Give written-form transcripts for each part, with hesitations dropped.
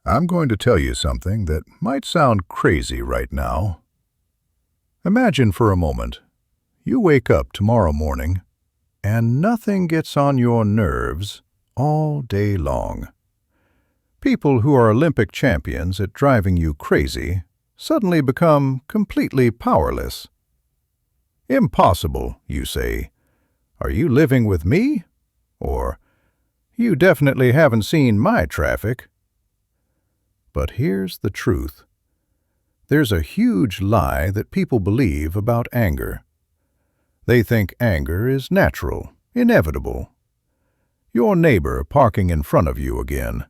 I'm going to tell you something that might sound crazy right now. Imagine for a moment, you wake up tomorrow morning and nothing gets on your nerves all day long. People who are Olympic champions at driving you crazy suddenly become completely powerless. Impossible, you say. Are you living with me? Or, you definitely haven't seen my traffic. But here's the truth. There's a huge lie that people believe about anger. They think anger is natural, inevitable. Your neighbor parking in front of you again.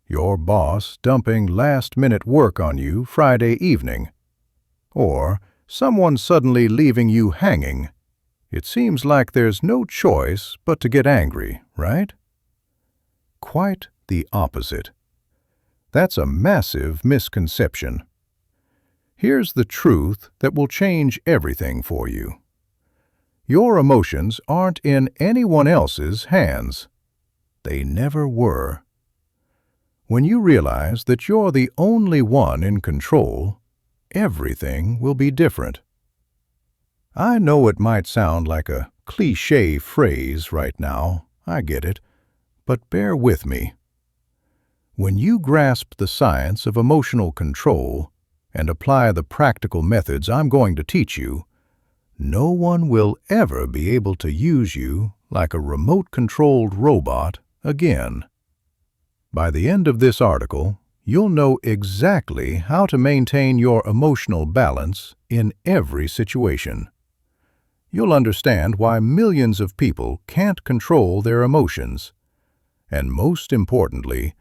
Your boss dumping last-minute work on you Friday evening. Or someone suddenly leaving you hanging. It seems like there's no choice but to get angry, right? Quite the opposite. That's a massive misconception. Here's the truth that will change everything for you. Your emotions aren't in anyone else's hands. They never were. When you realize that you're the only one in control, everything will be different. I know it might sound like a cliché phrase right now, I get it, but bear with me. When you grasp the science of emotional control and apply the practical methods I'm going to teach you, no one will ever be able to use you like a remote-controlled robot again. By the end of this article, you'll know exactly how to maintain your emotional balance in every situation. You'll understand why millions of people can't control their emotions. And most importantly,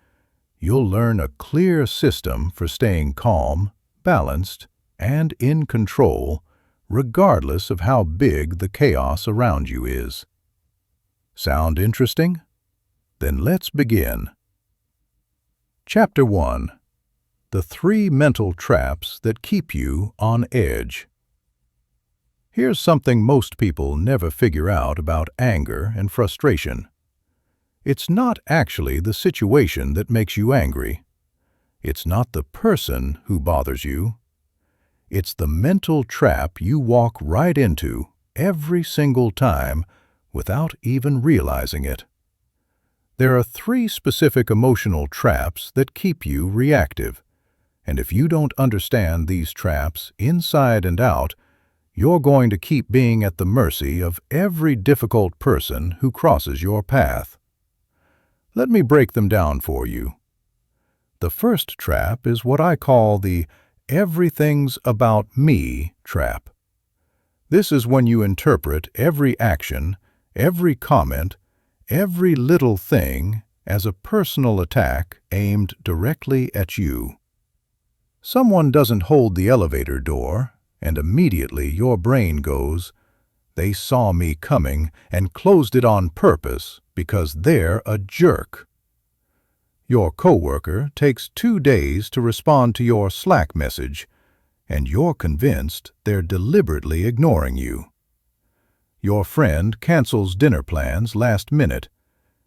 you'll learn a clear system for staying calm, balanced, and in control, regardless of how big the chaos around you is. Sound interesting? Then let's begin. Chapter 1. The 3 mental traps that keep you on edge. Here's something most people never figure out about anger and frustration. It's not actually the situation that makes you angry. It's not the person who bothers you. It's the mental trap you walk right into every single time without even realizing it. There are 3 specific emotional traps that keep you reactive, and if you don't understand these traps inside and out, you're going to keep being at the mercy of every difficult person who crosses your path. Let me break them down for you. The first trap is what I call the "everything's about me" trap. This is when you interpret every action, every comment, every little thing as a personal attack aimed directly at you. Someone doesn't hold the elevator door, and immediately your brain goes, "They saw me coming and closed it on purpose because they're a jerk." Your coworker takes 2 days to respond to your Slack message, and you're convinced they're deliberately ignoring you. Your friend cancels dinner plans last minute,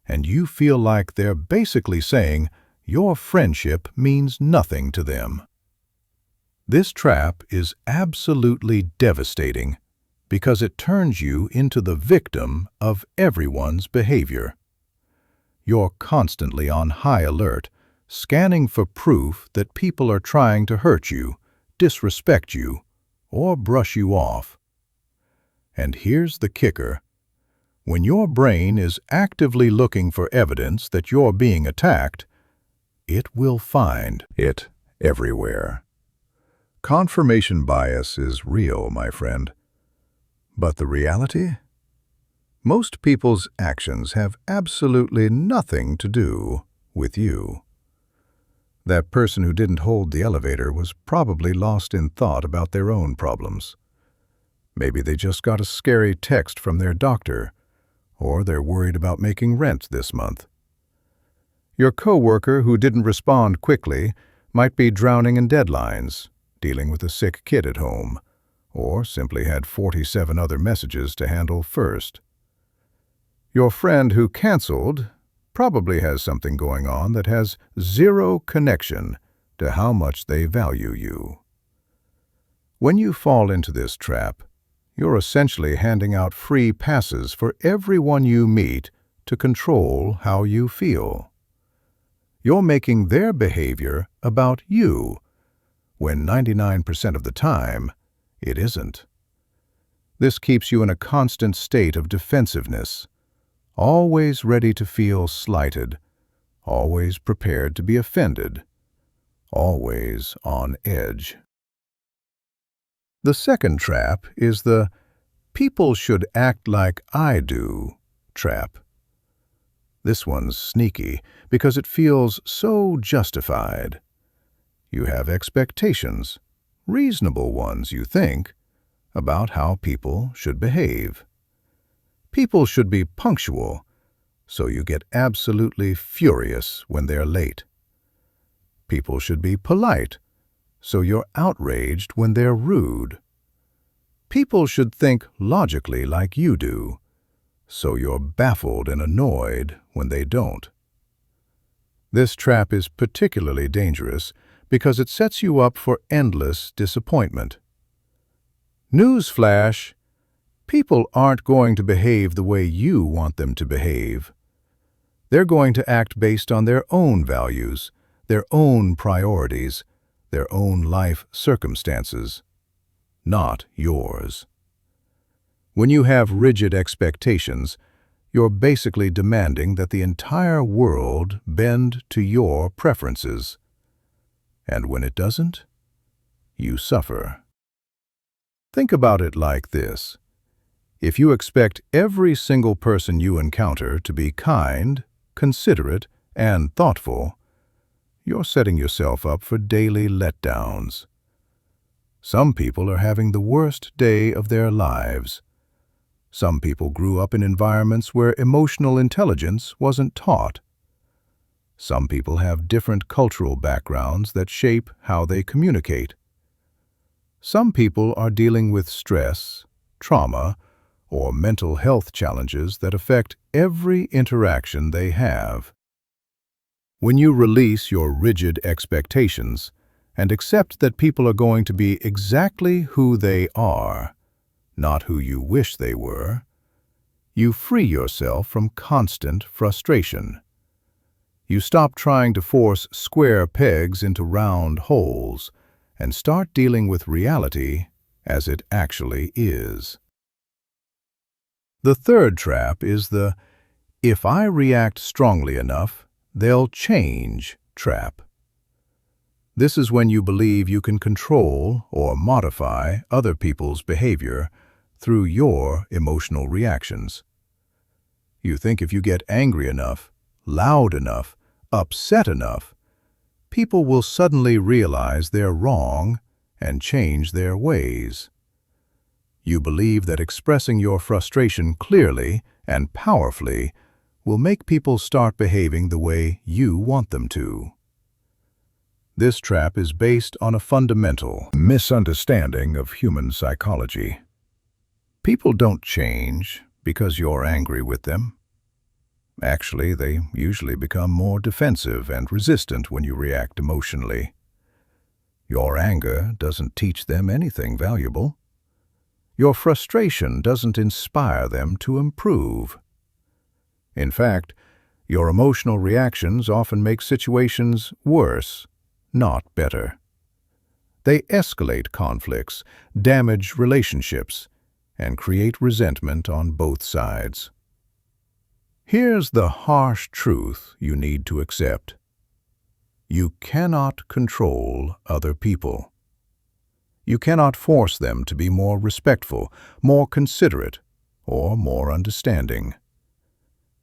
and you feel like they're basically saying your friendship means nothing to them. This trap is absolutely devastating because it turns you into the victim of everyone's behavior. You're constantly on high alert, scanning for proof that people are trying to hurt you, disrespect you, or brush you off. And here's the kicker. When your brain is actively looking for evidence that you're being attacked, it will find it everywhere. Confirmation bias is real, my friend. But the reality? Most people's actions have absolutely nothing to do with you. That person who didn't hold the elevator was probably lost in thought about their own problems. Maybe they just got a scary text from their doctor, or they're worried about making rent this month. Your coworker who didn't respond quickly might be drowning in deadlines, dealing with a sick kid at home, or simply had 47 other messages to handle first. Your friend who canceled probably has something going on that has zero connection to how much they value you. When you fall into this trap, you're essentially handing out free passes for everyone you meet to control how you feel. You're making their behavior about you, when 99% of the time, it isn't. This keeps you in a constant state of defensiveness, always ready to feel slighted, always prepared to be offended, always on edge. The second trap is the "people should act like I do" trap. This one's sneaky because it feels so justified. You have expectations, reasonable ones, you think, about how people should behave. People should be punctual, so you get absolutely furious when they're late. People should be polite, so you're outraged when they're rude. People should think logically like you do, so you're baffled and annoyed when they don't. This trap is particularly dangerous because it sets you up for endless disappointment. Newsflash: people aren't going to behave the way you want them to behave. They're going to act based on their own values, their own priorities, their own life circumstances, not yours. When you have rigid expectations, you're basically demanding that the entire world bend to your preferences. And when it doesn't, you suffer. Think about it like this. If you expect every single person you encounter to be kind, considerate, and thoughtful, you're setting yourself up for daily letdowns. Some people are having the worst day of their lives. Some people grew up in environments where emotional intelligence wasn't taught. Some people have different cultural backgrounds that shape how they communicate. Some people are dealing with stress, trauma, or mental health challenges that affect every interaction they have. When you release your rigid expectations and accept that people are going to be exactly who they are, not who you wish they were, you free yourself from constant frustration. You stop trying to force square pegs into round holes and start dealing with reality as it actually is. The third trap is the "if I react strongly enough, they'll change" trap. This is when you believe you can control or modify other people's behavior through your emotional reactions. You think if you get angry enough, loud enough, upset enough, people will suddenly realize they're wrong and change their ways. You believe that expressing your frustration clearly and powerfully will make people start behaving the way you want them to. This trap is based on a fundamental misunderstanding of human psychology. People don't change because you're angry with them. Actually, they usually become more defensive and resistant when you react emotionally. Your anger doesn't teach them anything valuable. Your frustration doesn't inspire them to improve. In fact, your emotional reactions often make situations worse, not better. They escalate conflicts, damage relationships, and create resentment on both sides. Here's the harsh truth you need to accept. You cannot control other people. You cannot force them to be more respectful, more considerate, or more understanding.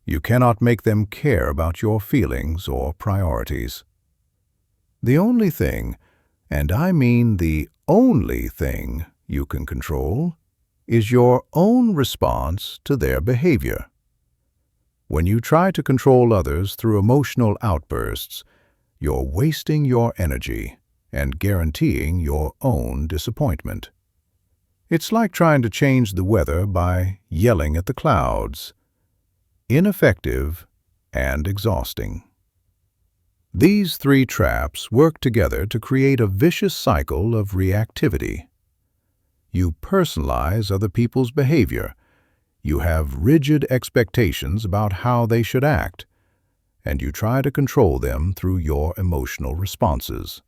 You cannot make them care about your feelings or priorities. The only thing, and I mean the only thing, you can control is your own response to their behavior. When you try to control others through emotional outbursts, you're wasting your energy and guaranteeing your own disappointment. It's like trying to change the weather by yelling at the clouds. Ineffective and exhausting. These three traps work together to create a vicious cycle of reactivity. You personalize other people's behavior. You have rigid expectations about how they should act, and you try to control them through your emotional responses.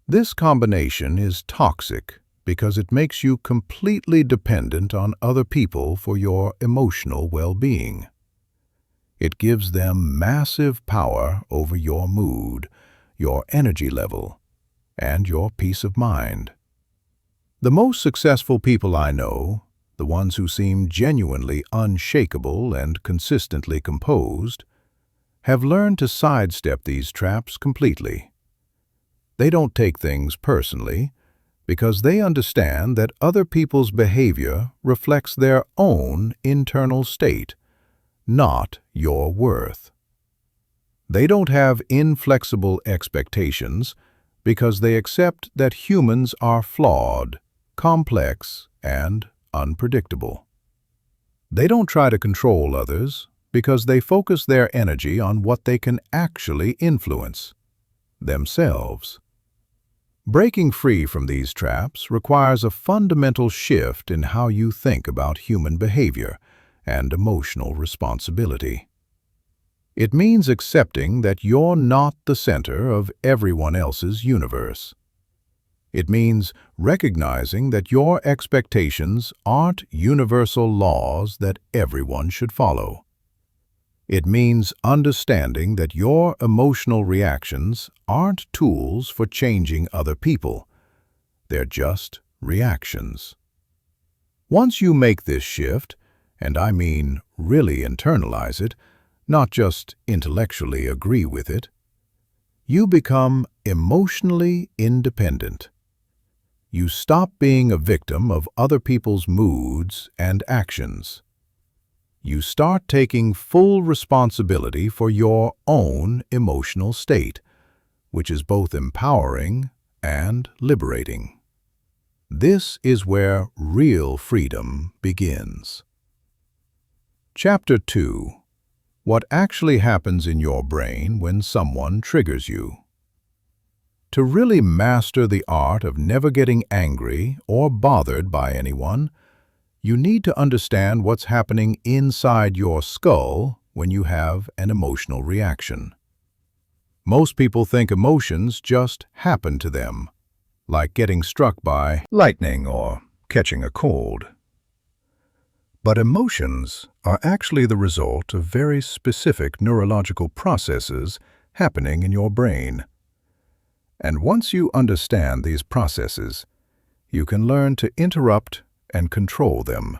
This combination is toxic because it makes you completely dependent on other people for your emotional well-being. It gives them massive power over your mood, your energy level, and your peace of mind. The most successful people I know, the ones who seem genuinely unshakable and consistently composed, have learned to sidestep these traps completely. They don't take things personally because they understand that other people's behavior reflects their own internal state, not your worth. They don't have inflexible expectations because they accept that humans are flawed, complex, and unpredictable. They don't try to control others because they focus their energy on what they can actually influence, themselves. Breaking free from these traps requires a fundamental shift in how you think about human behavior and emotional responsibility. It means accepting that you're not the center of everyone else's universe. It means recognizing that your expectations aren't universal laws that everyone should follow. It means understanding that your emotional reactions aren't tools for changing other people. They're just reactions. Once you make this shift, and I mean really internalize it, not just intellectually agree with it, you become emotionally independent. You stop being a victim of other people's moods and actions. You start taking full responsibility for your own emotional state, which is both empowering and liberating. This is where real freedom begins. Chapter 2. What actually happens in your brain when someone triggers you. To really master the art of never getting angry or bothered by anyone, you need to understand what's happening inside your skull when you have an emotional reaction. Most people think emotions just happen to them, like getting struck by lightning or catching a cold. But emotions are actually the result of very specific neurological processes happening in your brain. And once you understand these processes, you can learn to interrupt and control them.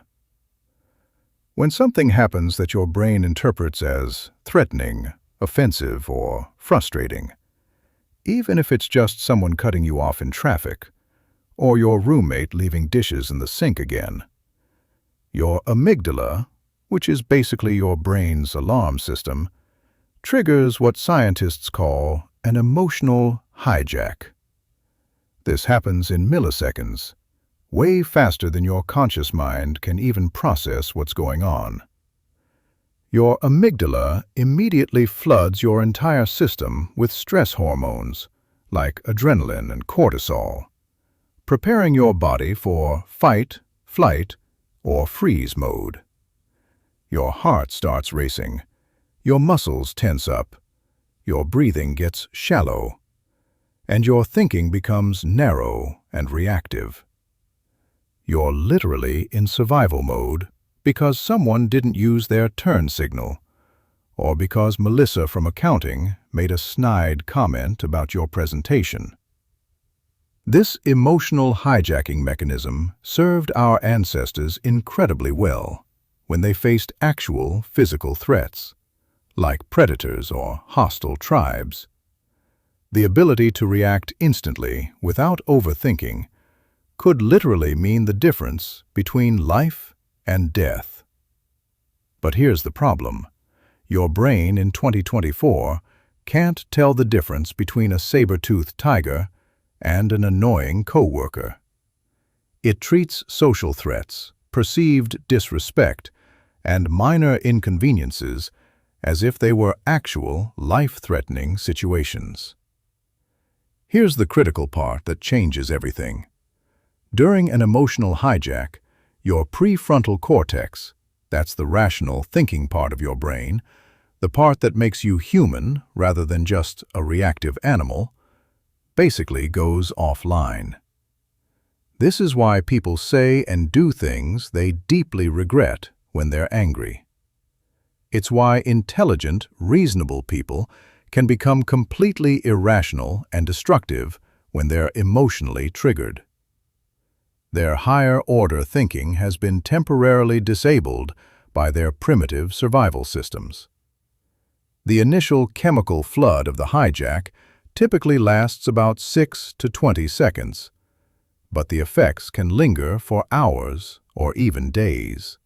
When something happens that your brain interprets as threatening, offensive, or frustrating, even if it's just someone cutting you off in traffic, or your roommate leaving dishes in the sink again, your amygdala, which is basically your brain's alarm system, triggers what scientists call an emotional hijack. This happens in milliseconds, way faster than your conscious mind can even process what's going on. Your amygdala immediately floods your entire system with stress hormones, like adrenaline and cortisol, preparing your body for fight, flight, or freeze mode. Your heart starts racing, your muscles tense up, your breathing gets shallow, and your thinking becomes narrow and reactive. You're literally in survival mode because someone didn't use their turn signal, or because Melissa from accounting made a snide comment about your presentation. This emotional hijacking mechanism served our ancestors incredibly well when they faced actual physical threats, like predators or hostile tribes. The ability to react instantly without overthinking could literally mean the difference between life and death. But here's the problem. Your brain in 2024 can't tell the difference between a saber-toothed tiger and an annoying coworker. It treats social threats, perceived disrespect, and minor inconveniences as if they were actual, life-threatening situations. Here's the critical part that changes everything. During an emotional hijack, your prefrontal cortex, that's the rational thinking part of your brain, the part that makes you human rather than just a reactive animal, basically goes offline. This is why people say and do things they deeply regret when they're angry. It's why intelligent, reasonable people can become completely irrational and destructive when they're emotionally triggered. Their higher-order thinking has been temporarily disabled by their primitive survival systems. The initial chemical flood of the hijack typically lasts about 6 to 20 seconds, but the effects can linger for hours or even days.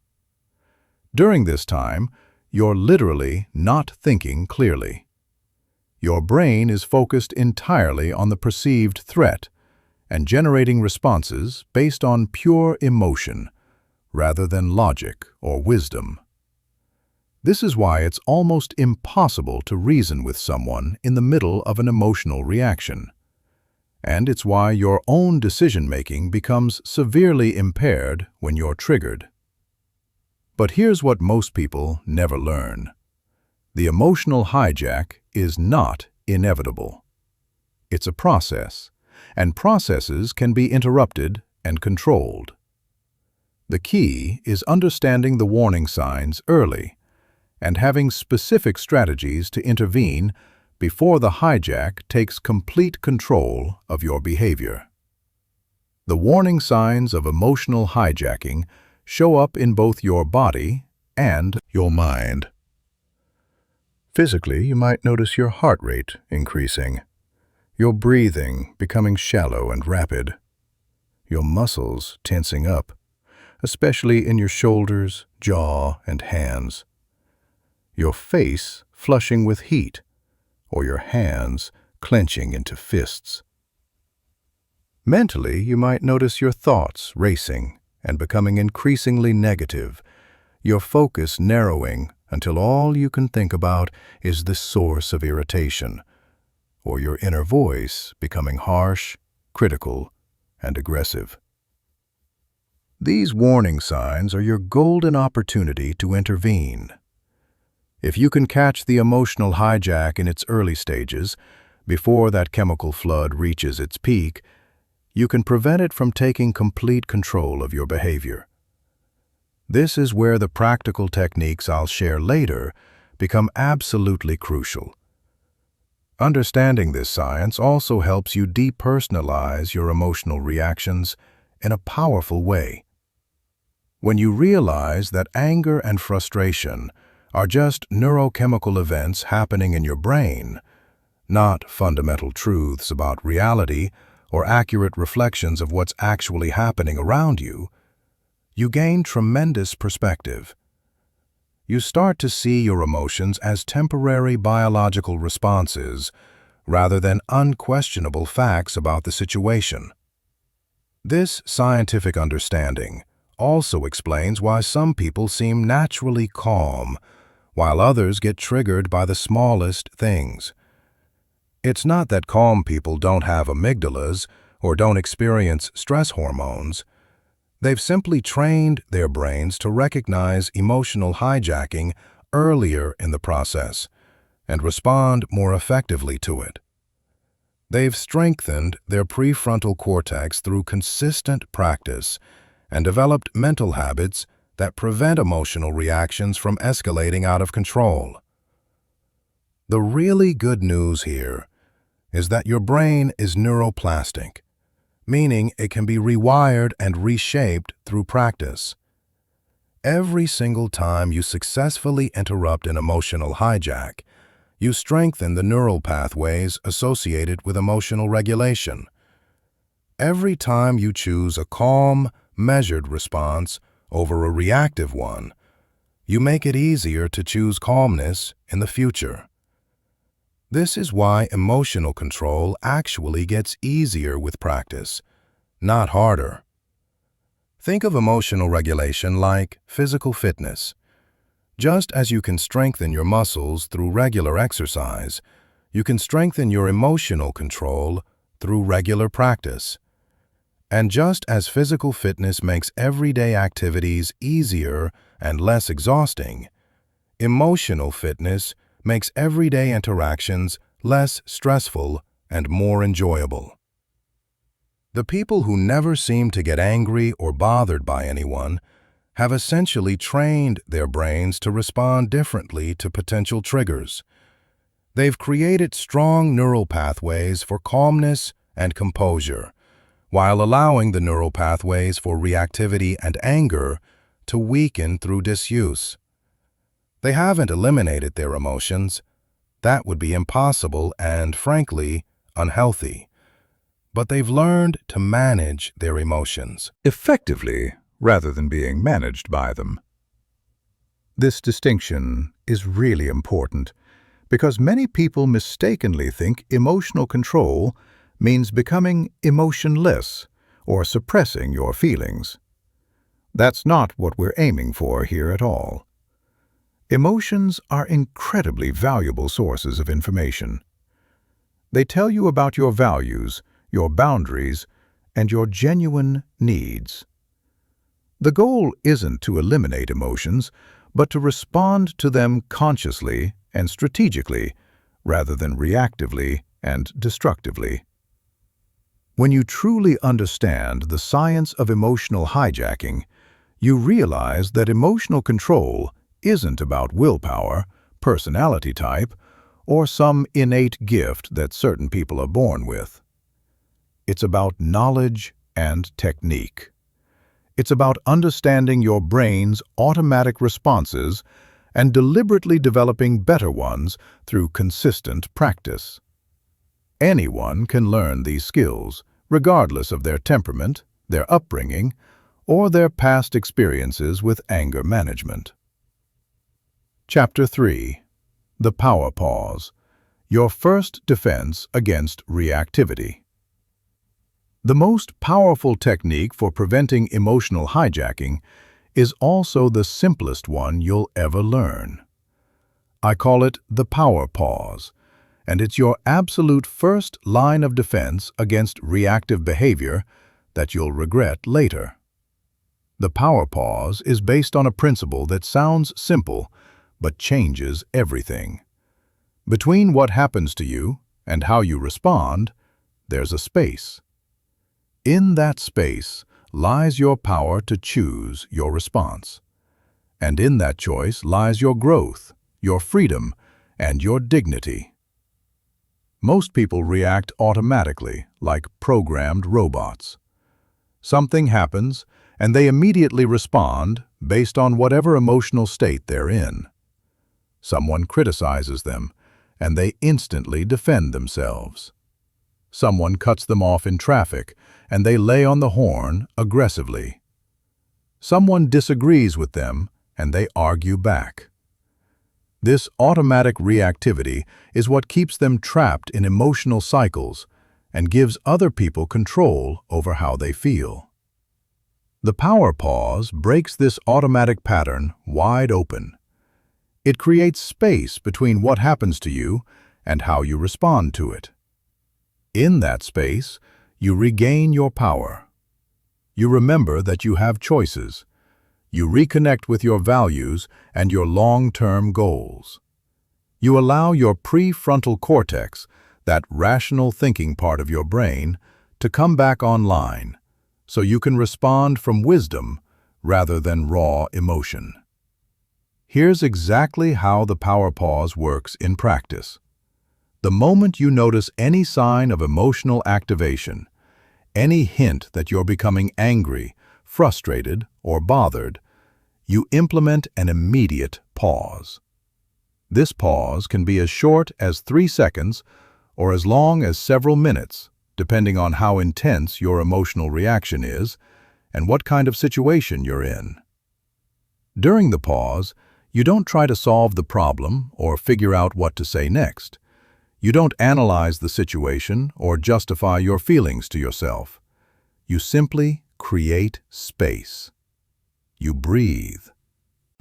During this time, you're literally not thinking clearly. Your brain is focused entirely on the perceived threat and generating responses based on pure emotion rather than logic or wisdom. This is why it's almost impossible to reason with someone in the middle of an emotional reaction. And it's why your own decision-making becomes severely impaired when you're triggered. But here's what most people never learn. The emotional hijack is not inevitable. It's a process, and processes can be interrupted and controlled. The key is understanding the warning signs early and having specific strategies to intervene before the hijack takes complete control of your behavior. The warning signs of emotional hijacking show up in both your body and your mind. Physically, you might notice your heart rate increasing, your breathing becoming shallow and rapid, your muscles tensing up, especially in your shoulders, jaw, and hands, your face flushing with heat, or your hands clenching into fists. Mentally, you might notice your thoughts racing and becoming increasingly negative, your focus narrowing until all you can think about is the source of irritation, or your inner voice becoming harsh, critical, and aggressive. These warning signs are your golden opportunity to intervene. If you can catch the emotional hijack in its early stages, before that chemical flood reaches its peak, you can prevent it from taking complete control of your behavior. This is where the practical techniques I'll share later become absolutely crucial. Understanding this science also helps you depersonalize your emotional reactions in a powerful way. When you realize that anger and frustration are just neurochemical events happening in your brain, not fundamental truths about reality or accurate reflections of what's actually happening around you, you gain tremendous perspective. You start to see your emotions as temporary biological responses rather than unquestionable facts about the situation. This scientific understanding also explains why some people seem naturally calm, while others get triggered by the smallest things. It's not that calm people don't have amygdalas or don't experience stress hormones. They've simply trained their brains to recognize emotional hijacking earlier in the process and respond more effectively to it. They've strengthened their prefrontal cortex through consistent practice and developed mental habits that prevent emotional reactions from escalating out of control. The really good news here is that your brain is neuroplastic, meaning it can be rewired and reshaped through practice. Every single time you successfully interrupt an emotional hijack, you strengthen the neural pathways associated with emotional regulation. Every time you choose a calm, measured response over a reactive one, you make it easier to choose calmness in the future. This is why emotional control actually gets easier with practice, not harder. Think of emotional regulation like physical fitness. Just as you can strengthen your muscles through regular exercise, you can strengthen your emotional control through regular practice. And just as physical fitness makes everyday activities easier and less exhausting, emotional fitness makes everyday interactions less stressful and more enjoyable. The people who never seem to get angry or bothered by anyone have essentially trained their brains to respond differently to potential triggers. They've created strong neural pathways for calmness and composure, while allowing the neural pathways for reactivity and anger to weaken through disuse. They haven't eliminated their emotions. That would be impossible and, frankly, unhealthy. But they've learned to manage their emotions effectively rather than being managed by them. This distinction is really important because many people mistakenly think emotional control means becoming emotionless or suppressing your feelings. That's not what we're aiming for here at all. Emotions are incredibly valuable sources of information. They tell you about your values, your boundaries, and your genuine needs. The goal isn't to eliminate emotions, but to respond to them consciously and strategically, rather than reactively and destructively. When you truly understand the science of emotional hijacking, you realize that emotional control isn't about willpower, personality type, or some innate gift that certain people are born with. It's about knowledge and technique. It's about understanding your brain's automatic responses and deliberately developing better ones through consistent practice. Anyone can learn these skills, regardless of their temperament, their upbringing, or their past experiences with anger management. Chapter 3. The Power Pause. Your first defense against reactivity. The most powerful technique for preventing emotional hijacking is also the simplest one you'll ever learn. I call it the power pause, and it's your absolute first line of defense against reactive behavior that you'll regret later. The power pause is based on a principle that sounds simple but changes everything. Between what happens to you and how you respond, there's a space. In that space lies your power to choose your response. And in that choice lies your growth, your freedom, and your dignity. Most people react automatically, like programmed robots. Something happens, and they immediately respond based on whatever emotional state they're in. Someone criticizes them, and they instantly defend themselves. Someone cuts them off in traffic, and they lay on the horn aggressively. Someone disagrees with them, and they argue back. This automatic reactivity is what keeps them trapped in emotional cycles and gives other people control over how they feel. The power pause breaks this automatic pattern wide open. It creates space between what happens to you and how you respond to it. In that space, you regain your power. You remember that you have choices. You reconnect with your values and your long-term goals. You allow your prefrontal cortex, that rational thinking part of your brain, to come back online, so you can respond from wisdom rather than raw emotion. Here's exactly how the power pause works in practice. The moment you notice any sign of emotional activation, any hint that you're becoming angry, frustrated, or bothered, you implement an immediate pause. This pause can be as short as 3 seconds or as long as several minutes, depending on how intense your emotional reaction is and what kind of situation you're in. During the pause, you don't try to solve the problem or figure out what to say next. You don't analyze the situation or justify your feelings to yourself. You simply create space. You breathe.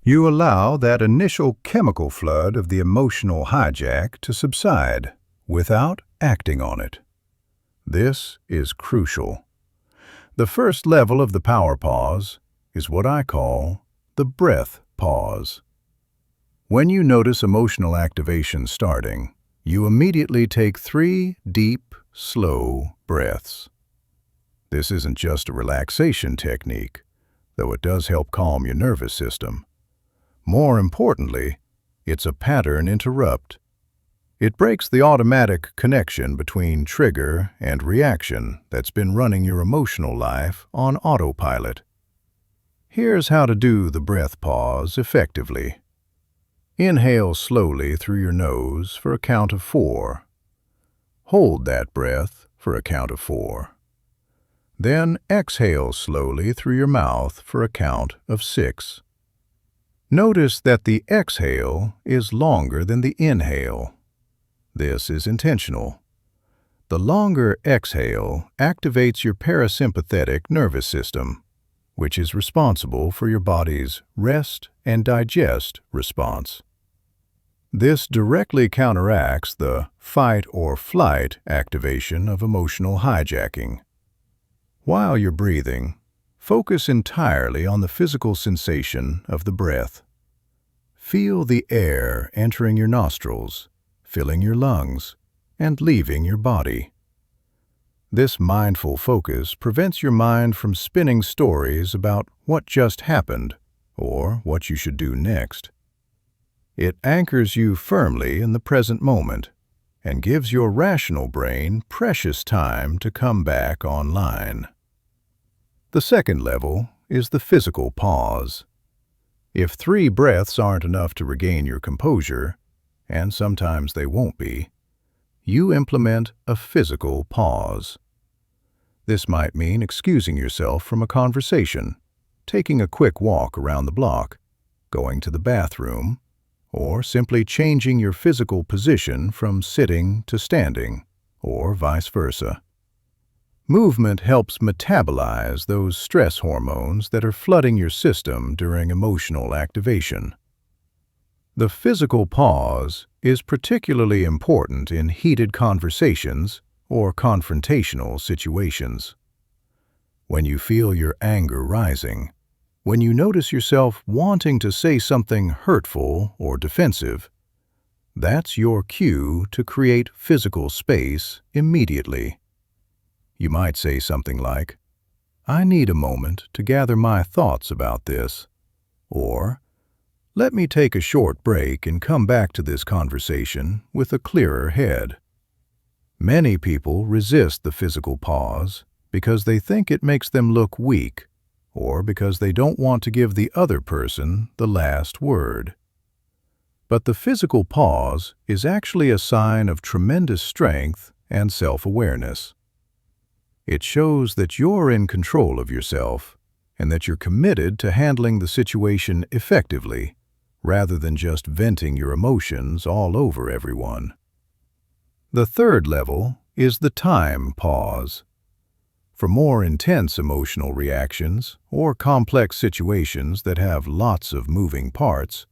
You allow that initial chemical flood of the emotional hijack to subside without acting on it. This is crucial. The first level of the power pause is what I call the breath pause. When you notice emotional activation starting, you immediately take 3 deep, slow breaths. This isn't just a relaxation technique, though it does help calm your nervous system. More importantly, it's a pattern interrupt. It breaks the automatic connection between trigger and reaction that's been running your emotional life on autopilot. Here's how to do the breath pause effectively. Inhale slowly through your nose for a count of 4. Hold that breath for a count of 4. Then exhale slowly through your mouth for a count of 6. Notice that the exhale is longer than the inhale. This is intentional. The longer exhale activates your parasympathetic nervous system, which is responsible for your body's rest and digest response. This directly counteracts the fight or flight activation of emotional hijacking. While you're breathing, focus entirely on the physical sensation of the breath. Feel the air entering your nostrils, filling your lungs, and leaving your body. This mindful focus prevents your mind from spinning stories about what just happened or what you should do next. It anchors you firmly in the present moment and gives your rational brain precious time to come back online. The second level is the physical pause. If 3 breaths aren't enough to regain your composure, and sometimes they won't be, you implement a physical pause. This might mean excusing yourself from a conversation, taking a quick walk around the block, going to the bathroom, or simply changing your physical position from sitting to standing, or vice versa. Movement helps metabolize those stress hormones that are flooding your system during emotional activation. The physical pause is particularly important in heated conversations or confrontational situations. When you feel your anger rising, when you notice yourself wanting to say something hurtful or defensive, that's your cue to create physical space immediately. You might say something like, "I need a moment to gather my thoughts about this," or "Let me take a short break and come back to this conversation with a clearer head." Many people resist the physical pause because they think it makes them look weak, or because they don't want to give the other person the last word. But the physical pause is actually a sign of tremendous strength and self-awareness. It shows that you're in control of yourself and that you're committed to handling the situation effectively, rather than just venting your emotions all over everyone. The third level is the time pause. For more intense emotional reactions or complex situations that have lots of moving parts,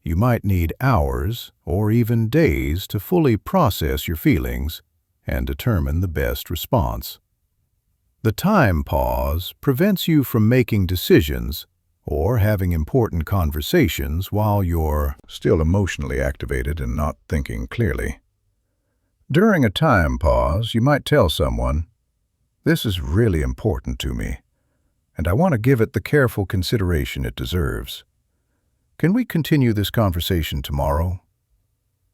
you might need hours or even days to fully process your feelings and determine the best response. The time pause prevents you from making decisions or having important conversations while you're still emotionally activated and not thinking clearly. During a time pause, you might tell someone, "This is really important to me, and I want to give it the careful consideration it deserves. Can we continue this conversation tomorrow?"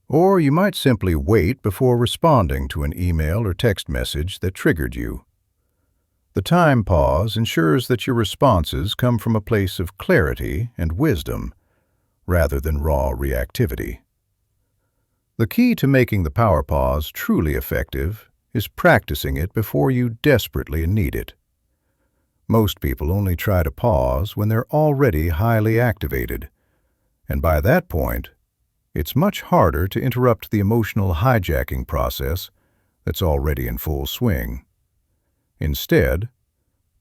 Or you might simply wait before responding to an email or text message that triggered you. The time pause ensures that your responses come from a place of clarity and wisdom, rather than raw reactivity. The key to making the power pause truly effective is practicing it before you desperately need it. Most people only try to pause when they're already highly activated, and by that point, it's much harder to interrupt the emotional hijacking process that's already in full swing. Instead,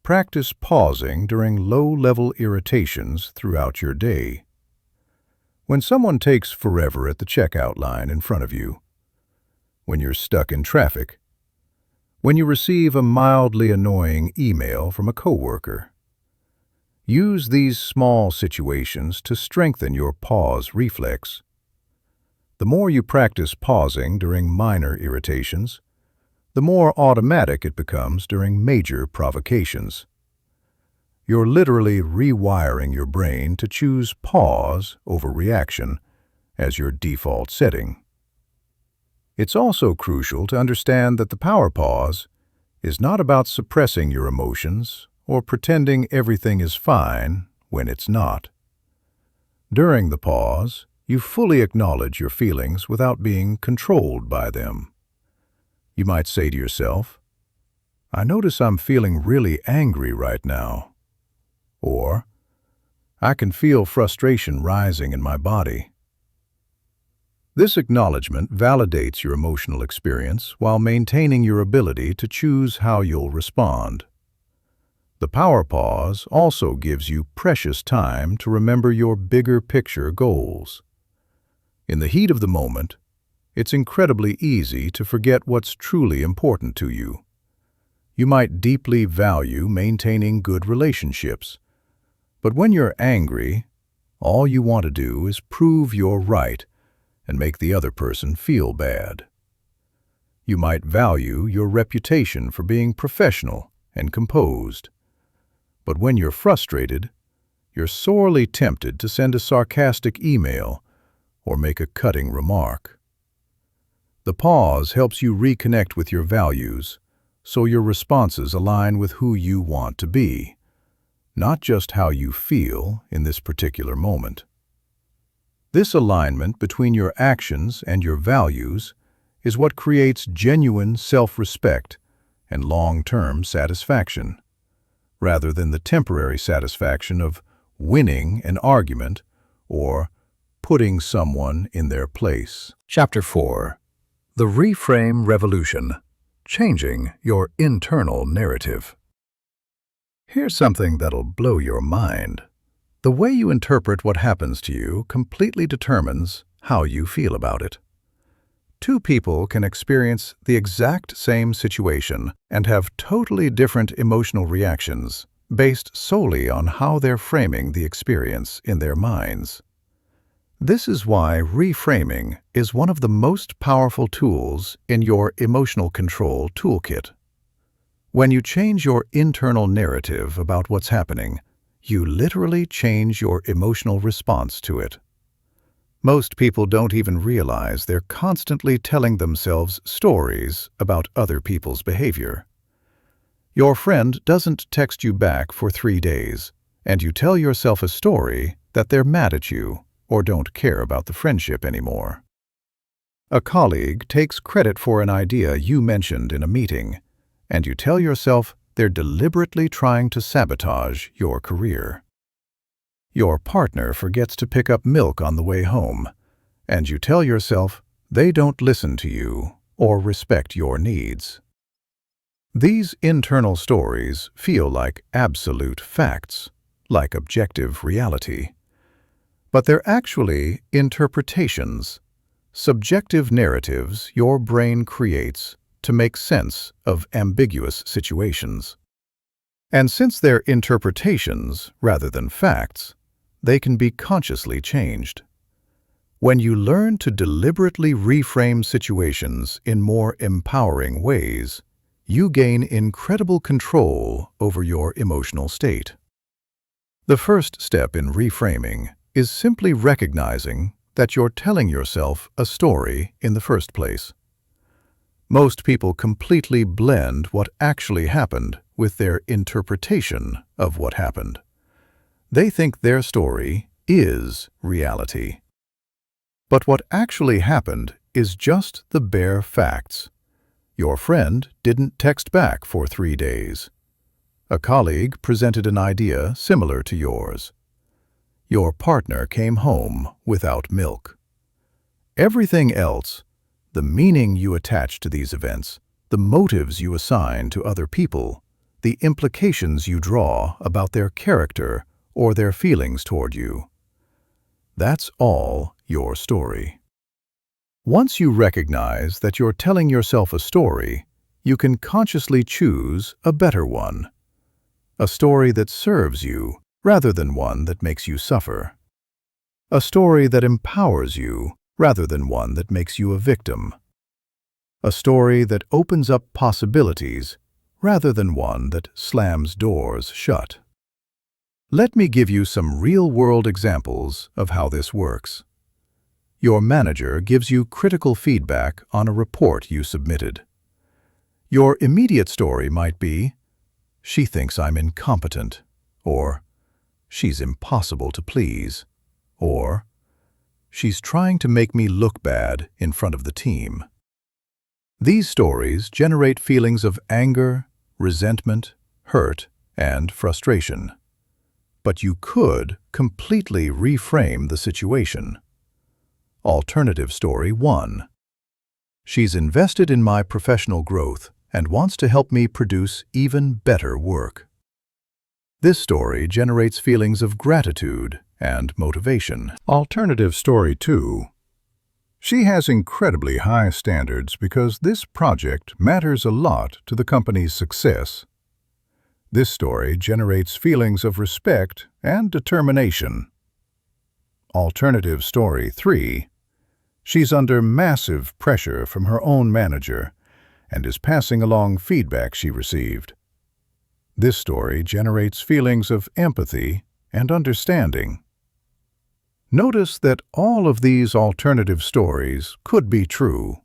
practice pausing during low-level irritations throughout your day, When someone takes forever at the checkout line in front of you, when you're stuck in traffic, when you receive a mildly annoying email from a coworker. Use these small situations to strengthen your pause reflex. The more you practice pausing during minor irritations, the more automatic it becomes during major provocations. You're literally rewiring your brain to choose pause over reaction as your default setting. It's also crucial to understand that the power pause is not about suppressing your emotions or pretending everything is fine when it's not. During the pause, you fully acknowledge your feelings without being controlled by them. You might say to yourself, "I notice I'm feeling really angry right now." Or, "I can feel frustration rising in my body." This acknowledgement validates your emotional experience while maintaining your ability to choose how you'll respond. The power pause also gives you precious time to remember your bigger picture goals. In the heat of the moment, it's incredibly easy to forget what's truly important to you. You might deeply value maintaining good relationships, but when you're angry, all you want to do is prove you're right and make the other person feel bad. You might value your reputation for being professional and composed, but when you're frustrated, you're sorely tempted to send a sarcastic email or make a cutting remark. The pause helps you reconnect with your values, so your responses align with who you want to be, not just how you feel in this particular moment. This alignment between your actions and your values is what creates genuine self-respect and long-term satisfaction, rather than the temporary satisfaction of winning an argument or putting someone in their place. Chapter 4. The Reframe Revolution: Changing Your Internal Narrative. Here's something that'll blow your mind. The way you interpret what happens to you completely determines how you feel about it. Two people can experience the exact same situation and have totally different emotional reactions based solely on how they're framing the experience in their minds. This is why reframing is one of the most powerful tools in your emotional control toolkit. When you change your internal narrative about what's happening, you literally change your emotional response to it. Most people don't even realize they're constantly telling themselves stories about other people's behavior. Your friend doesn't text you back for 3 days, and you tell yourself a story that they're mad at you or don't care about the friendship anymore. A colleague takes credit for an idea you mentioned in a meeting, and you tell yourself they're deliberately trying to sabotage your career. Your partner forgets to pick up milk on the way home, and you tell yourself they don't listen to you or respect your needs. These internal stories feel like absolute facts, like objective reality. But they're actually interpretations, subjective narratives your brain creates to make sense of ambiguous situations. And since they're interpretations rather than facts, they can be consciously changed. When you learn to deliberately reframe situations in more empowering ways, you gain incredible control over your emotional state. The first step in reframing is simply recognizing that you're telling yourself a story in the first place. Most people completely blend what actually happened with their interpretation of what happened. They think their story is reality. But what actually happened is just the bare facts. Your friend didn't text back for 3 days. A colleague presented an idea similar to yours. Your partner came home without milk. Everything else, the meaning you attach to these events, the motives you assign to other people, the implications you draw about their character or their feelings toward you, That's all your story. Once you recognize that you're telling yourself a story, you can consciously choose a better one. A story that serves you rather than one that makes you suffer. A story that empowers you rather than one that makes you a victim. A story that opens up possibilities rather than one that slams doors shut. Let me give you some real-world examples of how this works. Your manager gives you critical feedback on a report you submitted. Your immediate story might be, "She thinks I'm incompetent," or "She's impossible to please," or "She's trying to make me look bad in front of the team." These stories generate feelings of anger, resentment, hurt, and frustration. But you could completely reframe the situation. Alternative story 1. She's invested in my professional growth and wants to help me produce even better work. This story generates feelings of gratitude and motivation. Alternative story 2. She has incredibly high standards because this project matters a lot to the company's success. This story generates feelings of respect and determination. Alternative story 3. She's under massive pressure from her own manager and is passing along feedback she received. This story generates feelings of empathy and understanding. Notice that all of these alternative stories could be true.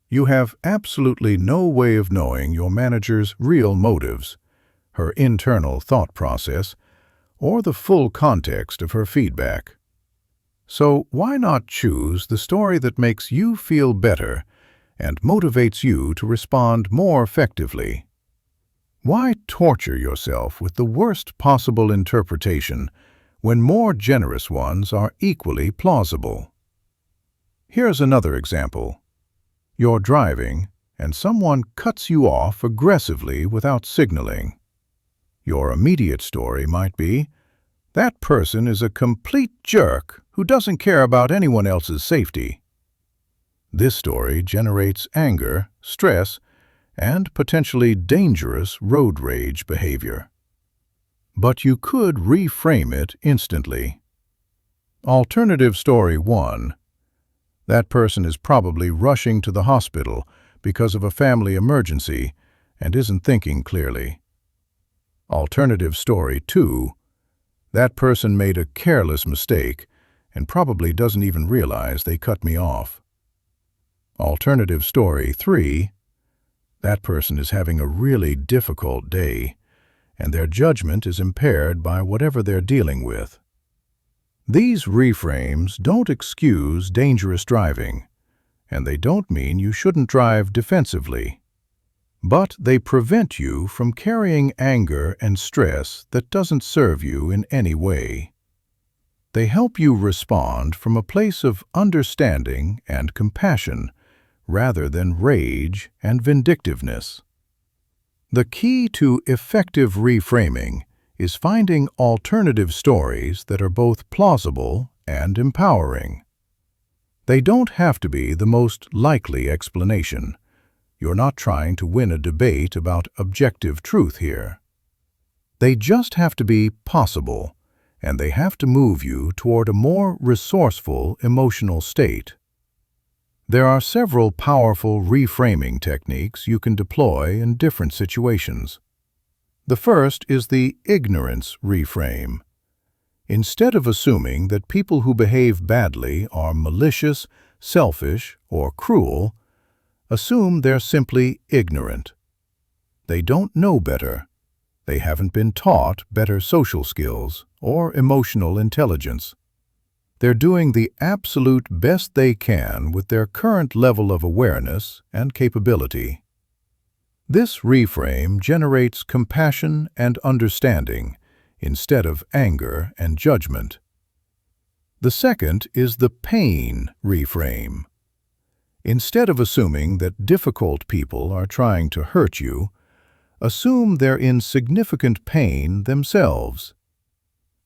You have absolutely no way of knowing your manager's real motives, her internal thought process, or the full context of her feedback. So why not choose the story that makes you feel better and motivates you to respond more effectively? Why torture yourself with the worst possible interpretation when more generous ones are equally plausible? Here's another example. You're driving, and someone cuts you off aggressively without signaling. Your immediate story might be, "That person is a complete jerk who doesn't care about anyone else's safety." This story generates anger, stress, and potentially dangerous road rage behavior. But you could reframe it instantly. Alternative story 1. That person is probably rushing to the hospital because of a family emergency and isn't thinking clearly. Alternative story 2. That person made a careless mistake and probably doesn't even realize they cut me off. Alternative story 3. That person is having a really difficult day, and their judgment is impaired by whatever they're dealing with. These reframes don't excuse dangerous driving, and they don't mean you shouldn't drive defensively. But they prevent you from carrying anger and stress that doesn't serve you in any way. They help you respond from a place of understanding and compassion rather than rage and vindictiveness. The key to effective reframing is finding alternative stories that are both plausible and empowering. They don't have to be the most likely explanation. You're not trying to win a debate about objective truth here. They just have to be possible, and they have to move you toward a more resourceful emotional state. There are several powerful reframing techniques you can deploy in different situations. The first is the ignorance reframe. Instead of assuming that people who behave badly are malicious, selfish, or cruel, assume they're simply ignorant. They don't know better. They haven't been taught better social skills or emotional intelligence. They're doing the absolute best they can with their current level of awareness and capability. This reframe generates compassion and understanding instead of anger and judgment. The second is the pain reframe. Instead of assuming that difficult people are trying to hurt you, assume they're in significant pain themselves.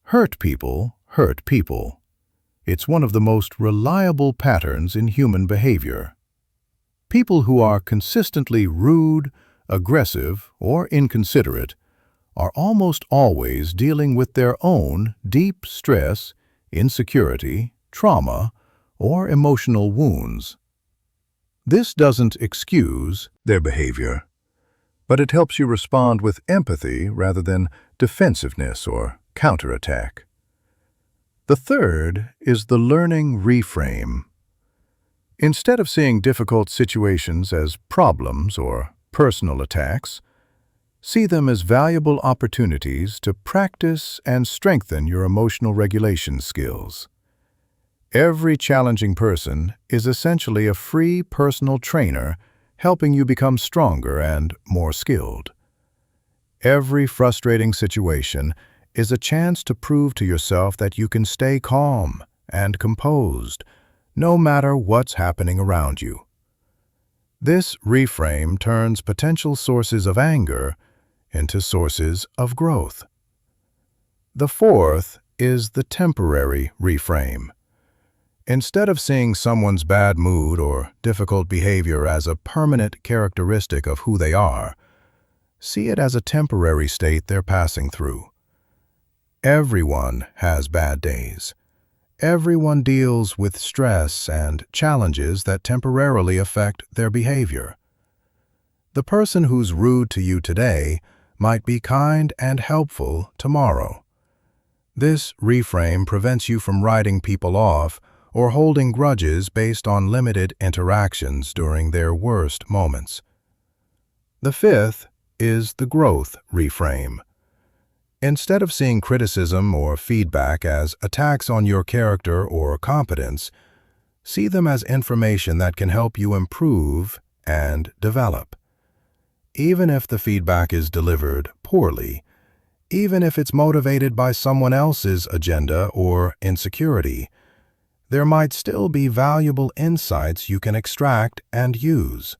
Hurt people hurt people. It's one of the most reliable patterns in human behavior. People who are consistently rude, aggressive, or inconsiderate are almost always dealing with their own deep stress, insecurity, trauma, or emotional wounds. This doesn't excuse their behavior, but it helps you respond with empathy rather than defensiveness or counterattack. The third is the learning reframe. Instead of seeing difficult situations as problems or personal attacks, see them as valuable opportunities to practice and strengthen your emotional regulation skills. Every challenging person is essentially a free personal trainer helping you become stronger and more skilled. Every frustrating situation is a chance to prove to yourself that you can stay calm and composed, no matter what's happening around you. This reframe turns potential sources of anger into sources of growth. The fourth is the temporary reframe. Instead of seeing someone's bad mood or difficult behavior as a permanent characteristic of who they are, see it as a temporary state they're passing through. Everyone has bad days. Everyone deals with stress and challenges that temporarily affect their behavior. The person who's rude to you today might be kind and helpful tomorrow. This reframe prevents you from writing people off or holding grudges based on limited interactions during their worst moments. The fifth is the growth reframe. Instead of seeing criticism or feedback as attacks on your character or competence, see them as information that can help you improve and develop. Even if the feedback is delivered poorly, even if it's motivated by someone else's agenda or insecurity, there might still be valuable insights you can extract and use.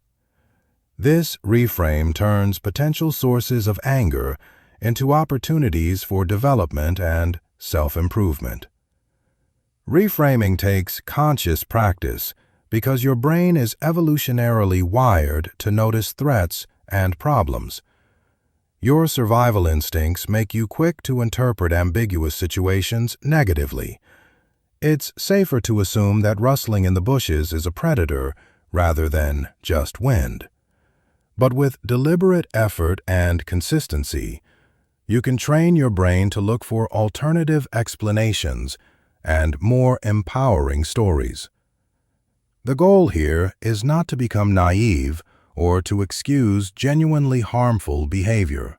This reframe turns potential sources of anger into opportunities for development and self-improvement. Reframing takes conscious practice because your brain is evolutionarily wired to notice threats and problems. Your survival instincts make you quick to interpret ambiguous situations negatively. It's safer to assume that rustling in the bushes is a predator rather than just wind. But with deliberate effort and consistency, you can train your brain to look for alternative explanations and more empowering stories. The goal here is not to become naive or to excuse genuinely harmful behavior.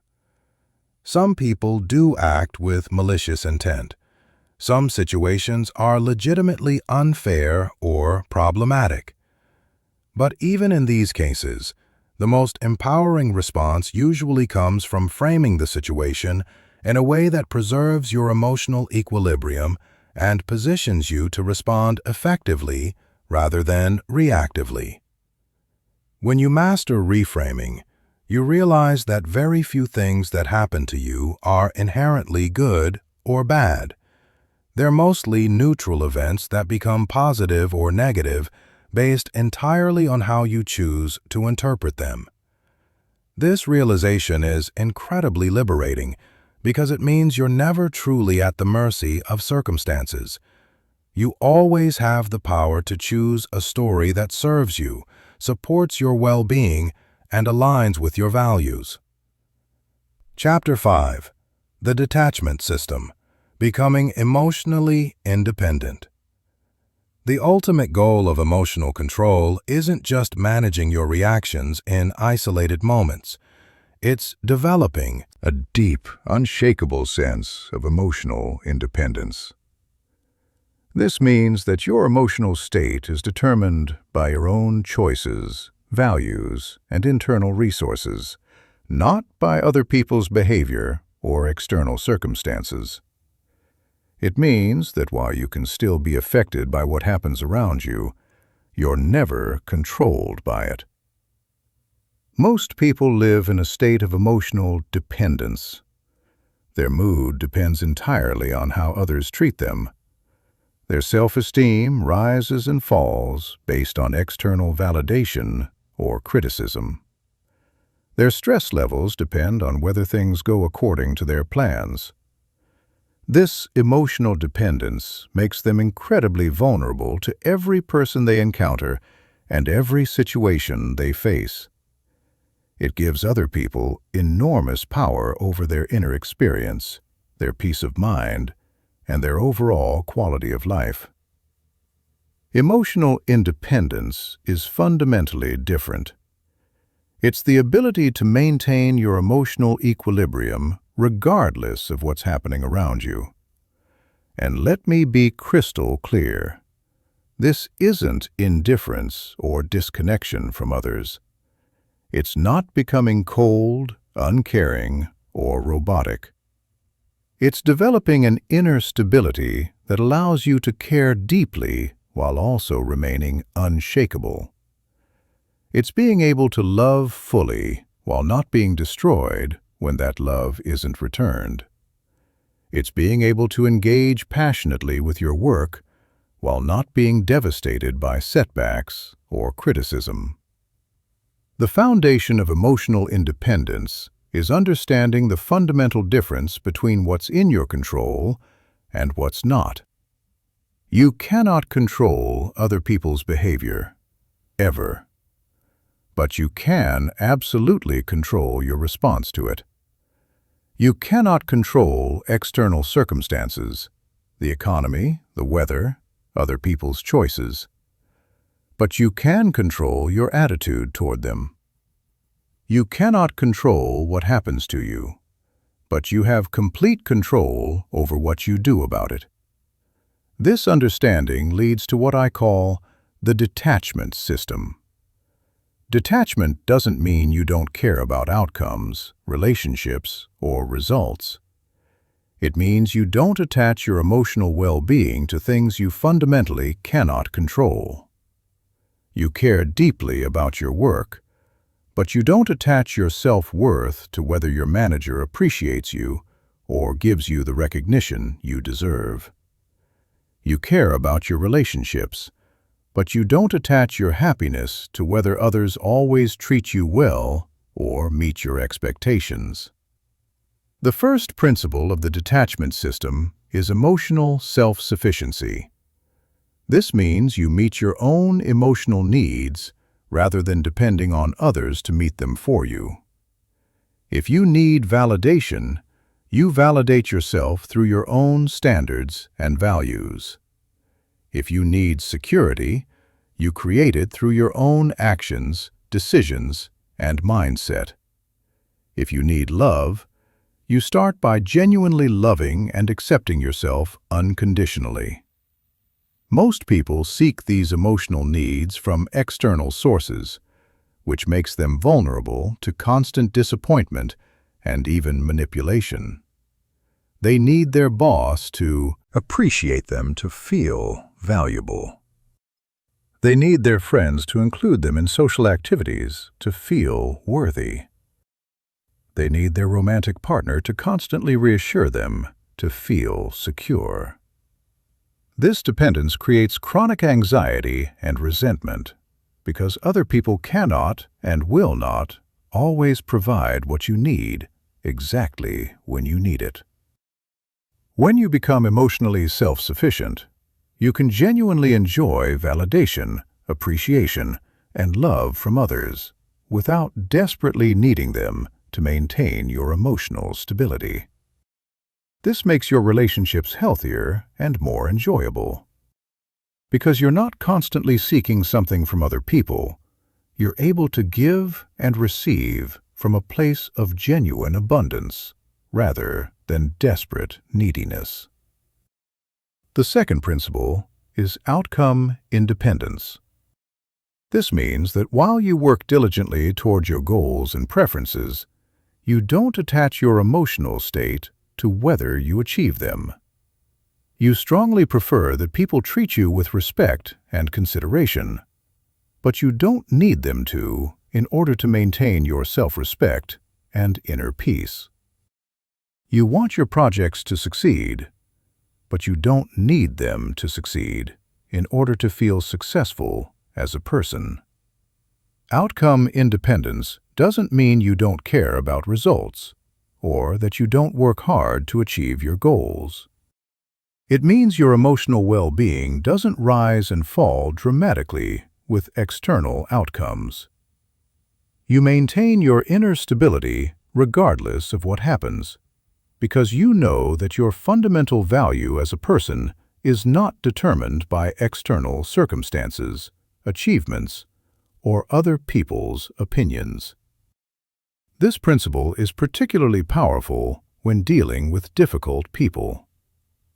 Some people do act with malicious intent. Some situations are legitimately unfair or problematic. But even in these cases, the most empowering response usually comes from framing the situation in a way that preserves your emotional equilibrium and positions you to respond effectively rather than reactively. When you master reframing, you realize that very few things that happen to you are inherently good or bad. They're mostly neutral events that become positive or negative based entirely on how you choose to interpret them. This realization is incredibly liberating because it means you're never truly at the mercy of circumstances. You always have the power to choose a story that serves you, supports your well-being, and aligns with your values. Chapter 5. The Detachment System. Becoming emotionally independent. The ultimate goal of emotional control isn't just managing your reactions in isolated moments. It's developing a deep, unshakable sense of emotional independence. This means that your emotional state is determined by your own choices, values, and internal resources, not by other people's behavior or external circumstances. It means that while you can still be affected by what happens around you, you're never controlled by it. Most people live in a state of emotional dependence. Their mood depends entirely on how others treat them. Their self-esteem rises and falls based on external validation or criticism. Their stress levels depend on whether things go according to their plans. This emotional dependence makes them incredibly vulnerable to every person they encounter and every situation they face. It gives other people enormous power over their inner experience, their peace of mind, and their overall quality of life. Emotional independence is fundamentally different. It's the ability to maintain your emotional equilibrium regardless of what's happening around you. And let me be crystal clear. This isn't indifference or disconnection from others. It's not becoming cold, uncaring, or robotic. It's developing an inner stability that allows you to care deeply while also remaining unshakable. It's being able to love fully while not being destroyed when that love isn't returned. It's being able to engage passionately with your work while not being devastated by setbacks or criticism. The foundation of emotional independence is understanding the fundamental difference between what's in your control and what's not. You cannot control other people's behavior, ever. But you can absolutely control your response to it. You cannot control external circumstances, the economy, the weather, other people's choices. But you can control your attitude toward them. You cannot control what happens to you, but you have complete control over what you do about it. This understanding leads to what I call the detachment system. Detachment doesn't mean you don't care about outcomes, relationships, or results. It means you don't attach your emotional well-being to things you fundamentally cannot control. You care deeply about your work, but you don't attach your self-worth to whether your manager appreciates you or gives you the recognition you deserve. You care about your relationships, but you don't attach your happiness to whether others always treat you well or meet your expectations. The first principle of the detachment system is emotional self-sufficiency. This means you meet your own emotional needs rather than depending on others to meet them for you. If you need validation, you validate yourself through your own standards and values. If you need security, you create it through your own actions, decisions, and mindset. If you need love, you start by genuinely loving and accepting yourself unconditionally. Most people seek these emotional needs from external sources, which makes them vulnerable to constant disappointment and even manipulation. They need their boss to appreciate them to feel valuable. They need their friends to include them in social activities to feel worthy. They need their romantic partner to constantly reassure them to feel secure. This dependence creates chronic anxiety and resentment because other people cannot and will not always provide what you need exactly when you need it. When you become emotionally self-sufficient, you can genuinely enjoy validation, appreciation, and love from others without desperately needing them to maintain your emotional stability. This makes your relationships healthier and more enjoyable. Because you're not constantly seeking something from other people, you're able to give and receive from a place of genuine abundance rather than desperate neediness. The second principle is outcome independence. This means that while you work diligently toward your goals and preferences, you don't attach your emotional state to whether you achieve them. You strongly prefer that people treat you with respect and consideration, but you don't need them to in order to maintain your self-respect and inner peace. You want your projects to succeed, but you don't need them to succeed in order to feel successful as a person. Outcome independence doesn't mean you don't care about results or that you don't work hard to achieve your goals. It means your emotional well-being doesn't rise and fall dramatically with external outcomes. You maintain your inner stability regardless of what happens, because you know that your fundamental value as a person is not determined by external circumstances, achievements, or other people's opinions. This principle is particularly powerful when dealing with difficult people,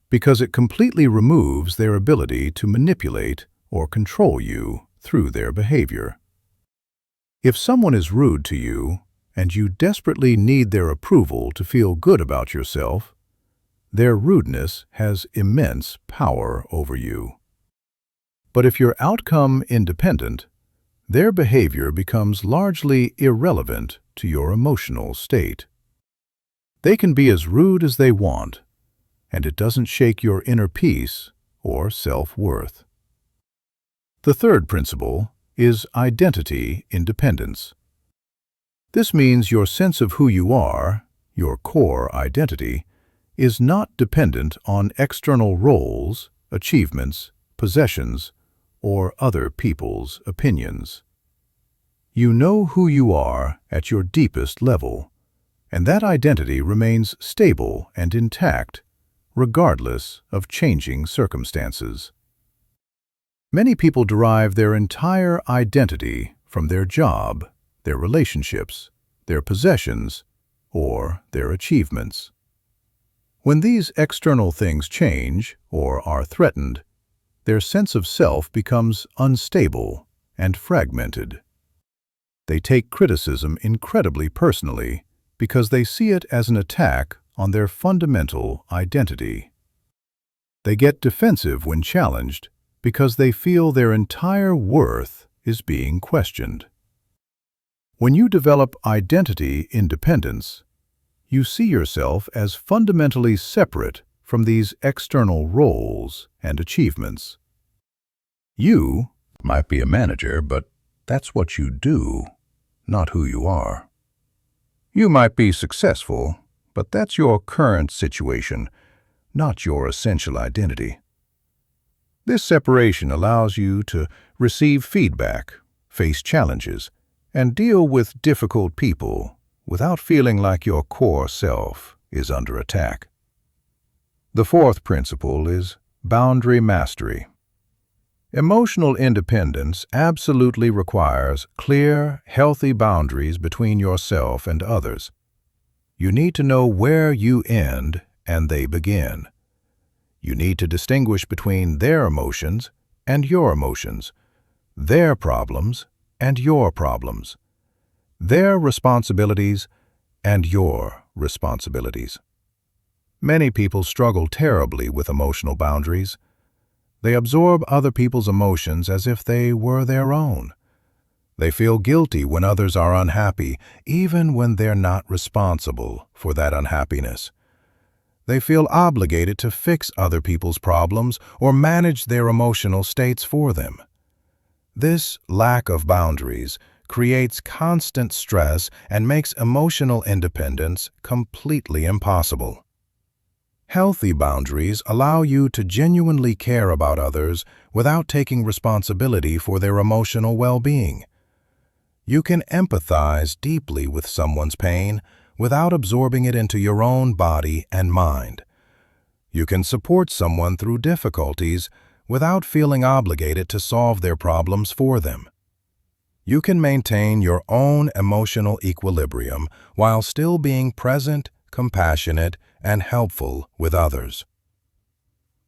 because it completely removes their ability to manipulate or control you through their behavior. If someone is rude to you and you desperately need their approval to feel good about yourself, their rudeness has immense power over you. But if you're outcome independent, their behavior becomes largely irrelevant to your emotional state. They can be as rude as they want, and it doesn't shake your inner peace or self-worth. The third principle is identity independence. This means your sense of who you are, your core identity, is not dependent on external roles, achievements, possessions, or other people's opinions. You know who you are at your deepest level, and that identity remains stable and intact, regardless of changing circumstances. Many people derive their entire identity from their job, their relationships, their possessions, or their achievements. When these external things change or are threatened, their sense of self becomes unstable and fragmented. They take criticism incredibly personally because they see it as an attack on their fundamental identity. They get defensive when challenged because they feel their entire worth is being questioned. When you develop identity independence, you see yourself as fundamentally separate from these external roles and achievements. You might be a manager, but that's what you do, not who you are. You might be successful, but that's your current situation, not your essential identity. This separation allows you to receive feedback, face challenges, and deal with difficult people without feeling like your core self is under attack. The fourth principle is boundary mastery. Emotional independence absolutely requires clear, healthy boundaries between yourself and others. You need to know where you end and they begin. You need to distinguish between their emotions and your emotions, their problems and your problems, their responsibilities and your responsibilities. Many people struggle terribly with emotional boundaries. They absorb other people's emotions as if they were their own. They feel guilty when others are unhappy, even when they're not responsible for that unhappiness. They feel obligated to fix other people's problems or manage their emotional states for them. This lack of boundaries creates constant stress and makes emotional independence completely impossible. Healthy boundaries allow you to genuinely care about others without taking responsibility for their emotional well-being. You can empathize deeply with someone's pain without absorbing it into your own body and mind. You can support someone through difficulties without feeling obligated to solve their problems for them. You can maintain your own emotional equilibrium while still being present, compassionate, and helpful with others.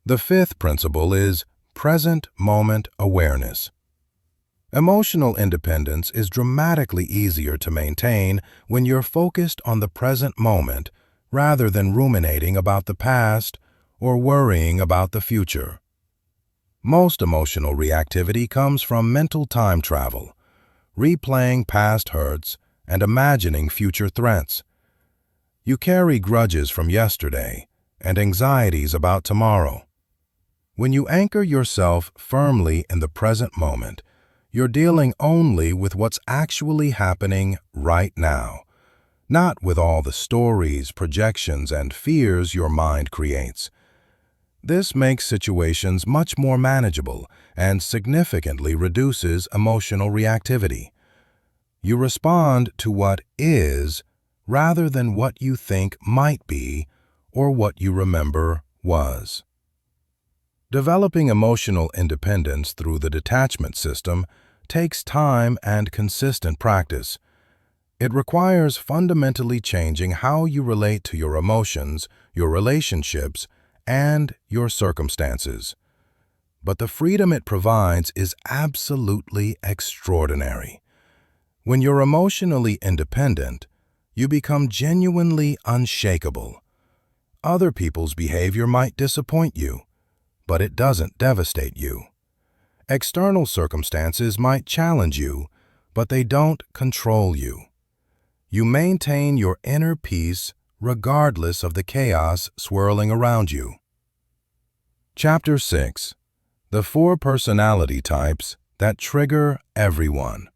The fifth principle is present moment awareness. Emotional independence is dramatically easier to maintain when you're focused on the present moment rather than ruminating about the past or worrying about the future. Most emotional reactivity comes from mental time travel, replaying past hurts and imagining future threats. You carry grudges from yesterday, and anxieties about tomorrow. When you anchor yourself firmly in the present moment, you're dealing only with what's actually happening right now, not with all the stories, projections, and fears your mind creates. This makes situations much more manageable and significantly reduces emotional reactivity. You respond to what is rather than what you think might be or what you remember was. Developing emotional independence through the detachment system takes time and consistent practice. It requires fundamentally changing how you relate to your emotions, your relationships, and your circumstances. But the freedom it provides is absolutely extraordinary. When you're emotionally independent, you become genuinely unshakable. Other people's behavior might disappoint you, but it doesn't devastate you. External circumstances might challenge you, but they don't control you. You maintain your inner peace regardless of the chaos swirling around you. Chapter 6. The 4 personality types that trigger everyone.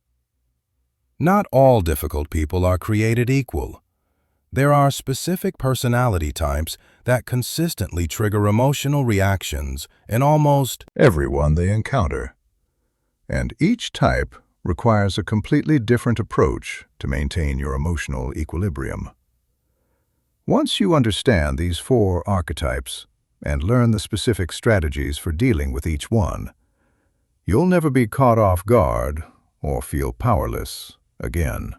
Not all difficult people are created equal. There are specific personality types that consistently trigger emotional reactions in almost Everyone they encounter. And each type requires a completely different approach to maintain your emotional equilibrium. Once you understand these 4 archetypes and learn the specific strategies for dealing with each one, you'll never be caught off guard or feel powerless again.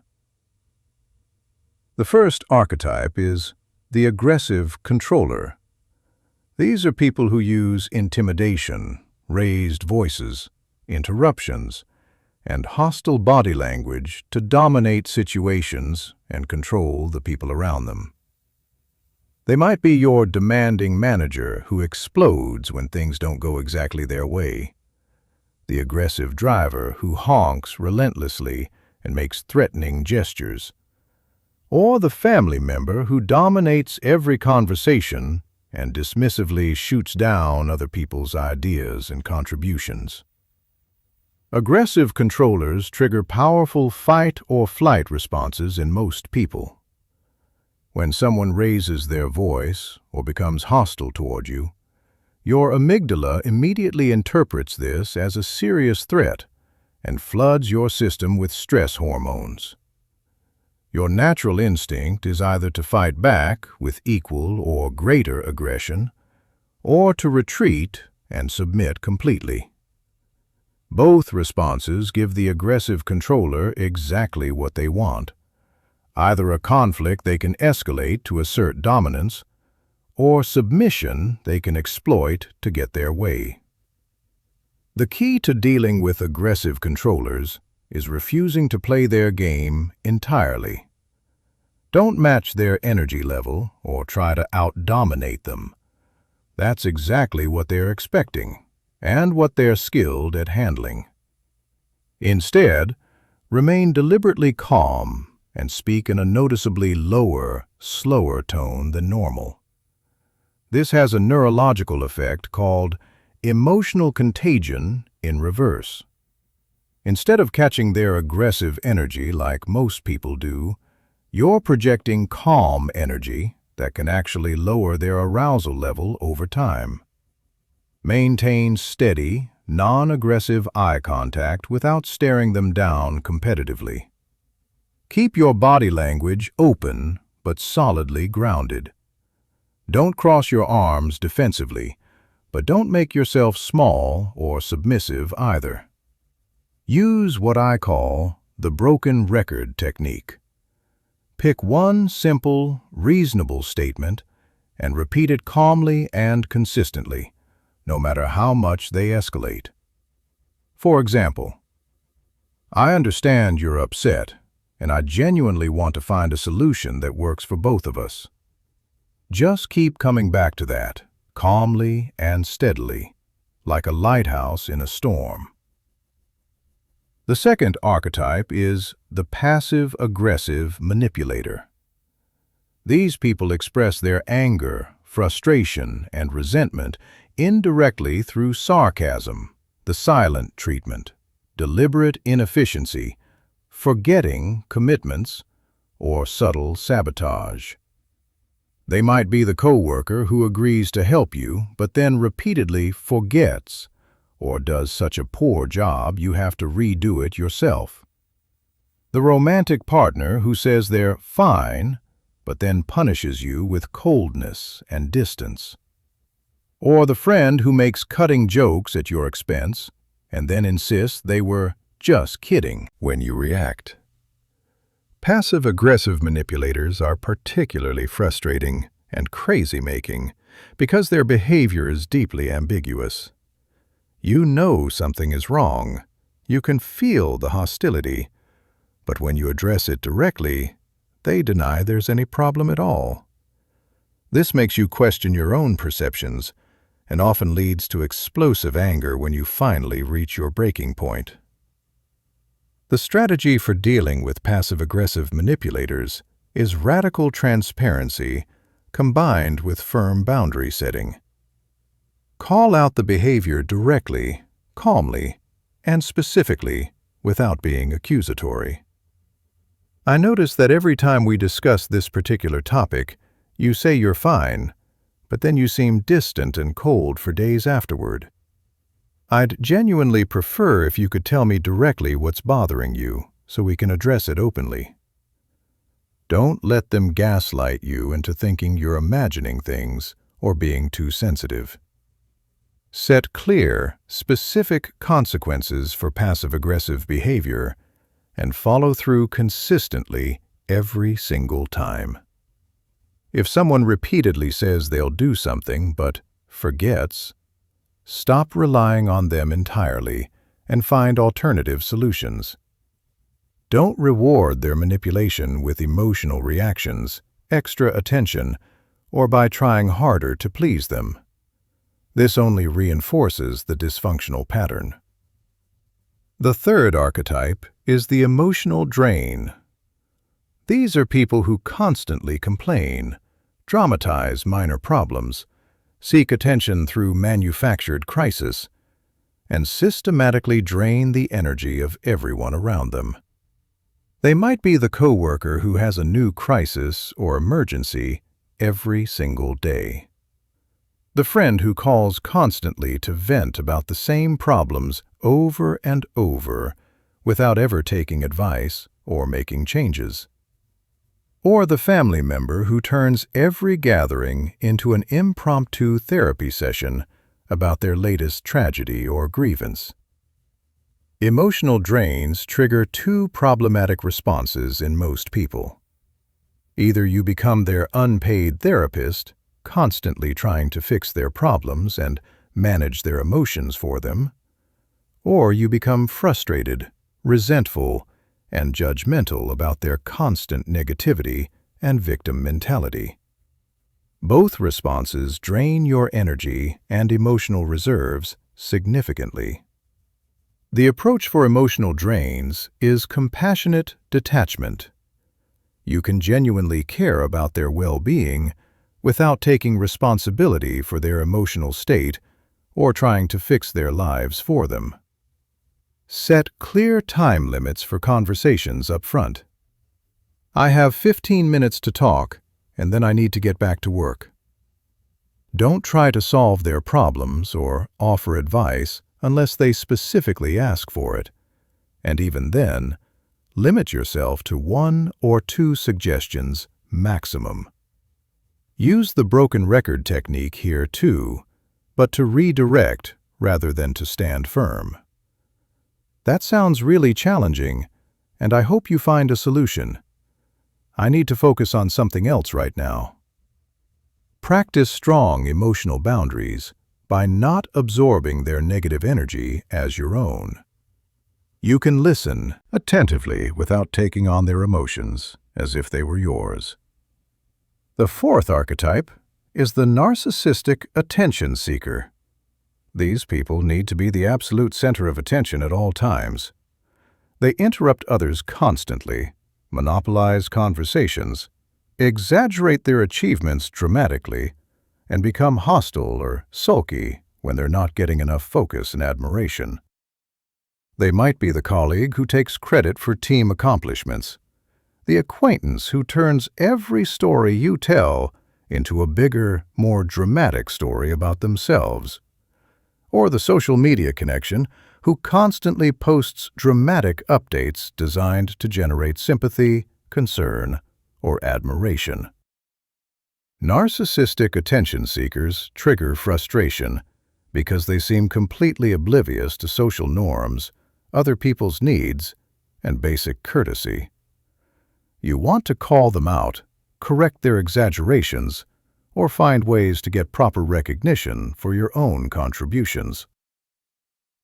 The first archetype is the aggressive controller. These are people who use intimidation, raised voices, interruptions, and hostile body language to dominate situations and control the people around them. They might be your demanding manager who explodes when things don't go exactly their way, the aggressive driver who honks relentlessly and makes threatening gestures, or the family member who dominates every conversation and dismissively shoots down other people's ideas and contributions. Aggressive controllers trigger powerful fight or flight responses in most people. When someone raises their voice or becomes hostile toward you, your amygdala immediately interprets this as a serious threat and floods your system with stress hormones. Your natural instinct is either to fight back with equal or greater aggression, or to retreat and submit completely. Both responses give the aggressive controller exactly what they want, either a conflict they can escalate to assert dominance, or submission they can exploit to get their way. The key to dealing with aggressive controllers is refusing to play their game entirely. Don't match their energy level or try to out-dominate them. That's exactly what they're expecting and what they're skilled at handling. Instead, remain deliberately calm and speak in a noticeably lower, slower tone than normal. This has a neurological effect called emotional contagion in reverse. Instead of catching their aggressive energy like most people do, you're projecting calm energy that can actually lower their arousal level over time. Maintain steady, non-aggressive eye contact without staring them down competitively. Keep your body language open but solidly grounded. Don't cross your arms defensively, but don't make yourself small or submissive either. Use what I call the broken record technique. Pick one simple, reasonable statement and repeat it calmly and consistently, no matter how much they escalate. For example, I understand you're upset, and I genuinely want to find a solution that works for both of us. Just keep coming back to that, calmly and steadily, like a lighthouse in a storm. The second archetype is the passive-aggressive manipulator. These people express their anger, frustration, and resentment indirectly through sarcasm, the silent treatment, deliberate inefficiency, forgetting commitments, or subtle sabotage. They might be the coworker who agrees to help you but then repeatedly forgets or does such a poor job you have to redo it yourself. The romantic partner who says they're fine but then punishes you with coldness and distance. Or the friend who makes cutting jokes at your expense and then insists they were just kidding when you react. Passive-aggressive manipulators are particularly frustrating and crazy-making because their behavior is deeply ambiguous. You know something is wrong. You can feel the hostility. But when you address it directly, they deny there's any problem at all. This makes you question your own perceptions and often leads to explosive anger when you finally reach your breaking point. The strategy for dealing with passive-aggressive manipulators is radical transparency combined with firm boundary setting. Call out the behavior directly, calmly, and specifically without being accusatory. I notice that every time we discuss this particular topic, you say you're fine, but then you seem distant and cold for days afterward. I'd genuinely prefer if you could tell me directly what's bothering you so we can address it openly. Don't let them gaslight you into thinking you're imagining things or being too sensitive. Set clear, specific consequences for passive-aggressive behavior and follow through consistently every single time. If someone repeatedly says they'll do something but forgets, stop relying on them entirely and find alternative solutions. Don't reward their manipulation with emotional reactions, extra attention, or by trying harder to please them. This only reinforces the dysfunctional pattern. The third archetype is the emotional drain. These are people who constantly complain, dramatize minor problems, seek attention through manufactured crisis, and systematically drain the energy of everyone around them. They might be the coworker who has a new crisis or emergency every single day. The friend who calls constantly to vent about the same problems over and over without ever taking advice or making changes. Or the family member who turns every gathering into an impromptu therapy session about their latest tragedy or grievance. Emotional drains trigger two problematic responses in most people. Either you become their unpaid therapist, constantly trying to fix their problems and manage their emotions for them, or you become frustrated, resentful, and judgmental about their constant negativity and victim mentality. Both responses drain your energy and emotional reserves significantly. The approach for emotional drains is compassionate detachment. You can genuinely care about their well-being without taking responsibility for their emotional state or trying to fix their lives for them. Set clear time limits for conversations up front. I have 15 minutes to talk, and then I need to get back to work. Don't try to solve their problems or offer advice unless they specifically ask for it, and even then, limit yourself to 1 or 2 suggestions maximum. Use the broken record technique here too, but to redirect rather than to stand firm. That sounds really challenging, and I hope you find a solution. I need to focus on something else right now. Practice strong emotional boundaries by not absorbing their negative energy as your own. You can listen attentively without taking on their emotions as if they were yours. The fourth archetype is the narcissistic attention seeker. These people need to be the absolute center of attention at all times. They interrupt others constantly, monopolize conversations, exaggerate their achievements dramatically, and become hostile or sulky when they're not getting enough focus and admiration. They might be the colleague who takes credit for team accomplishments, the acquaintance who turns every story you tell into a bigger, more dramatic story about themselves, or the social media connection who constantly posts dramatic updates designed to generate sympathy, concern, or admiration. Narcissistic attention seekers trigger frustration because they seem completely oblivious to social norms, other people's needs, and basic courtesy. You want to call them out, correct their exaggerations, or find ways to get proper recognition for your own contributions.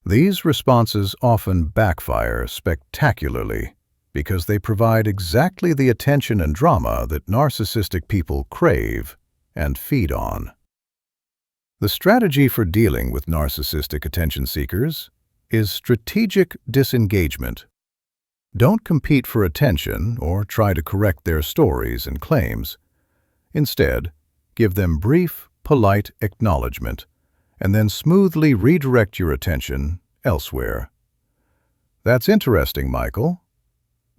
These responses often backfire spectacularly because they provide exactly the attention and drama that narcissistic people crave and feed on. The strategy for dealing with narcissistic attention seekers is strategic disengagement. Don't compete for attention or try to correct their stories and claims. Instead, give them brief, polite acknowledgement, and then smoothly redirect your attention elsewhere. "That's interesting, Michael."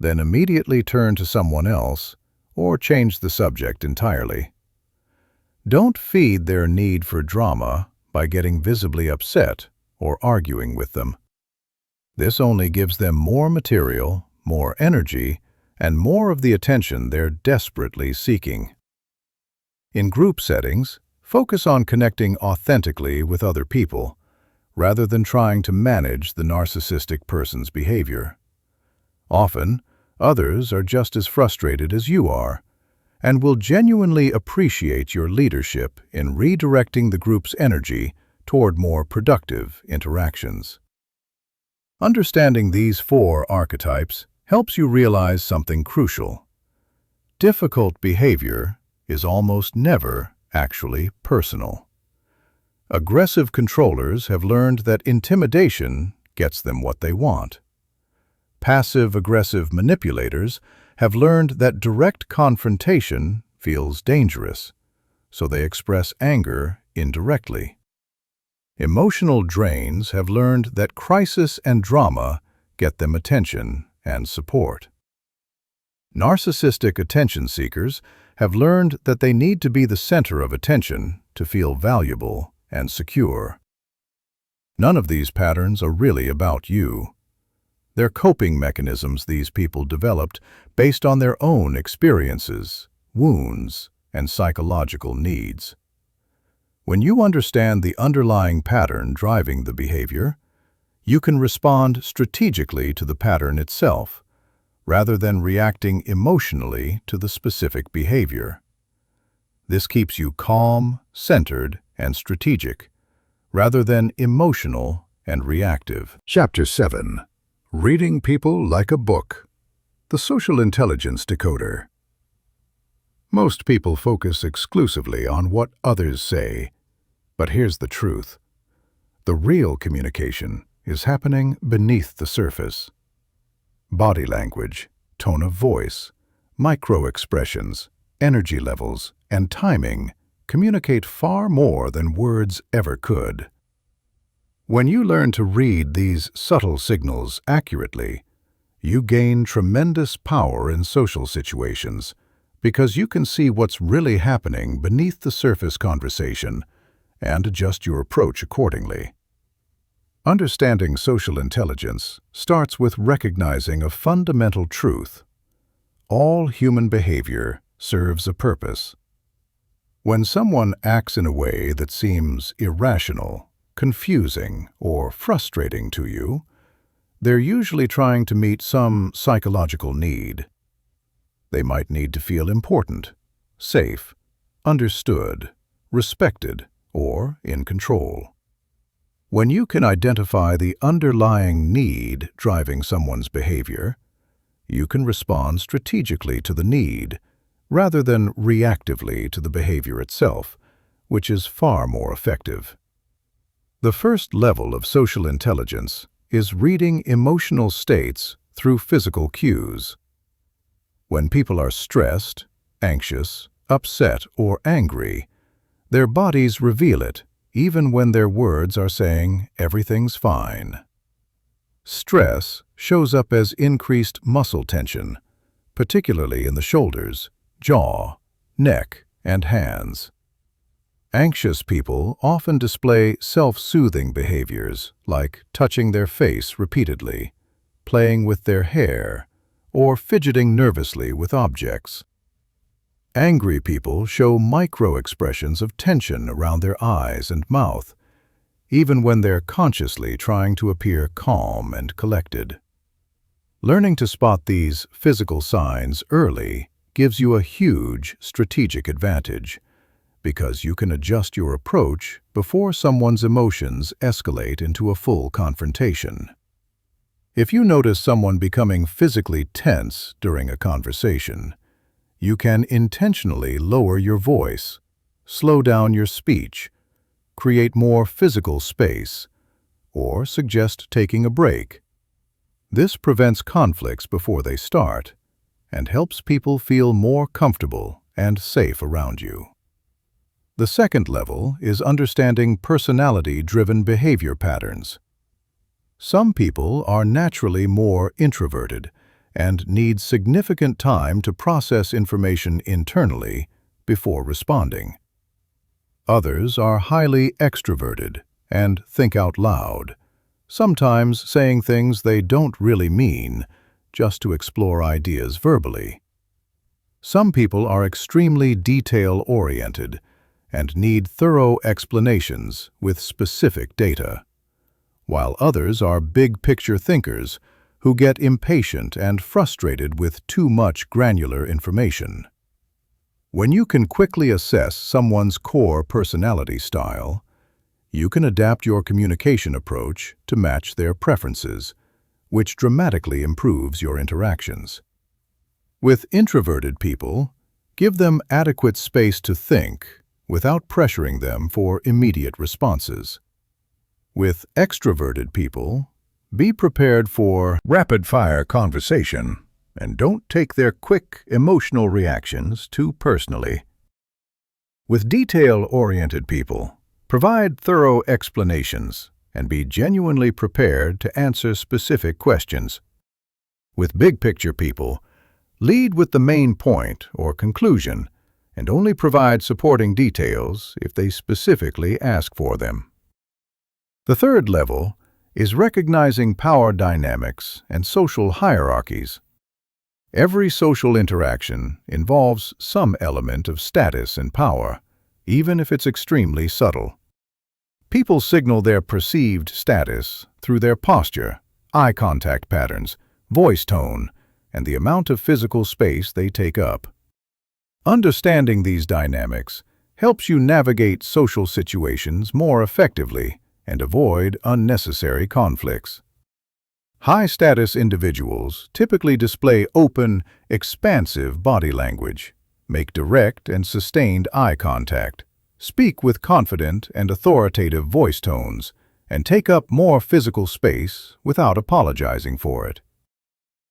Then immediately turn to someone else or change the subject entirely. Don't feed their need for drama by getting visibly upset or arguing with them. This only gives them more material, more energy, and more of the attention they're desperately seeking. In group settings, focus on connecting authentically with other people, rather than trying to manage the narcissistic person's behavior. Often, others are just as frustrated as you are, and will genuinely appreciate your leadership in redirecting the group's energy toward more productive interactions. Understanding these 4 archetypes helps you realize something crucial. Difficult behavior is almost never actually personal. Aggressive controllers have learned that intimidation gets them what they want. Passive-aggressive manipulators have learned that direct confrontation feels dangerous, so they express anger indirectly. Emotional drains have learned that crisis and drama get them attention and support. Narcissistic attention seekers have learned that they need to be the center of attention to feel valuable and secure. None of these patterns are really about you. They're coping mechanisms these people developed based on their own experiences, wounds, and psychological needs. When you understand the underlying pattern driving the behavior, you can respond strategically to the pattern itself, rather than reacting emotionally to the specific behavior. This keeps you calm, centered, and strategic, rather than emotional and reactive. Chapter 7. Reading People Like a Book. The Social Intelligence Decoder. Most people focus exclusively on what others say, but here's the truth. The real communication is happening beneath the surface. Body language, tone of voice, micro-expressions, energy levels, and timing communicate far more than words ever could. When you learn to read these subtle signals accurately, you gain tremendous power in social situations because you can see what's really happening beneath the surface conversation and adjust your approach accordingly. Understanding social intelligence starts with recognizing a fundamental truth. All human behavior serves a purpose. When someone acts in a way that seems irrational, confusing, or frustrating to you, they're usually trying to meet some psychological need. They might need to feel important, safe, understood, respected, or in control. When you can identify the underlying need driving someone's behavior, you can respond strategically to the need rather than reactively to the behavior itself, which is far more effective. The first level of social intelligence is reading emotional states through physical cues. When people are stressed, anxious, upset, or angry, Their bodies reveal it, even when their words are saying everything's fine. Stress shows up as increased muscle tension, particularly in the shoulders, jaw, neck, and hands. Anxious people often display self-soothing behaviors like touching their face repeatedly, playing with their hair, or fidgeting nervously with objects. Angry people show micro-expressions of tension around their eyes and mouth, even when they're consciously trying to appear calm and collected. Learning to spot these physical signs early gives you a huge strategic advantage, because you can adjust your approach before someone's emotions escalate into a full confrontation. If you notice someone becoming physically tense during a conversation, you can intentionally lower your voice, slow down your speech, create more physical space, or suggest taking a break. This prevents conflicts before they start and helps people feel more comfortable and safe around you. The second level is understanding personality-driven behavior patterns. Some people are naturally more introverted and need significant time to process information internally before responding. Others are highly extroverted and think out loud, sometimes saying things they don't really mean just to explore ideas verbally. Some people are extremely detail-oriented and need thorough explanations with specific data, while others are big-picture thinkers who get impatient and frustrated with too much granular information. When you can quickly assess someone's core personality style, you can adapt your communication approach to match their preferences, which dramatically improves your interactions. With introverted people, give them adequate space to think without pressuring them for immediate responses. With extroverted people, be prepared for rapid-fire conversation and don't take their quick, emotional reactions too personally. With detail-oriented people, provide thorough explanations and be genuinely prepared to answer specific questions. With big-picture people, lead with the main point or conclusion and only provide supporting details if they specifically ask for them. The third level is recognizing power dynamics and social hierarchies. Every social interaction involves some element of status and power, even if it's extremely subtle. People signal their perceived status through their posture, eye contact patterns, voice tone, and the amount of physical space they take up. Understanding these dynamics helps you navigate social situations more effectively and avoid unnecessary conflicts. High-status individuals typically display open, expansive body language, make direct and sustained eye contact, speak with confident and authoritative voice tones, and take up more physical space without apologizing for it.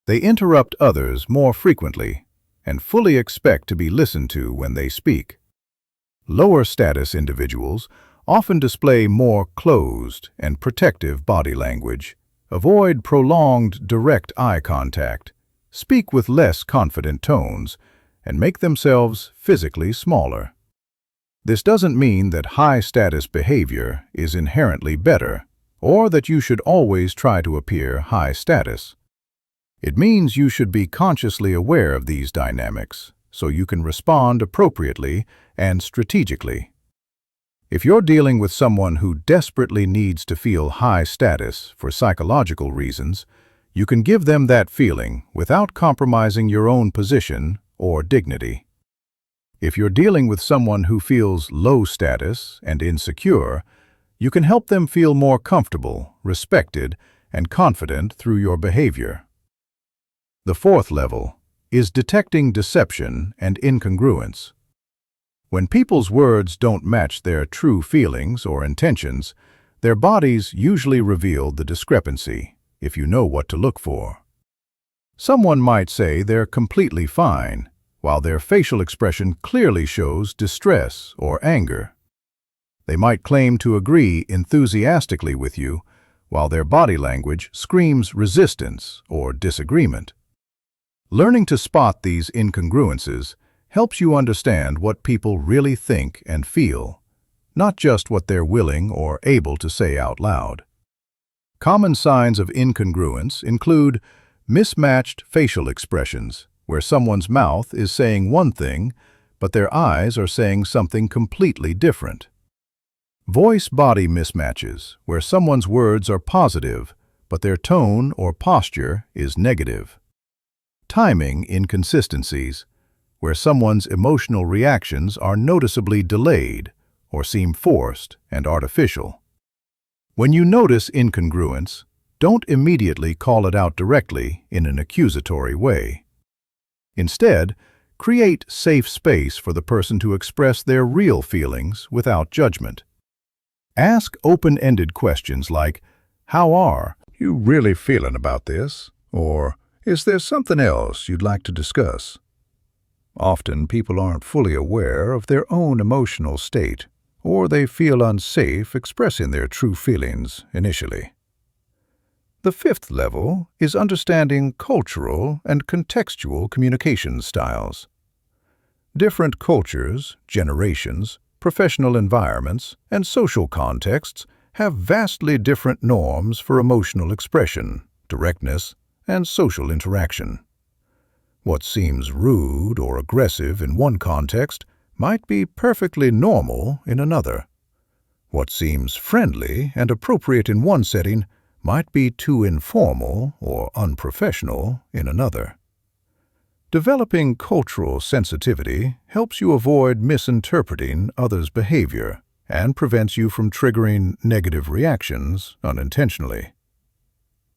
They interrupt others more frequently and fully expect to be listened to when they speak. Lower-status individuals often display more closed and protective body language, avoid prolonged direct eye contact, speak with less confident tones, and make themselves physically smaller. This doesn't mean that high-status behavior is inherently better, or that you should always try to appear high status. It means you should be consciously aware of these dynamics so you can respond appropriately and strategically. If you're dealing with someone who desperately needs to feel high status for psychological reasons, you can give them that feeling without compromising your own position or dignity. If you're dealing with someone who feels low status and insecure, you can help them feel more comfortable, respected, and confident through your behavior. The fourth level is detecting deception and incongruence. When people's words don't match their true feelings or intentions, their bodies usually reveal the discrepancy, if you know what to look for. Someone might say they're completely fine, while their facial expression clearly shows distress or anger. They might claim to agree enthusiastically with you, while their body language screams resistance or disagreement. Learning to spot these incongruences helps you understand what people really think and feel, not just what they're willing or able to say out loud. Common signs of incongruence include mismatched facial expressions, where someone's mouth is saying one thing, but their eyes are saying something completely different. Voice-body mismatches, where someone's words are positive, but their tone or posture is negative. Timing inconsistencies, where someone's emotional reactions are noticeably delayed or seem forced and artificial. When you notice incongruence, don't immediately call it out directly in an accusatory way. Instead, create safe space for the person to express their real feelings without judgment. Ask open-ended questions like, "How are you really feeling about this?" Or, "Is there something else you'd like to discuss?" Often people aren't fully aware of their own emotional state, or they feel unsafe expressing their true feelings initially. The fifth level is understanding cultural and contextual communication styles. Different cultures, generations, professional environments, and social contexts have vastly different norms for emotional expression, directness, and social interaction. What seems rude or aggressive in one context might be perfectly normal in another. What seems friendly and appropriate in one setting might be too informal or unprofessional in another. Developing cultural sensitivity helps you avoid misinterpreting others' behavior and prevents you from triggering negative reactions unintentionally.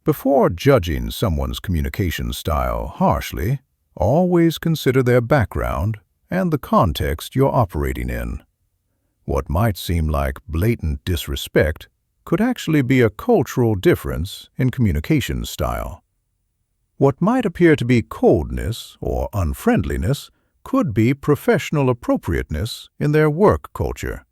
Before judging someone's communication style harshly, always consider their background and the context you're operating in. What might seem like blatant disrespect could actually be a cultural difference in communication style. What might appear to be coldness or unfriendliness could be professional appropriateness in their work culture.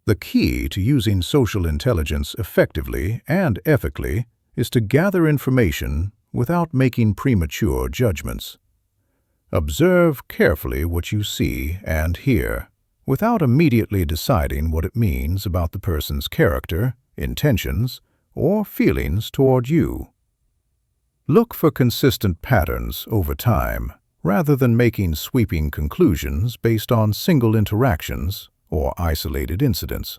The key to using social intelligence effectively and ethically is to gather information without making premature judgments. Observe carefully what you see and hear, without immediately deciding what it means about the person's character, intentions, or feelings toward you. Look for consistent patterns over time, rather than making sweeping conclusions based on single interactions or isolated incidents.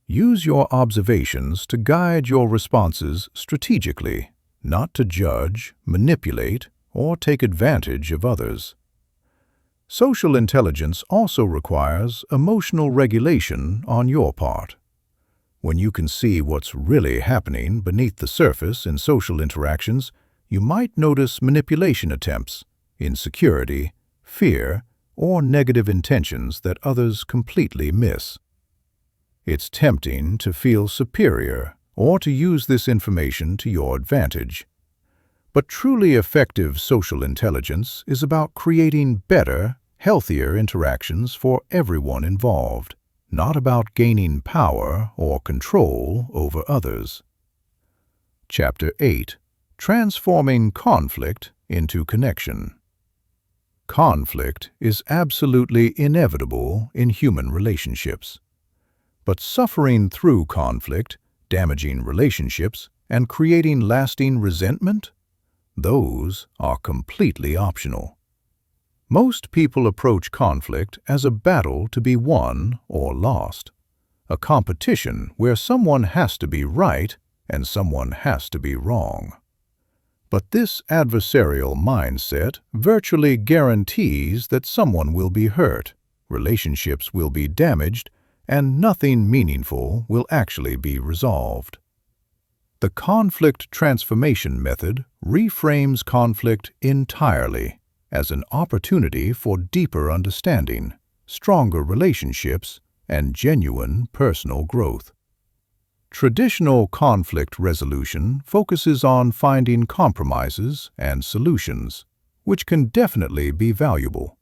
Use your observations to guide your responses strategically, not to judge, manipulate, or take advantage of others. Social intelligence also requires emotional regulation on your part. When you can see what's really happening beneath the surface in social interactions, you might notice manipulation attempts, insecurity, fear, or negative intentions that others completely miss. It's tempting to feel superior or to use this information to your advantage. But truly effective social intelligence is about creating better, healthier interactions for everyone involved, not about gaining power or control over others. Chapter 8. Transforming Conflict into Connection. Conflict is absolutely inevitable in human relationships. But suffering through conflict, damaging relationships, and creating lasting resentment? Those are completely optional. Most people approach conflict as a battle to be won or lost, a competition where someone has to be right and someone has to be wrong. But this adversarial mindset virtually guarantees that someone will be hurt, relationships will be damaged, and nothing meaningful will actually be resolved. The conflict transformation method reframes conflict entirely as an opportunity for deeper understanding, stronger relationships, and genuine personal growth. Traditional conflict resolution focuses on finding compromises and solutions, which can definitely be valuable.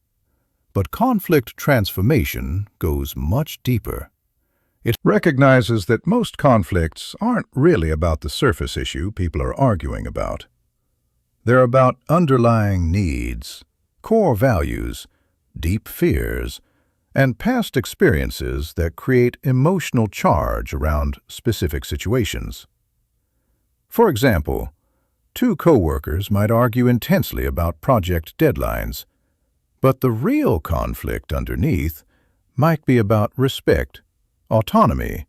But conflict transformation goes much deeper. It recognizes that most conflicts aren't really about the surface issue people are arguing about. They're about underlying needs, core values, deep fears, and past experiences that create emotional charge around specific situations. For example, two coworkers might argue intensely about project deadlines, but the real conflict underneath might be about respect, autonomy,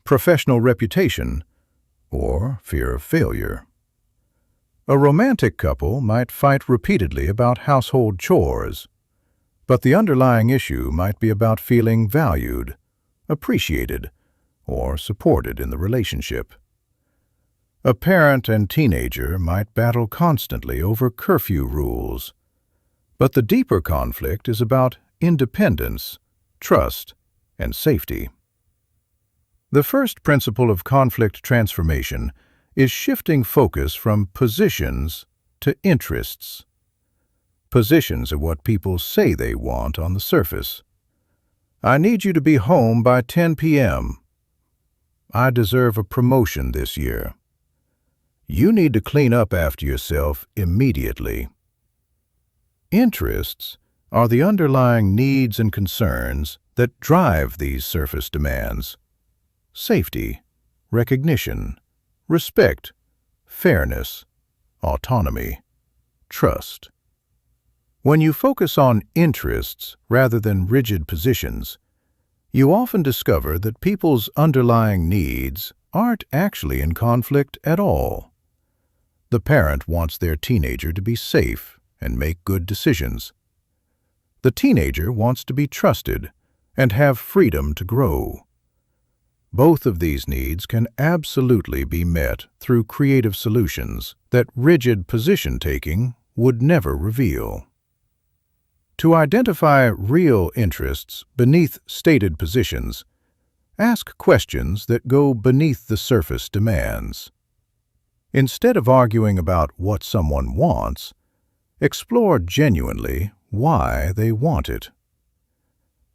professional reputation, or fear of failure. A romantic couple might fight repeatedly about household chores, but the underlying issue might be about feeling valued, appreciated, or supported in the relationship. A parent and teenager might battle constantly over curfew rules, but the deeper conflict is about independence, trust, and safety. The first principle of conflict transformation is shifting focus from positions to interests. Positions are what people say they want on the surface. I need you to be home by 10 p.m. I deserve a promotion this year. You need to clean up after yourself immediately. Interests are the underlying needs and concerns that drive these surface demands. Safety, recognition, respect, fairness, autonomy, trust. When you focus on interests rather than rigid positions, you often discover that people's underlying needs aren't actually in conflict at all. The parent wants their teenager to be safe and make good decisions. The teenager wants to be trusted and have freedom to grow. Both of these needs can absolutely be met through creative solutions that rigid position-taking would never reveal. To identify real interests beneath stated positions, ask questions that go beneath the surface demands. Instead of arguing about what someone wants, explore genuinely why they want it.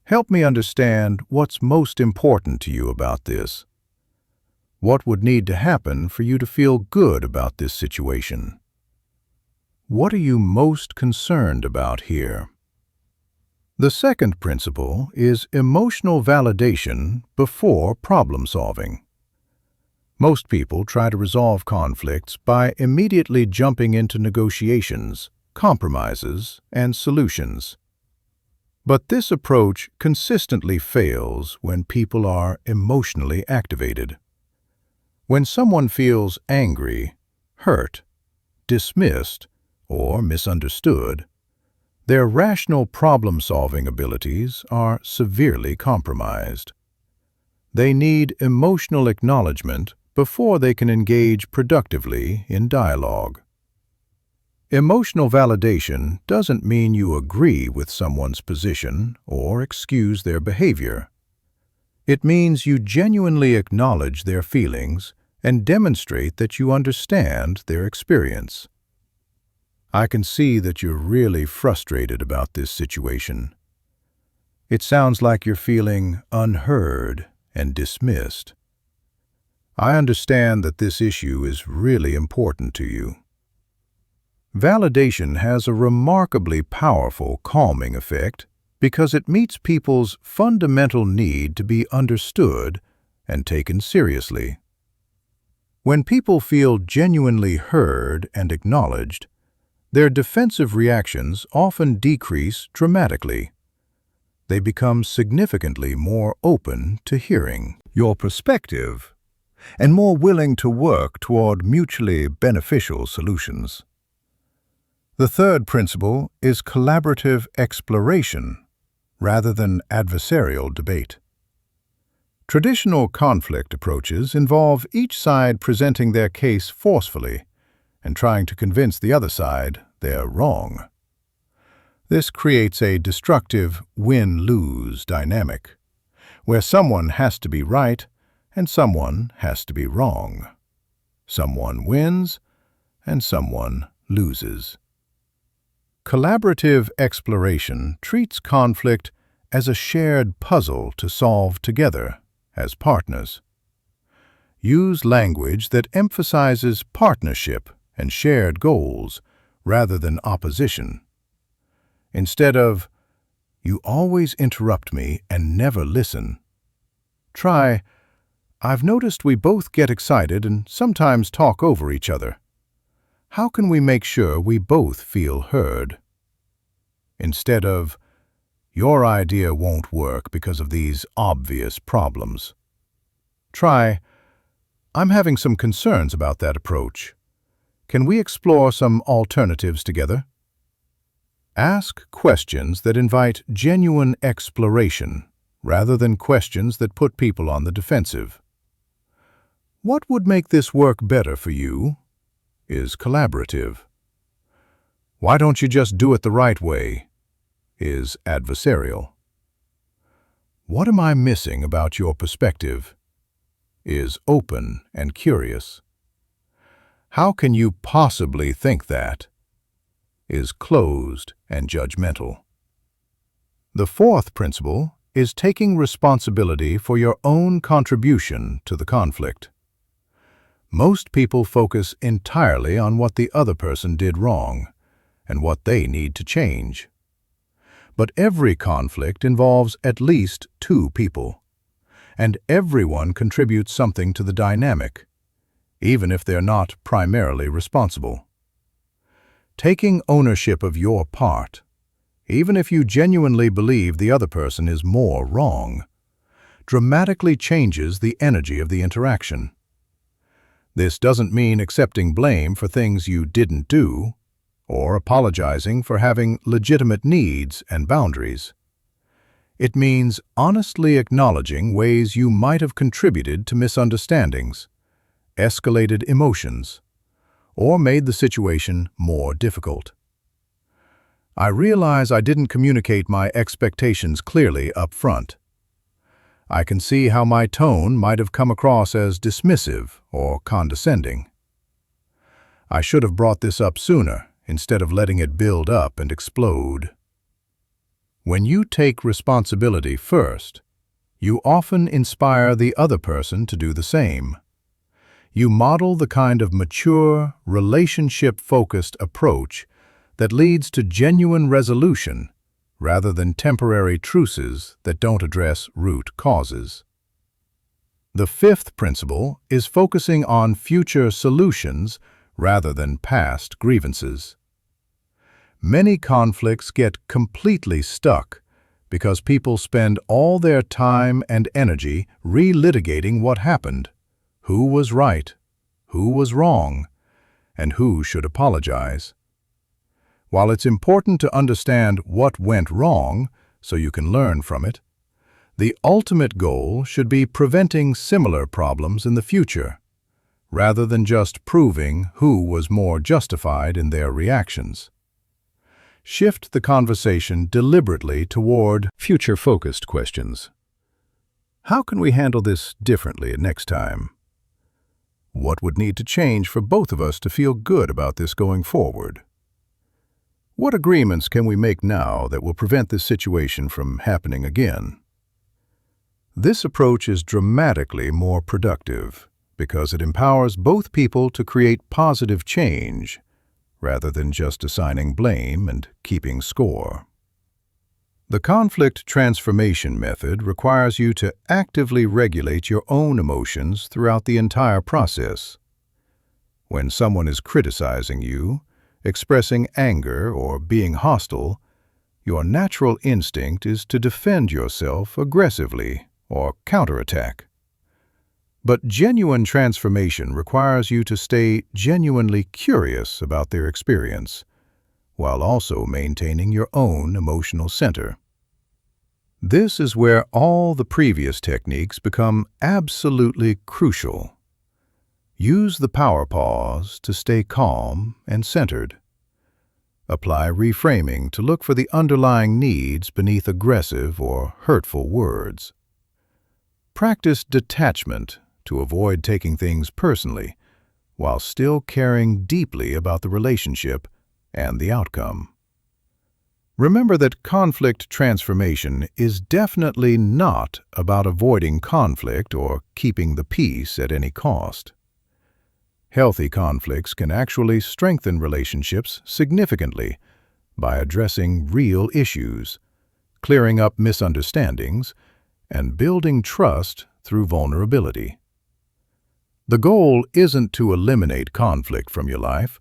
Help me understand what's most important to you about this. What would need to happen for you to feel good about this situation? What are you most concerned about here? The second principle is emotional validation before problem solving. Most people try to resolve conflicts by immediately jumping into negotiations, compromises, and solutions. But this approach consistently fails when people are emotionally activated. When someone feels angry, hurt, dismissed, or misunderstood, their rational problem-solving abilities are severely compromised. They need emotional acknowledgement before they can engage productively in dialogue. Emotional validation doesn't mean you agree with someone's position or excuse their behavior. It means you genuinely acknowledge their feelings and demonstrate that you understand their experience. I can see that you're really frustrated about this situation. It sounds like you're feeling unheard and dismissed. I understand that this issue is really important to you. Validation has a remarkably powerful calming effect because it meets people's fundamental need to be understood and taken seriously. When people feel genuinely heard and acknowledged, their defensive reactions often decrease dramatically. They become significantly more open to hearing your perspective and more willing to work toward mutually beneficial solutions. The third principle is collaborative exploration rather than adversarial debate. Traditional conflict approaches involve each side presenting their case forcefully and trying to convince the other side they're wrong. This creates a destructive win-lose dynamic, where someone has to be right and someone has to be wrong. Someone wins and someone loses. Collaborative exploration treats conflict as a shared puzzle to solve together as partners. Use language that emphasizes partnership and shared goals rather than opposition. Instead of, "You always interrupt me and never listen," try, "I've noticed we both get excited and sometimes talk over each other. How can we make sure we both feel heard?" Instead of, "Your idea won't work because of these obvious problems," try, "I'm having some concerns about that approach. Can we explore some alternatives together?" Ask questions that invite genuine exploration rather than questions that put people on the defensive. "What would make this work better for you?" is collaborative. "Why don't you just do it the right way?" is adversarial. "What am I missing about your perspective?" is open and curious. "How can you possibly think that?" is closed and judgmental. The fourth principle is taking responsibility for your own contribution to the conflict. Most people focus entirely on what the other person did wrong and what they need to change. But every conflict involves at least two people, and everyone contributes something to the dynamic, even if they're not primarily responsible. Taking ownership of your part, even if you genuinely believe the other person is more wrong, dramatically changes the energy of the interaction. This doesn't mean accepting blame for things you didn't do, or apologizing for having legitimate needs and boundaries. It means honestly acknowledging ways you might have contributed to misunderstandings, escalated emotions, or made the situation more difficult. "I realize I didn't communicate my expectations clearly up front. I can see how my tone might have come across as dismissive or condescending. I should have brought this up sooner instead of letting it build up and explode." When you take responsibility first, you often inspire the other person to do the same. You model the kind of mature, relationship-focused approach that leads to genuine resolution rather than temporary truces that don't address root causes. The fifth principle is focusing on future solutions rather than past grievances. Many conflicts get completely stuck because people spend all their time and energy relitigating what happened, who was right, who was wrong, and who should apologize. While it's important to understand what went wrong so you can learn from it, the ultimate goal should be preventing similar problems in the future, rather than just proving who was more justified in their reactions. Shift the conversation deliberately toward future-focused questions. How can we handle this differently next time? What would need to change for both of us to feel good about this going forward? What agreements can we make now that will prevent this situation from happening again? This approach is dramatically more productive because it empowers both people to create positive change rather than just assigning blame and keeping score. The conflict transformation method requires you to actively regulate your own emotions throughout the entire process. When someone is criticizing you, expressing anger, or being hostile, your natural instinct is to defend yourself aggressively or counterattack. But genuine transformation requires you to stay genuinely curious about their experience, while also maintaining your own emotional center. This is where all the previous techniques become absolutely crucial. Use the power pause to stay calm and centered. Apply reframing to look for the underlying needs beneath aggressive or hurtful words. Practice detachment to avoid taking things personally, while still caring deeply about the relationship and the outcome. Remember that conflict transformation is definitely not about avoiding conflict or keeping the peace at any cost. Healthy conflicts can actually strengthen relationships significantly by addressing real issues, clearing up misunderstandings, and building trust through vulnerability. The goal isn't to eliminate conflict from your life,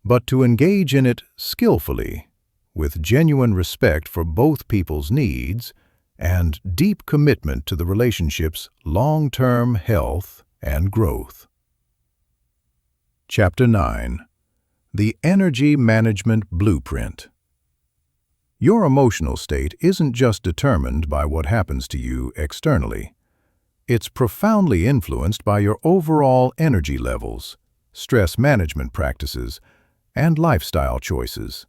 but to engage in it skillfully, with genuine respect for both people's needs and deep commitment to the relationship's long-term health and growth. Chapter 9. The Energy Management Blueprint. Your emotional state isn't just determined by what happens to you externally. It's profoundly influenced by your overall energy levels, stress management practices, and lifestyle choices.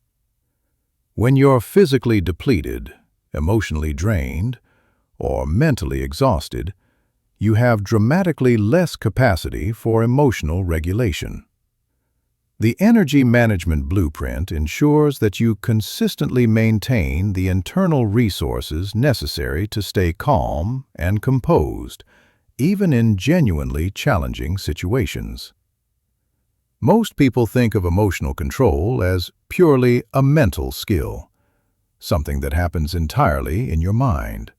When you're physically depleted, emotionally drained, or mentally exhausted, you have dramatically less capacity for emotional regulation. The Energy Management Blueprint ensures that you consistently maintain the internal resources necessary to stay calm and composed, even in genuinely challenging situations. Most people think of emotional control as purely a mental skill, something that happens entirely in your mind.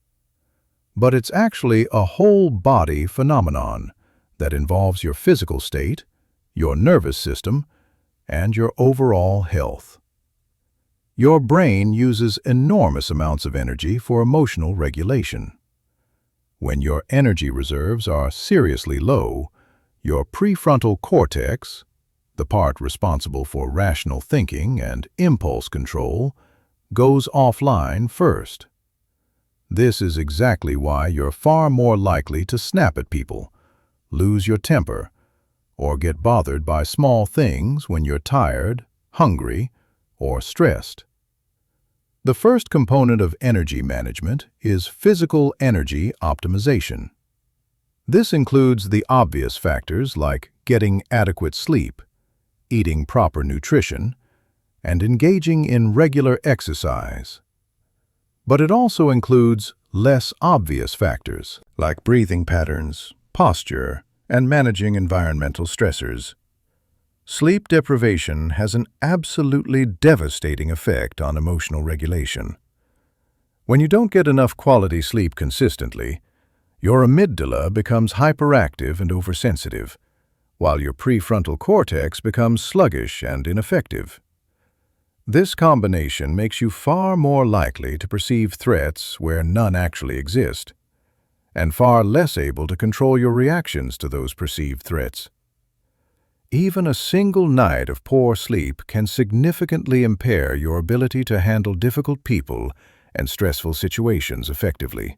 But it's actually a whole-body phenomenon that involves your physical state, your nervous system, and your overall health. Your brain uses enormous amounts of energy for emotional regulation. When your energy reserves are seriously low, your prefrontal cortex, the part responsible for rational thinking and impulse control, goes offline first. This is exactly why you're far more likely to snap at people, lose your temper, or get bothered by small things when you're tired, hungry, or stressed. The first component of energy management is physical energy optimization. This includes the obvious factors like getting adequate sleep, eating proper nutrition, and engaging in regular exercise. But it also includes less obvious factors like breathing patterns, posture, and managing environmental stressors. Sleep deprivation has an absolutely devastating effect on emotional regulation. When you don't get enough quality sleep consistently, your amygdala becomes hyperactive and oversensitive, while your prefrontal cortex becomes sluggish and ineffective. This combination makes you far more likely to perceive threats where none actually exist, and far less able to control your reactions to those perceived threats. Even a single night of poor sleep can significantly impair your ability to handle difficult people and stressful situations effectively.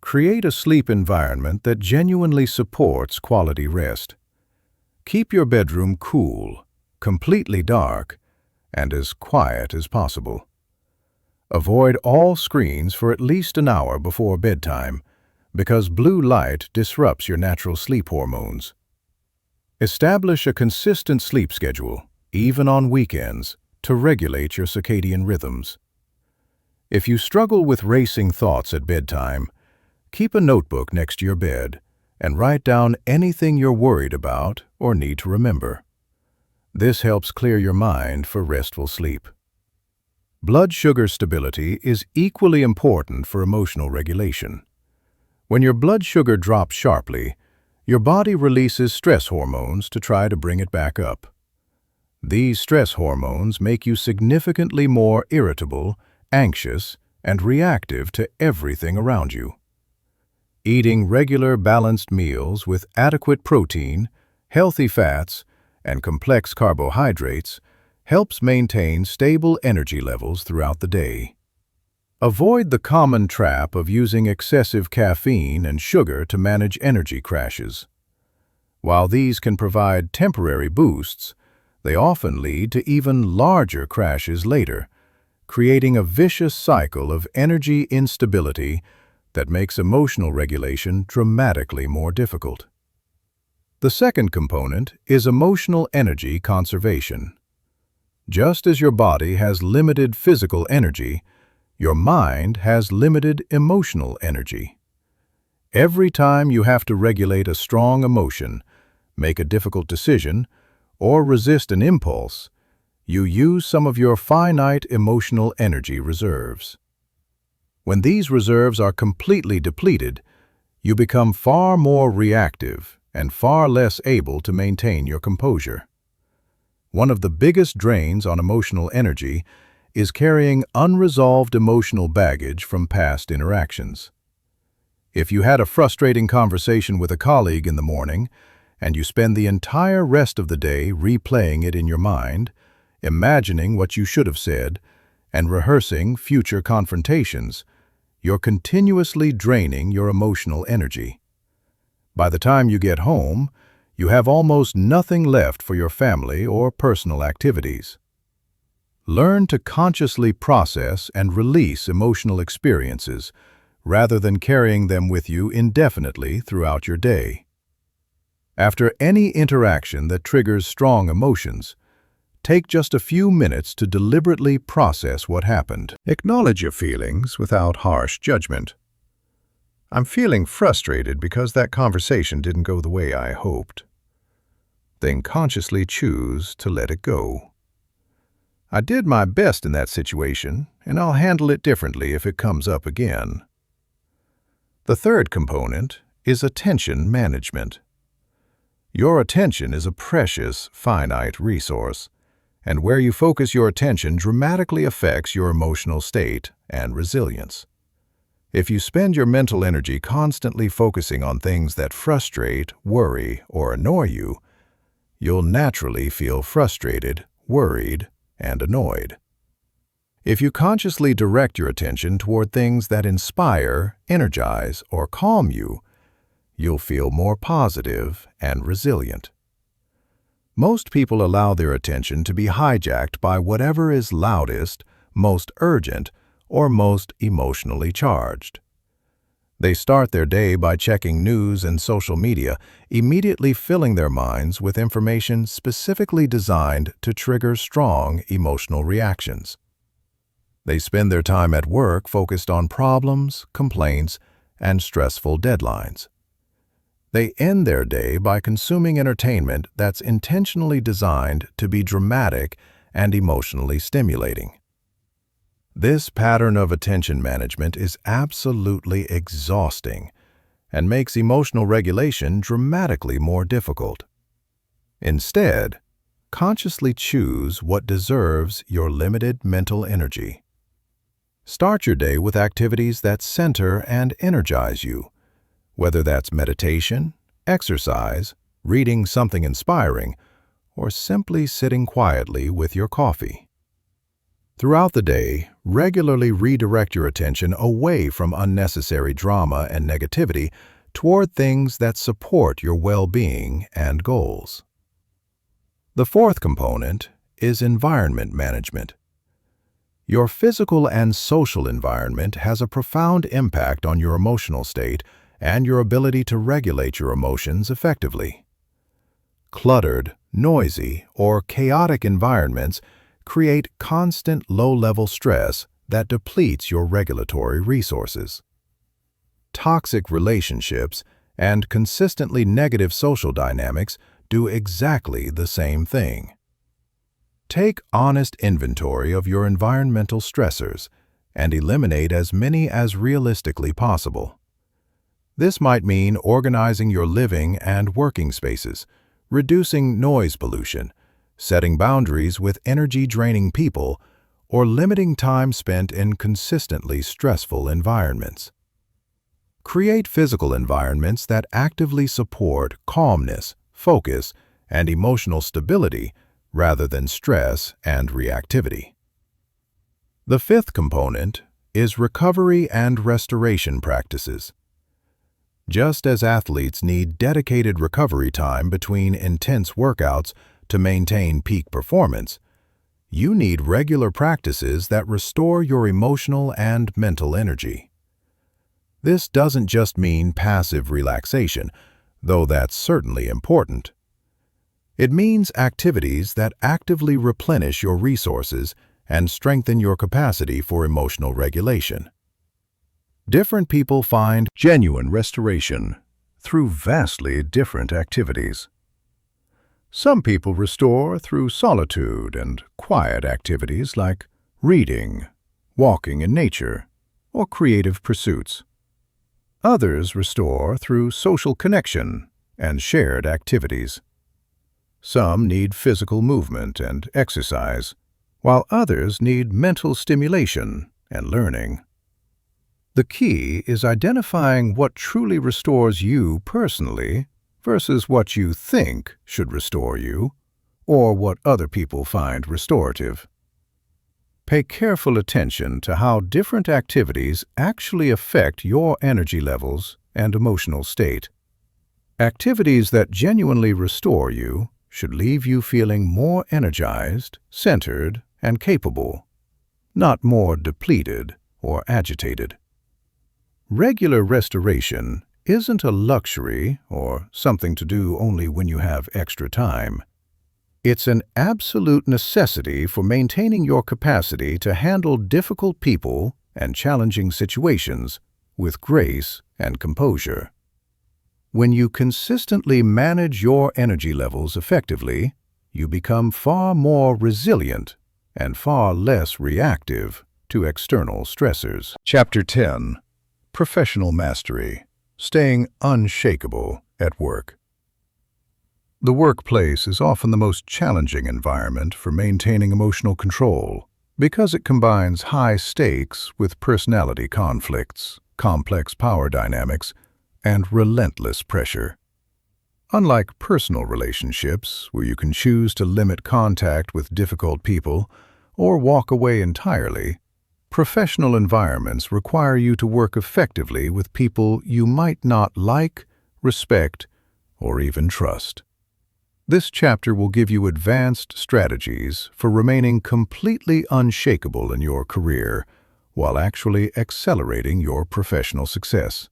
Create a sleep environment that genuinely supports quality rest. Keep your bedroom cool, completely dark, and as quiet as possible. Avoid all screens for at least an hour before bedtime, because blue light disrupts your natural sleep hormones. Establish a consistent sleep schedule, even on weekends, to regulate your circadian rhythms. If you struggle with racing thoughts at bedtime, keep a notebook next to your bed and write down anything you're worried about or need to remember. This helps clear your mind for restful sleep. Blood sugar stability is equally important for emotional regulation. When your blood sugar drops sharply, your body releases stress hormones to try to bring it back up. These stress hormones make you significantly more irritable, anxious, and reactive to everything around you. Eating regular balanced meals with adequate protein, healthy fats, and complex carbohydrates helps maintain stable energy levels throughout the day. Avoid the common trap of using excessive caffeine and sugar to manage energy crashes. While these can provide temporary boosts, they often lead to even larger crashes later, creating a vicious cycle of energy instability that makes emotional regulation dramatically more difficult. The second component is emotional energy conservation. Just as your body has limited physical energy, your mind has limited emotional energy. Every time you have to regulate a strong emotion, make a difficult decision, or resist an impulse, you use some of your finite emotional energy reserves. When these reserves are completely depleted, you become far more reactive and far less able to maintain your composure. One of the biggest drains on emotional energy is carrying unresolved emotional baggage from past interactions. If you had a frustrating conversation with a colleague in the morning, and you spend the entire rest of the day replaying it in your mind, imagining what you should have said, and rehearsing future confrontations, you're continuously draining your emotional energy. By the time you get home, you have almost nothing left for your family or personal activities. Learn to consciously process and release emotional experiences rather than carrying them with you indefinitely throughout your day. After any interaction that triggers strong emotions, take just a few minutes to deliberately process what happened. Acknowledge your feelings without harsh judgment. I'm feeling frustrated because that conversation didn't go the way I hoped. Then consciously choose to let it go. I did my best in that situation, and I'll handle it differently if it comes up again. The third component is attention management. Your attention is a precious, finite resource, and where you focus your attention dramatically affects your emotional state and resilience. If you spend your mental energy constantly focusing on things that frustrate, worry, or annoy you, you'll naturally feel frustrated, worried, and annoyed. If you consciously direct your attention toward things that inspire, energize, or calm you, you'll feel more positive and resilient. Most people allow their attention to be hijacked by whatever is loudest, most urgent, or most emotionally charged. They start their day by checking news and social media, immediately filling their minds with information specifically designed to trigger strong emotional reactions. They spend their time at work focused on problems, complaints, and stressful deadlines. They end their day by consuming entertainment that's intentionally designed to be dramatic and emotionally stimulating. This pattern of attention management is absolutely exhausting and makes emotional regulation dramatically more difficult. Instead, consciously choose what deserves your limited mental energy. Start your day with activities that center and energize you, whether that's meditation, exercise, reading something inspiring, or simply sitting quietly with your coffee. Throughout the day, regularly redirect your attention away from unnecessary drama and negativity toward things that support your well-being and goals. The fourth component is environment management. Your physical and social environment has a profound impact on your emotional state and your ability to regulate your emotions effectively. Cluttered, noisy, or chaotic environments create constant low-level stress that depletes your regulatory resources. Toxic relationships and consistently negative social dynamics do exactly the same thing. Take honest inventory of your environmental stressors and eliminate as many as realistically possible. This might mean organizing your living and working spaces, reducing noise pollution, setting boundaries with energy-draining people, or limiting time spent in consistently stressful environments. Create physical environments that actively support calmness, focus, and emotional stability rather than stress and reactivity. The fifth component is recovery and restoration practices. Just as athletes need dedicated recovery time between intense workouts to maintain peak performance, you need regular practices that restore your emotional and mental energy. This doesn't just mean passive relaxation, though that's certainly important. It means activities that actively replenish your resources and strengthen your capacity for emotional regulation. Different people find Genuine restoration through vastly different activities. Some people restore through solitude and quiet activities like reading, walking in nature, or creative pursuits. Others restore through social connection and shared activities. Some need physical movement and exercise, while others need mental stimulation and learning. The key is identifying what truly restores you personally versus what you think should restore you, or what other people find restorative. Pay careful attention to how different activities actually affect your energy levels and emotional state. Activities that genuinely restore you should leave you feeling more energized, centered, and capable, not more depleted or agitated. Regular restoration isn't a luxury or something to do only when you have extra time. It's an absolute necessity for maintaining your capacity to handle difficult people and challenging situations with grace and composure. When you consistently manage your energy levels effectively, you become far more resilient and far less reactive to external stressors. Chapter 10. Professional Mastery. Staying unshakable at work. The workplace is often the most challenging environment for maintaining emotional control because it combines high stakes with personality conflicts, complex power dynamics, and relentless pressure. Unlike personal relationships, where you can choose to limit contact with difficult people or walk away entirely, professional environments require you to work effectively with people you might not like, respect, or even trust. This chapter will give you advanced strategies for remaining completely unshakable in your career while actually accelerating your professional success.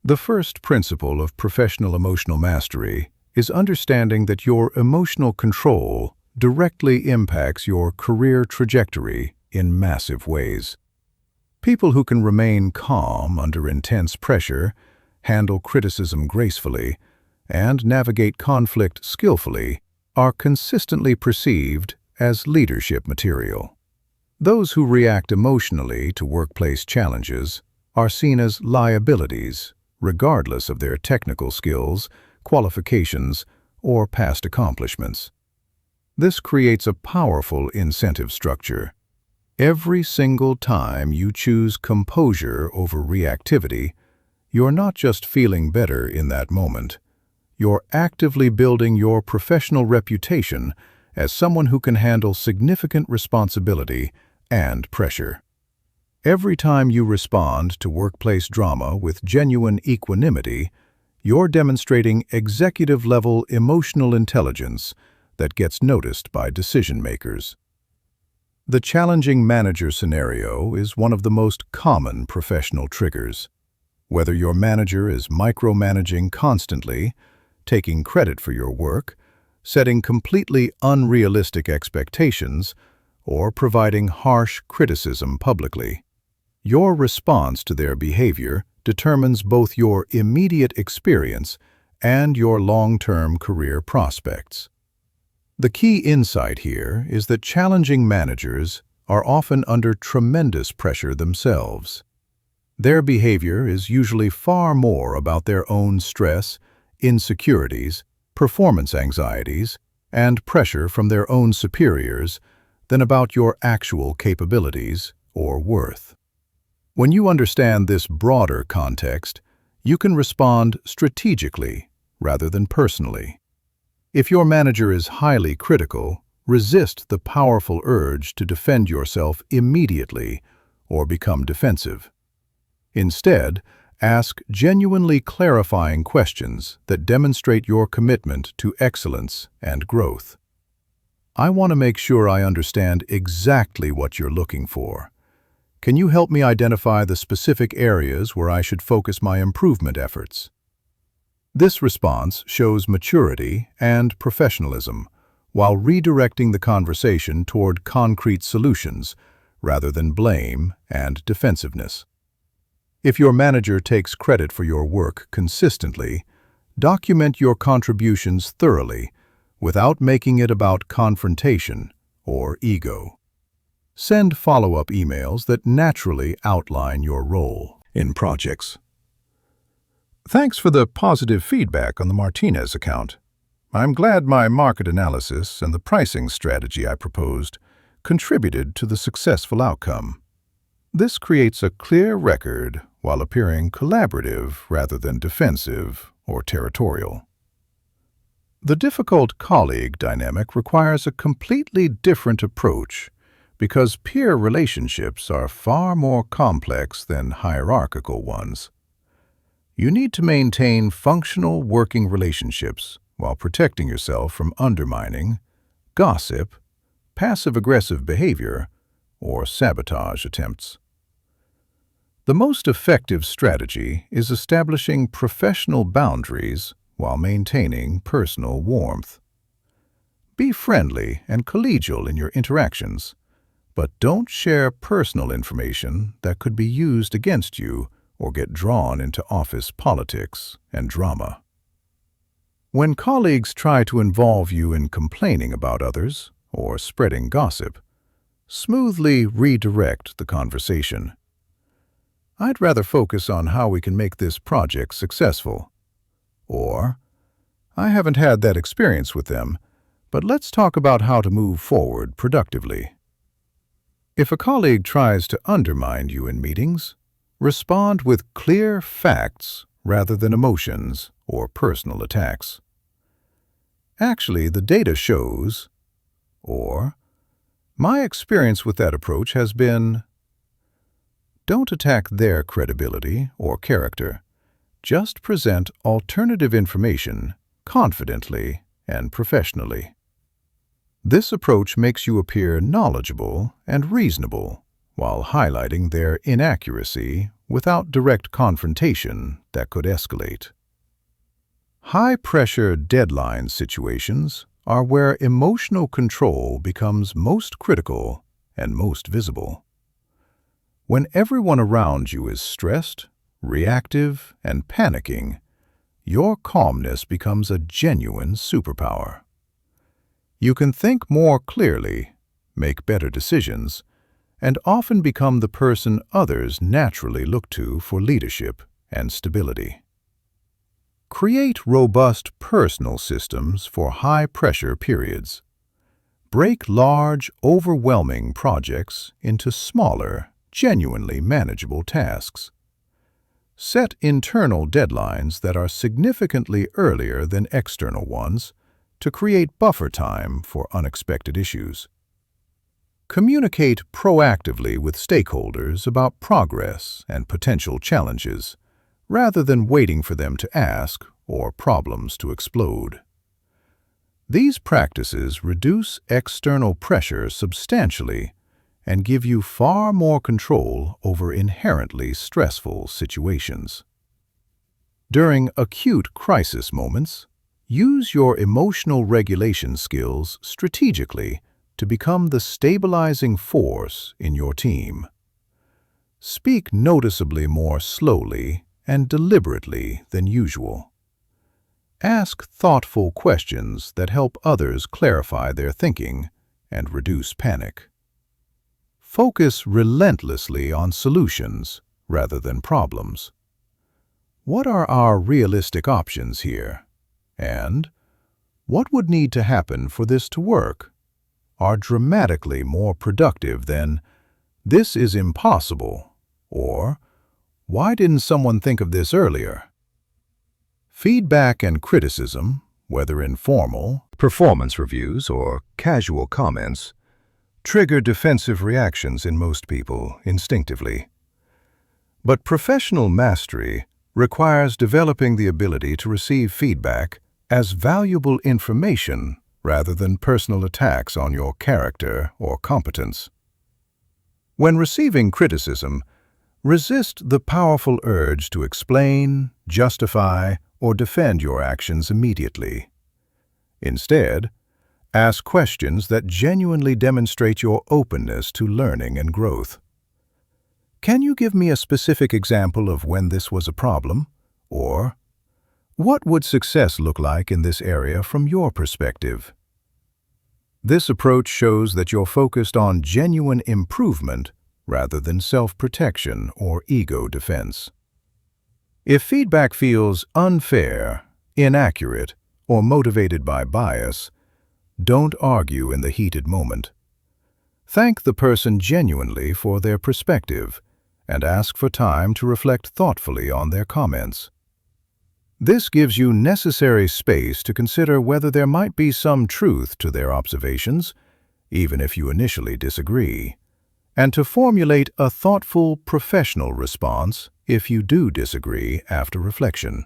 The first principle of professional emotional mastery is understanding that your emotional control directly impacts your career trajectory in massive ways. People who can remain calm under intense pressure, handle criticism gracefully, and navigate conflict skillfully are consistently perceived as leadership material. Those who react emotionally to workplace challenges are seen as liabilities, regardless of their technical skills, qualifications, or past accomplishments. This creates a powerful incentive structure. Every single time you choose composure over reactivity, you're not just feeling better in that moment. You're actively building your professional reputation as someone who can handle significant responsibility and pressure. Every time you respond to workplace drama with genuine equanimity, you're demonstrating executive-level emotional intelligence that gets noticed by decision-makers. The challenging manager scenario is one of the most common professional triggers. Whether your manager is micromanaging constantly, taking credit for your work, setting completely unrealistic expectations, or providing harsh criticism publicly, your response to their behavior determines both your immediate experience and your long-term career prospects. The key insight here is that challenging managers are often under tremendous pressure themselves. Their behavior is usually far more about their own stress, insecurities, performance anxieties, and pressure from their own superiors than about your actual capabilities or worth. When you understand this broader context, you can respond strategically rather than personally. If your manager is highly critical, resist the powerful urge to defend yourself immediately or become defensive. Instead, ask genuinely clarifying questions that demonstrate your commitment to excellence and growth. I want to make sure I understand exactly what you're looking for. Can you help me identify the specific areas where I should focus my improvement efforts? This response shows maturity and professionalism, while redirecting the conversation toward concrete solutions rather than blame and defensiveness. If your manager takes credit for your work consistently, document your contributions thoroughly without making it about confrontation or ego. Send follow-up emails that naturally outline your role in projects. Thanks for the positive feedback on the Martinez account. I'm glad my market analysis and the pricing strategy I proposed contributed to the successful outcome. This creates a clear record while appearing collaborative rather than defensive or territorial. The difficult colleague dynamic requires a completely different approach because peer relationships are far more complex than hierarchical ones. You need to maintain functional working relationships while protecting yourself from undermining, gossip, passive-aggressive behavior, or sabotage attempts. The most effective strategy is establishing professional boundaries while maintaining personal warmth. Be friendly and collegial in your interactions, but don't share personal information that could be used against you or get drawn into office politics and drama. When colleagues try to involve you in complaining about others or spreading gossip, smoothly redirect the conversation. I'd rather focus on how we can make this project successful. Or, I haven't had that experience with them, but let's talk about how to move forward productively. If a colleague tries to undermine you in meetings, respond with clear facts rather than emotions or personal attacks. Actually, the data shows, or, my experience with that approach has been, don't attack their credibility or character. Just present alternative information confidently and professionally. This approach makes you appear knowledgeable and reasonable while highlighting their inaccuracy without direct confrontation that could escalate. High-pressure deadline situations are where emotional control becomes most critical and most visible. When everyone around you is stressed, reactive, and panicking, your calmness becomes a genuine superpower. You can think more clearly, make better decisions, and often become the person others naturally look to for leadership and stability. Create robust personal systems for high-pressure periods. Break large, overwhelming projects into smaller, genuinely manageable tasks. Set internal deadlines that are significantly earlier than external ones to create buffer time for unexpected issues. Communicate proactively with stakeholders about progress and potential challenges, rather than waiting for them to ask or problems to explode. These practices reduce external pressure substantially and give you far more control over inherently stressful situations. During acute crisis moments, use your emotional regulation skills strategically to become the stabilizing force in your team. Speak noticeably more slowly and deliberately than usual. Ask thoughtful questions that help others clarify their thinking and reduce panic. Focus relentlessly on solutions rather than problems. What are our realistic options here? And what would need to happen for this to work? Are dramatically more productive than, this is impossible, or why didn't someone think of this earlier? Feedback and criticism, whether informal, performance reviews, or casual comments, trigger defensive reactions in most people instinctively. But professional mastery requires developing the ability to receive feedback as valuable information rather than personal attacks on your character or competence. When receiving criticism, Resist the powerful urge to explain, justify, or defend your actions immediately. Instead, ask questions that genuinely demonstrate your openness to learning and growth. Can you give me a specific example of when this was a problem? Or, what would success look like in this area from your perspective? This approach shows that you're focused on genuine improvement rather than self-protection or ego defense. If feedback feels unfair, inaccurate, or motivated by bias, don't argue in the heated moment. Thank the person genuinely for their perspective and ask for time to reflect thoughtfully on their comments. This gives you necessary space to consider whether there might be some truth to their observations, even if you initially disagree, and to formulate a thoughtful, professional response if you do disagree after reflection.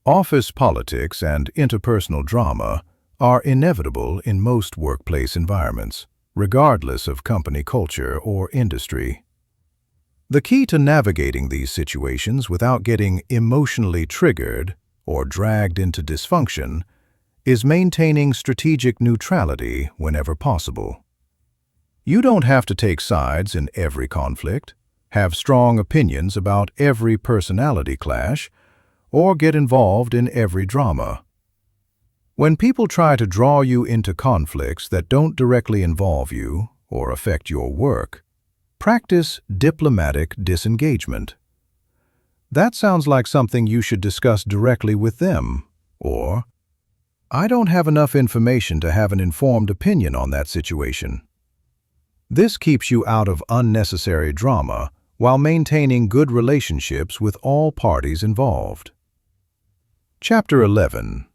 Office politics and interpersonal drama are inevitable in most workplace environments, regardless of company culture or industry. The key to navigating these situations without getting emotionally triggered or dragged into dysfunction is maintaining strategic neutrality whenever possible. You don't have to take sides in every conflict, have strong opinions about every personality clash, or get involved in every drama. When people try to draw you into conflicts that don't directly involve you or affect your work, practice diplomatic disengagement. That sounds like something you should discuss directly with them, or, I don't have enough information to have an informed opinion on that situation. This keeps you out of unnecessary drama while maintaining good relationships with all parties involved. Chapter 11.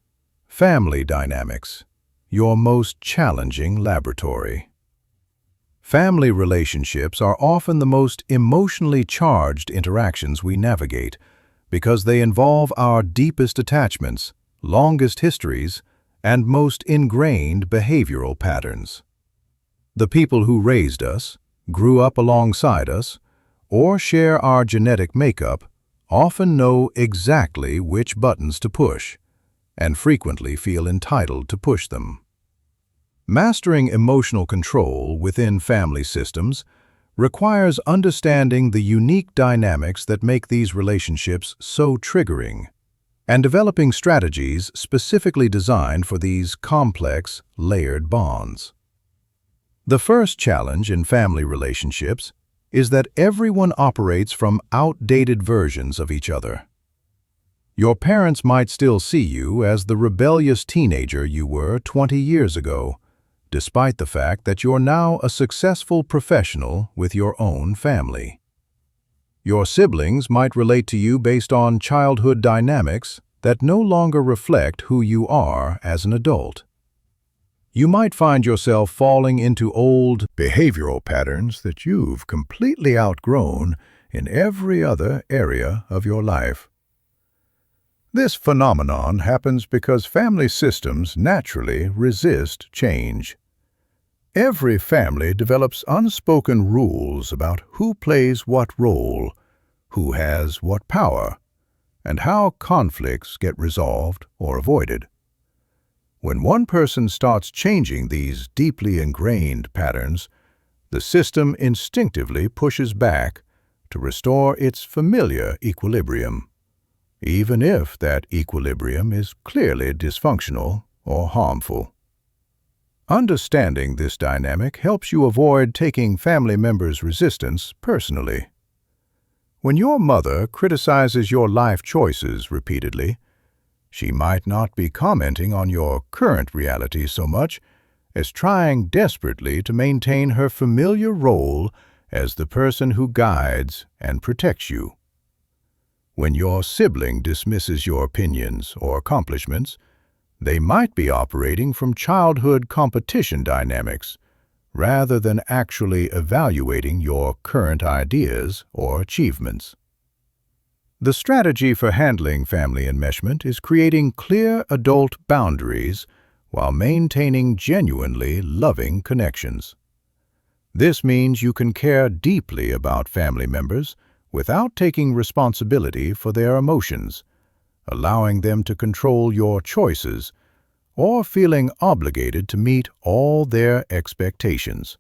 Family Dynamics, your most challenging laboratory. Family relationships are often the most emotionally charged interactions we navigate because they involve our deepest attachments, longest histories, and most ingrained behavioral patterns. The people who raised us, grew up alongside us, or share our genetic makeup often know exactly which buttons to push, and frequently feel entitled to push them. Mastering emotional control within family systems requires understanding the unique dynamics that make these relationships so triggering, and developing strategies specifically designed for these complex, layered bonds. The first challenge in family relationships is that everyone operates from outdated versions of each other. Your parents might still see you as the rebellious teenager you were 20 years ago, despite the fact that you're now a successful professional with your own family. Your siblings might relate to you based on childhood dynamics that no longer reflect who you are as an adult. You might find yourself falling into old behavioral patterns that you've completely outgrown in every other area of your life. This phenomenon happens because family systems naturally resist change. Every family develops unspoken rules about who plays what role, who has what power, and how conflicts get resolved or avoided. When one person starts changing these deeply ingrained patterns, the system instinctively pushes back to restore its familiar equilibrium, even if that equilibrium is clearly dysfunctional or harmful. Understanding this dynamic helps you avoid taking family members' resistance personally. When your mother criticizes your life choices repeatedly, she might not be commenting on your current reality so much as trying desperately to maintain her familiar role as the person who guides and protects you. When your sibling dismisses your opinions or accomplishments, they might be operating from childhood competition dynamics rather than actually evaluating your current ideas or achievements. The strategy for handling family enmeshment is creating clear adult boundaries while maintaining genuinely loving connections. This means you can care deeply about family members without taking responsibility for their emotions, allowing them to control your choices, or feeling obligated to meet all their expectations.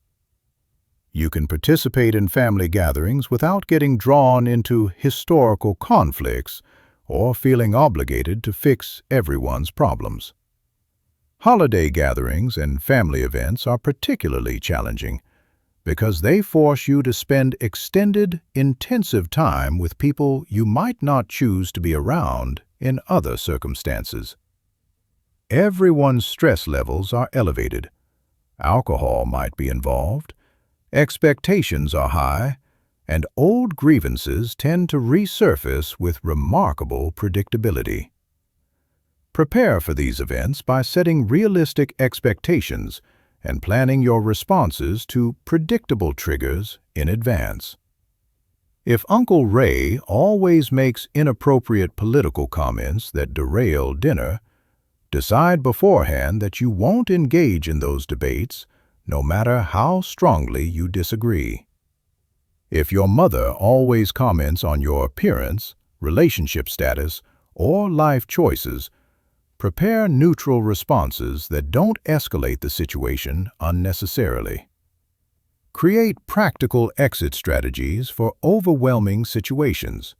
You can participate in family gatherings without getting drawn into historical conflicts or feeling obligated to fix everyone's problems. Holiday gatherings and family events are particularly challenging because they force you to spend extended, intensive time with people you might not choose to be around in other circumstances. Everyone's stress levels are elevated. Alcohol might be involved. Expectations are high, and old grievances tend to resurface with remarkable predictability. Prepare for these events by setting realistic expectations and planning your responses to predictable triggers in advance. If Uncle Ray always makes inappropriate political comments that derail dinner, decide beforehand that you won't engage in those debates, no matter how strongly you disagree. If your mother always comments on your appearance, relationship status, or life choices, prepare neutral responses that don't escalate the situation unnecessarily. Create practical exit strategies for overwhelming situations.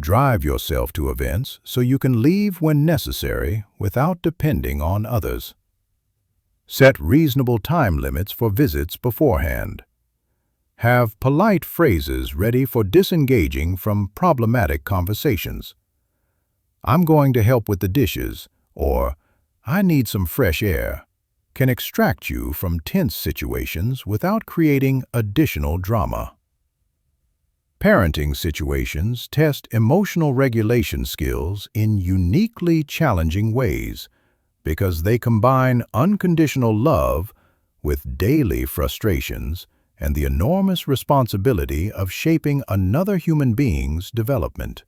Drive yourself to events so you can leave when necessary without depending on others. Set reasonable time limits for visits beforehand. Have polite phrases ready for disengaging from problematic conversations. "I'm going to help with the dishes," or "I need some fresh air," can extract you from tense situations without creating additional drama. Parenting situations test emotional regulation skills in uniquely challenging ways because they combine unconditional love with daily frustrations and the enormous responsibility of shaping another human being's development.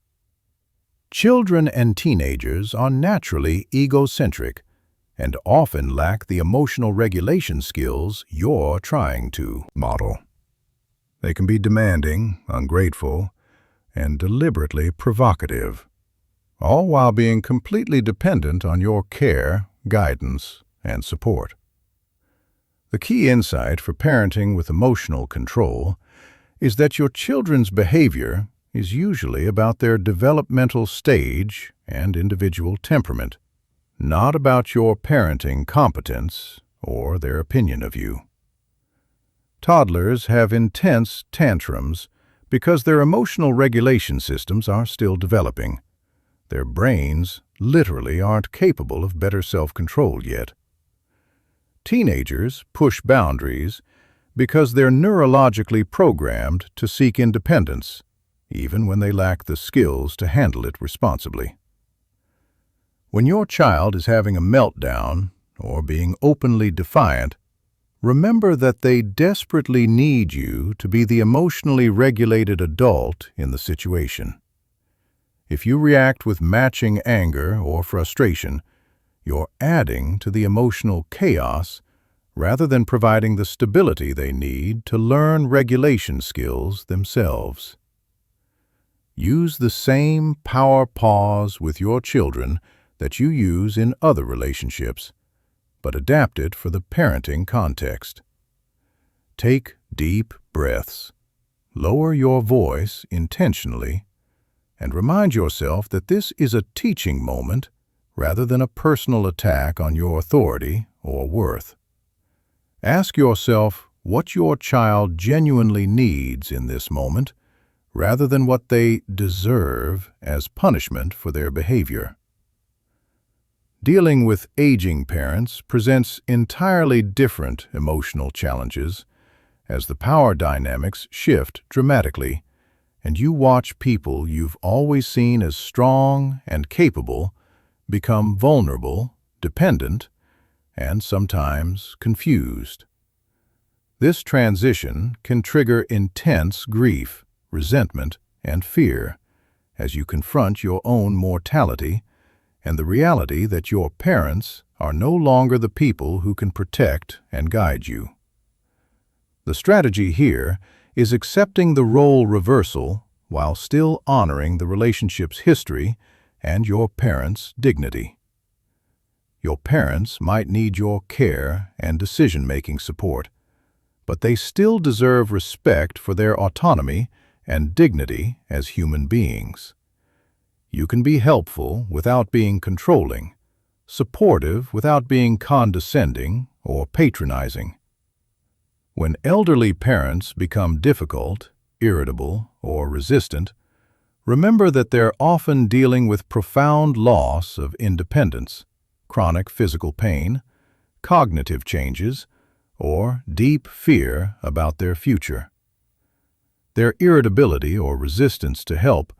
Children and teenagers are naturally egocentric and often lack the emotional regulation skills you're trying to model. They can be demanding, ungrateful, and deliberately provocative, all while being completely dependent on your care, guidance, and support. The key insight for parenting with emotional control is that your children's behavior is usually about their developmental stage and individual temperament, not about your parenting competence or their opinion of you. Toddlers have intense tantrums because their emotional regulation systems are still developing. Their brains literally aren't capable of better self-control yet. Teenagers push boundaries because they're neurologically programmed to seek independence, even when they lack the skills to handle it responsibly. When your child is having a meltdown or being openly defiant, remember that they desperately need you to be the emotionally regulated adult in the situation. If you react with matching anger or frustration, you're adding to the emotional chaos rather than providing the stability they need to learn regulation skills themselves. Use the same power pause with your children that you use in other relationships, but adapt it for the parenting context. Take deep breaths, lower your voice intentionally, and remind yourself that this is a teaching moment rather than a personal attack on your authority or worth. Ask yourself what your child genuinely needs in this moment rather than what they deserve as punishment for their behavior. Dealing with aging parents presents entirely different emotional challenges as the power dynamics shift dramatically and you watch people you've always seen as strong and capable become vulnerable, dependent, and sometimes confused. This transition can trigger intense grief, resentment, and fear as you confront your own mortality and the reality that your parents are no longer the people who can protect and guide you. The strategy here is accepting the role reversal while still honoring the relationship's history and your parents' dignity. Your parents might need your care and decision-making support, but they still deserve respect for their autonomy and dignity as human beings. You can be helpful without being controlling, supportive without being condescending or patronizing. When elderly parents become difficult, irritable, or resistant, remember that they're often dealing with profound loss of independence, chronic physical pain, cognitive changes, or deep fear about their future. Their irritability or resistance to help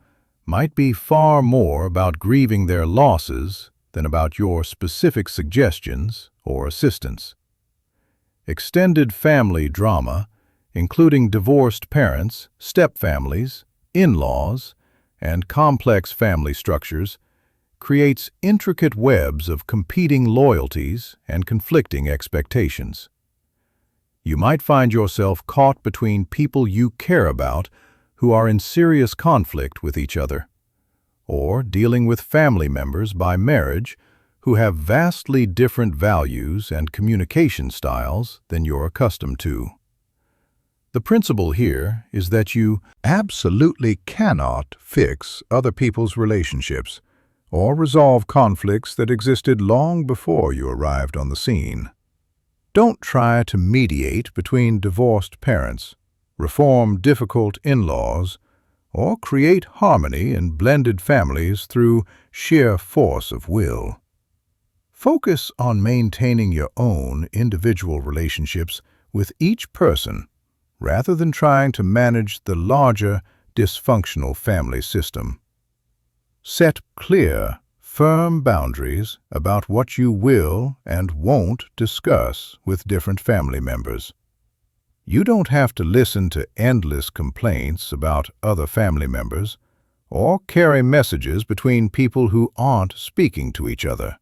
might be far more about grieving their losses than about your specific suggestions or assistance. Extended family drama, including divorced parents, stepfamilies, in-laws, and complex family structures, creates intricate webs of competing loyalties and conflicting expectations. You might find yourself caught between people you care about who are in serious conflict with each other, or dealing with family members by marriage who have vastly different values and communication styles than you're accustomed to. The principle here is that you absolutely cannot fix other people's relationships or resolve conflicts that existed long before you arrived on the scene. Don't try to mediate between divorced parents, reform difficult in-laws, or create harmony in blended families through sheer force of will. Focus on maintaining your own individual relationships with each person rather than trying to manage the larger, dysfunctional family system. Set clear, firm boundaries about what you will and won't discuss with different family members. You don't have to listen to endless complaints about other family members or carry messages between people who aren't speaking to each other.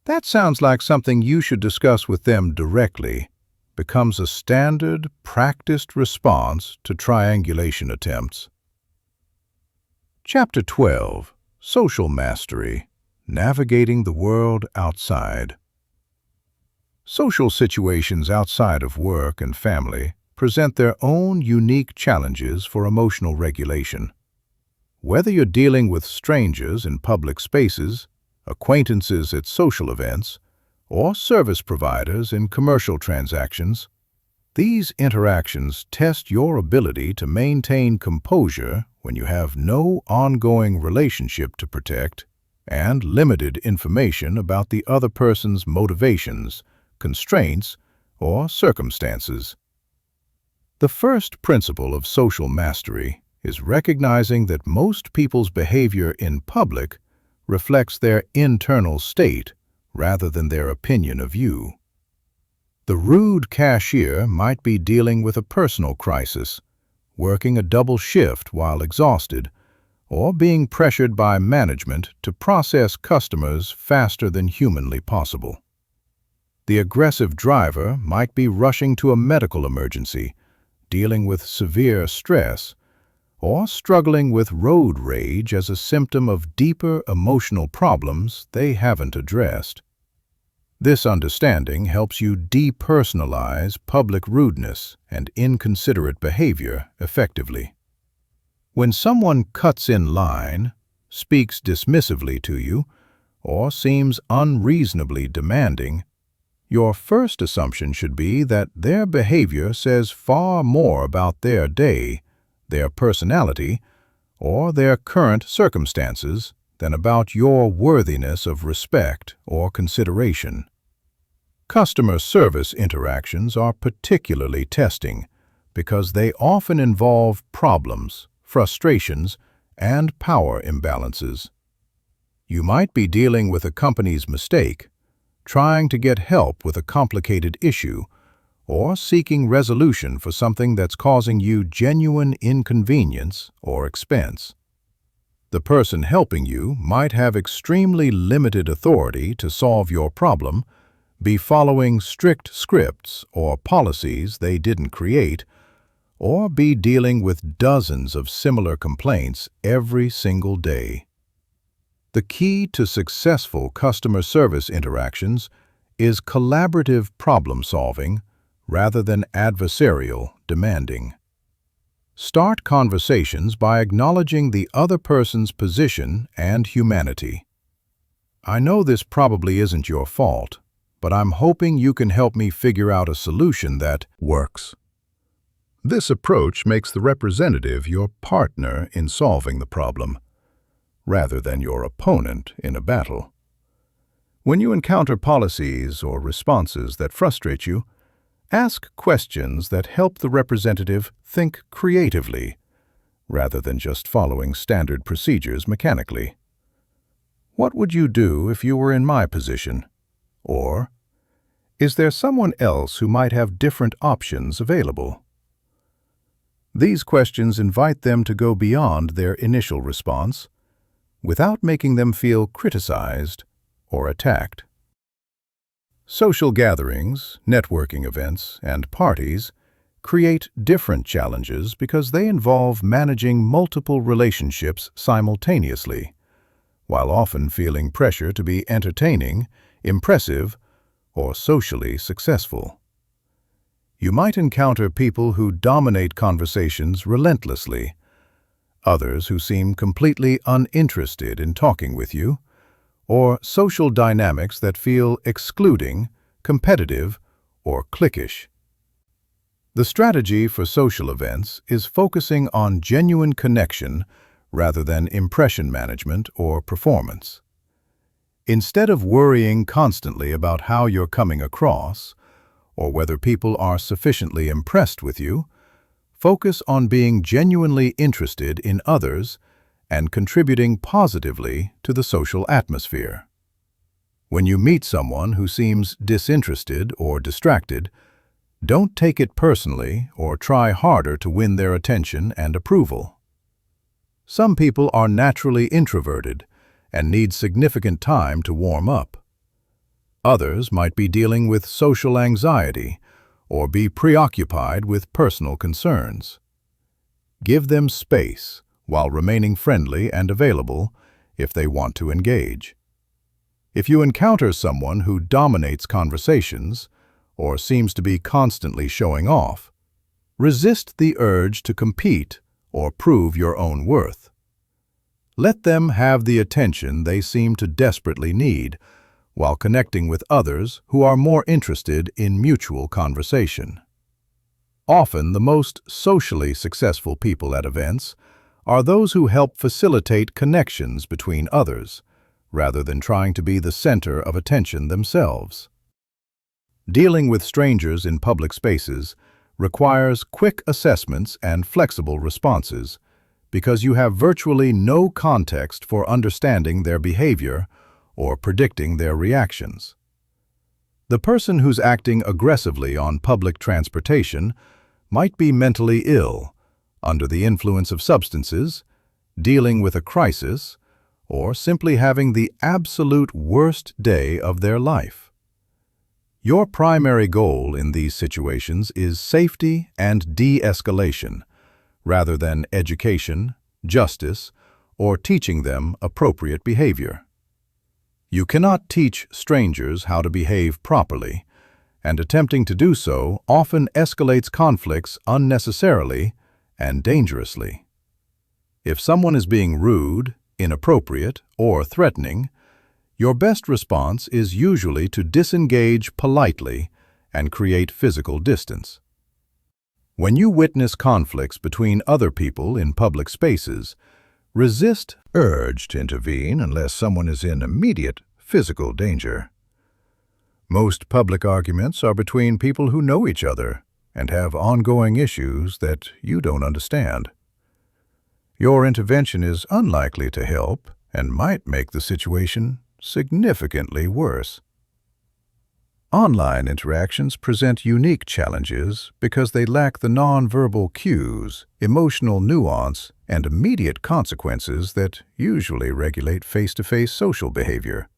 That sounds like something you should discuss with them directly, becomes a standard, practiced response to triangulation attempts. Chapter 12. Social Mastery, Navigating the World Outside. Social situations outside of work and family present their own unique challenges for emotional regulation. Whether you're dealing with strangers in public spaces, acquaintances at social events, or service providers in commercial transactions, these interactions test your ability to maintain composure when you have no ongoing relationship to protect and limited information about the other person's motivations, constraints, or circumstances. The first principle of social mastery is recognizing that most people's behavior in public reflects their internal state rather than their opinion of you. The rude cashier might be dealing with a personal crisis, working a double shift while exhausted, or being pressured by management to process customers faster than humanly possible. The aggressive driver might be rushing to a medical emergency, dealing with severe stress, or struggling with road rage as a symptom of deeper emotional problems they haven't addressed. This understanding helps you depersonalize public rudeness and inconsiderate behavior effectively. When someone cuts in line, speaks dismissively to you, or seems unreasonably demanding, your first assumption should be that their behavior says far more about their day, their personality, or their current circumstances than about your worthiness of respect or consideration. Customer service interactions are particularly testing because they often involve problems, frustrations, and power imbalances. You might be dealing with a company's mistake, trying to get help with a complicated issue, or seeking resolution for something that's causing you genuine inconvenience or expense. The person helping you might have extremely limited authority to solve your problem, be following strict scripts or policies they didn't create, or be dealing with dozens of similar complaints every single day. The key to successful customer service interactions is collaborative problem-solving rather than adversarial demanding. Start conversations by acknowledging the other person's position and humanity. I know this probably isn't your fault, but I'm hoping you can help me figure out a solution that works. This approach makes the representative your partner in solving the problem, rather than your opponent in a battle. When you encounter policies or responses that frustrate you, ask questions that help the representative think creatively, rather than just following standard procedures mechanically. What would you do if you were in my position? Or, is there someone else who might have different options available? These questions invite them to go beyond their initial response, without making them feel criticized or attacked. Social gatherings, networking events, and parties create different challenges because they involve managing multiple relationships simultaneously, while often feeling pressure to be entertaining, impressive, or socially successful. You might encounter people who dominate conversations relentlessly, others who seem completely uninterested in talking with you, or social dynamics that feel excluding, competitive, or cliquish. The strategy for social events is focusing on genuine connection rather than impression management or performance. Instead of worrying constantly about how you're coming across, or whether people are sufficiently impressed with you, focus on being genuinely interested in others and contributing positively to the social atmosphere. When you meet someone who seems disinterested or distracted, don't take it personally or try harder to win their attention and approval. Some people are naturally introverted and need significant time to warm up. Others might be dealing with social anxiety or be preoccupied with personal concerns. Give them space while remaining friendly and available if they want to engage. If you encounter someone who dominates conversations or seems to be constantly showing off, resist the urge to compete or prove your own worth. Let them have the attention they seem to desperately need, while connecting with others who are more interested in mutual conversation. Often, the most socially successful people at events are those who help facilitate connections between others, rather than trying to be the center of attention themselves. Dealing with strangers in public spaces requires quick assessments and flexible responses because you have virtually no context for understanding their behavior or predicting their reactions. The person who's acting aggressively on public transportation might be mentally ill, under the influence of substances, dealing with a crisis, or simply having the absolute worst day of their life. Your primary goal in these situations is safety and de-escalation, rather than education, justice, or teaching them appropriate behavior. You cannot teach strangers how to behave properly, and attempting to do so often escalates conflicts unnecessarily and dangerously. If someone is being rude, inappropriate, or threatening, your best response is usually to disengage politely and create physical distance. When you witness conflicts between other people in public spaces, resist urge to intervene unless someone is in immediate physical danger. Most public arguments are between people who know each other and have ongoing issues that you don't understand. Your intervention is unlikely to help and might make the situation significantly worse. Online interactions present unique challenges because they lack the nonverbal cues, emotional nuance, and immediate consequences that usually regulate face-to-face social behavior.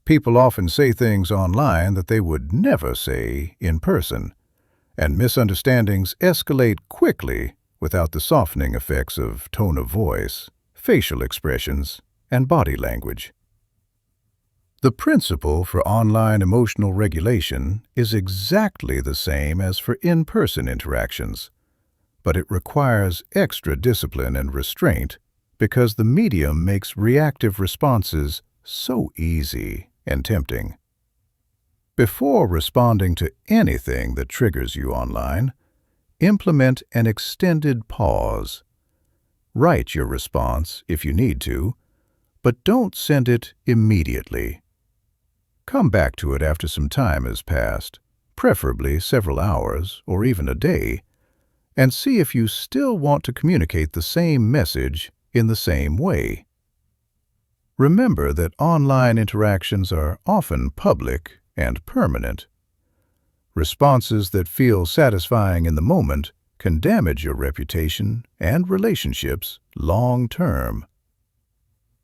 People often say things online that they would never say in person, and misunderstandings escalate quickly without the softening effects of tone of voice, facial expressions, and body language. The principle for online emotional regulation is exactly the same as for in-person interactions, but it requires extra discipline and restraint because the medium makes reactive responses so easy and tempting. Before responding to anything that triggers you online, implement an extended pause. Write your response if you need to, but don't send it immediately. Come back to it after some time has passed, preferably several hours or even a day, and see if you still want to communicate the same message in the same way. Remember that online interactions are often public and permanent. Responses that feel satisfying in the moment can damage your reputation and relationships long term.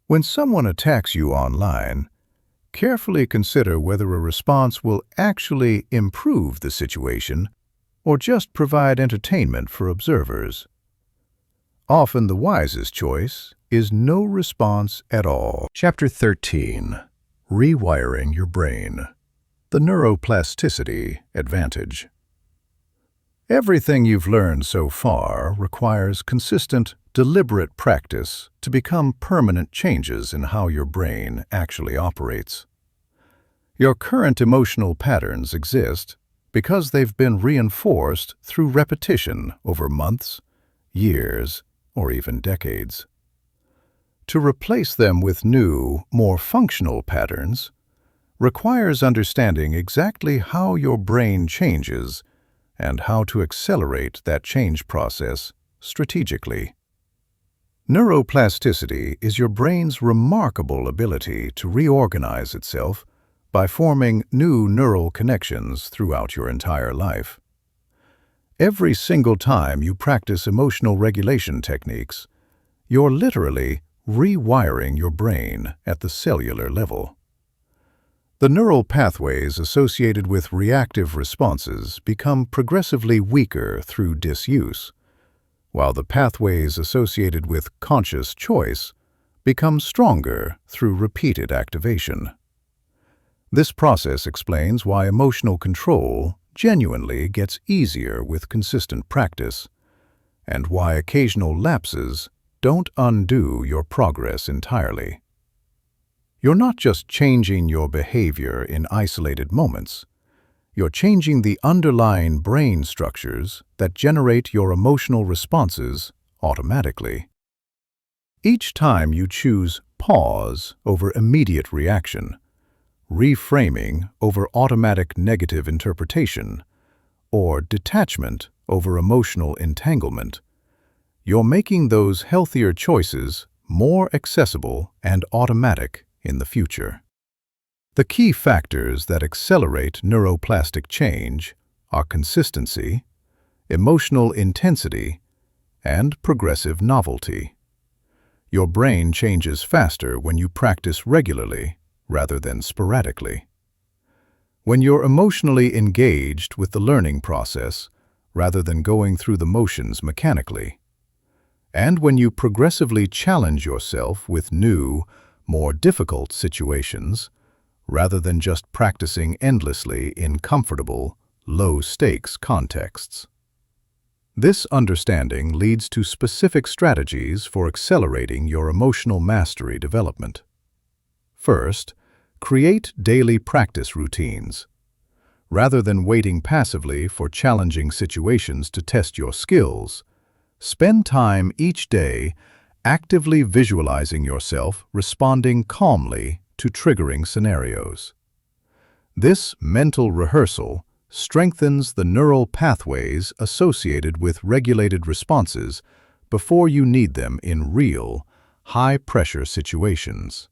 When someone attacks you online, carefully consider whether a response will actually improve the situation or just provide entertainment for observers. Often the wisest choice is no response at all. Chapter 13. Rewiring Your Brain. The Neuroplasticity Advantage. Everything you've learned so far requires consistent, deliberate practice to become permanent changes in how your brain actually operates. Your current emotional patterns exist because they've been reinforced through repetition over months, years, or even decades. To replace them with new, more functional patterns requires understanding exactly how your brain changes and how to accelerate that change process strategically. Neuroplasticity is your brain's remarkable ability to reorganize itself by forming new neural connections throughout your entire life. Every single time you practice emotional regulation techniques, you're literally rewiring your brain at the cellular level. The neural pathways associated with reactive responses become progressively weaker through disuse, while the pathways associated with conscious choice become stronger through repeated activation. This process explains why emotional control genuinely gets easier with consistent practice, and why occasional lapses don't undo your progress entirely. You're not just changing your behavior in isolated moments. You're changing the underlying brain structures that generate your emotional responses automatically. Each time you choose pause over immediate reaction, reframing over automatic negative interpretation, or detachment over emotional entanglement, you're making those healthier choices more accessible and automatic in the future. The key factors that accelerate neuroplastic change are consistency, emotional intensity, and progressive novelty. Your brain changes faster when you practice regularly rather than sporadically. When you're emotionally engaged with the learning process rather than going through the motions mechanically. And when you progressively challenge yourself with new, more difficult situations, rather than just practicing endlessly in comfortable, low-stakes contexts. This understanding leads to specific strategies for accelerating your emotional mastery development. First, create daily practice routines. Rather than waiting passively for challenging situations to test your skills, spend time each day actively visualizing yourself responding calmly to triggering scenarios. This mental rehearsal strengthens the neural pathways associated with regulated responses before you need them in real, high-pressure situations.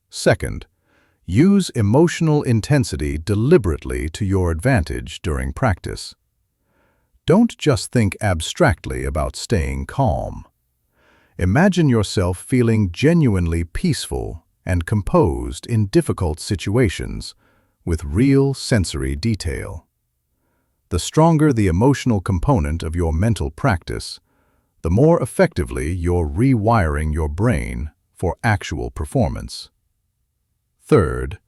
Second, use emotional intensity deliberately to your advantage during practice. Don't just think abstractly about staying calm. Imagine yourself feeling genuinely peaceful and composed in difficult situations with real sensory detail. The stronger the emotional component of your mental practice, the more effectively you're rewiring your brain for actual performance. Third,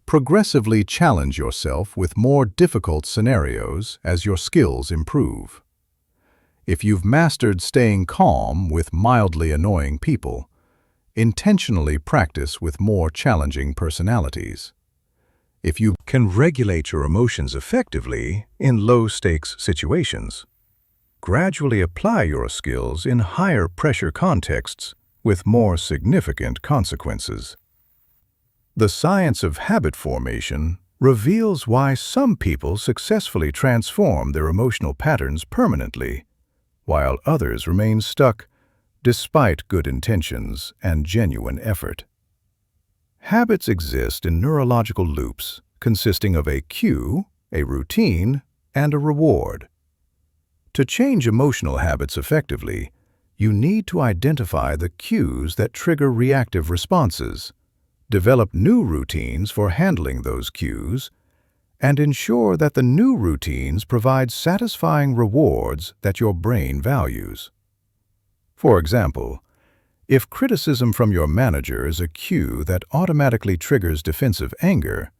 progressively challenge yourself with more difficult scenarios as your skills improve. If you've mastered staying calm with mildly annoying people, intentionally practice with more challenging personalities. If you can regulate your emotions effectively in low-stakes situations, gradually apply your skills in higher-pressure contexts with more significant consequences. The science of habit formation reveals why some people successfully transform their emotional patterns permanently, while others remain stuck despite good intentions and genuine effort. Habits exist in neurological loops consisting of a cue, a routine, and a reward. To change emotional habits effectively, you need to identify the cues that trigger reactive responses, develop new routines for handling those cues, and ensure that the new routines provide satisfying rewards that your brain values. For example, if criticism from your manager is a cue that automatically triggers defensive anger,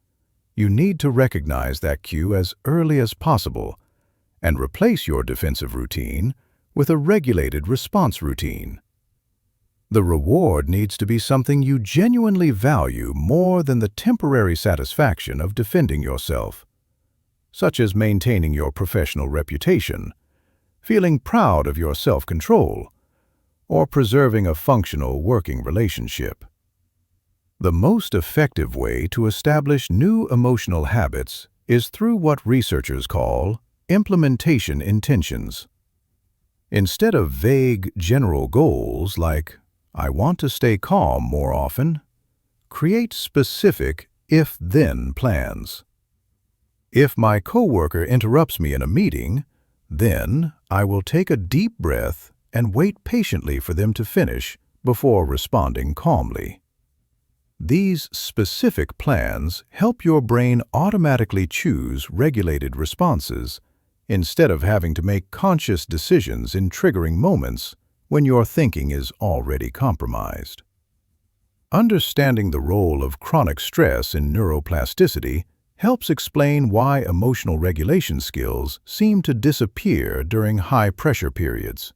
you need to recognize that cue as early as possible and replace your defensive routine with a regulated response routine. The reward needs to be something you genuinely value more than the temporary satisfaction of defending yourself, such as maintaining your professional reputation, feeling proud of your self-control, or preserving a functional working relationship. The most effective way to establish new emotional habits is through what researchers call implementation intentions. Instead of vague general goals like, "I want to stay calm more often," create specific if-then plans. If my coworker interrupts me in a meeting, then I will take a deep breath and wait patiently for them to finish before responding calmly. These specific plans help your brain automatically choose regulated responses instead of having to make conscious decisions in triggering moments when your thinking is already compromised. Understanding the role of chronic stress in neuroplasticity helps explain why emotional regulation skills seem to disappear during high-pressure periods.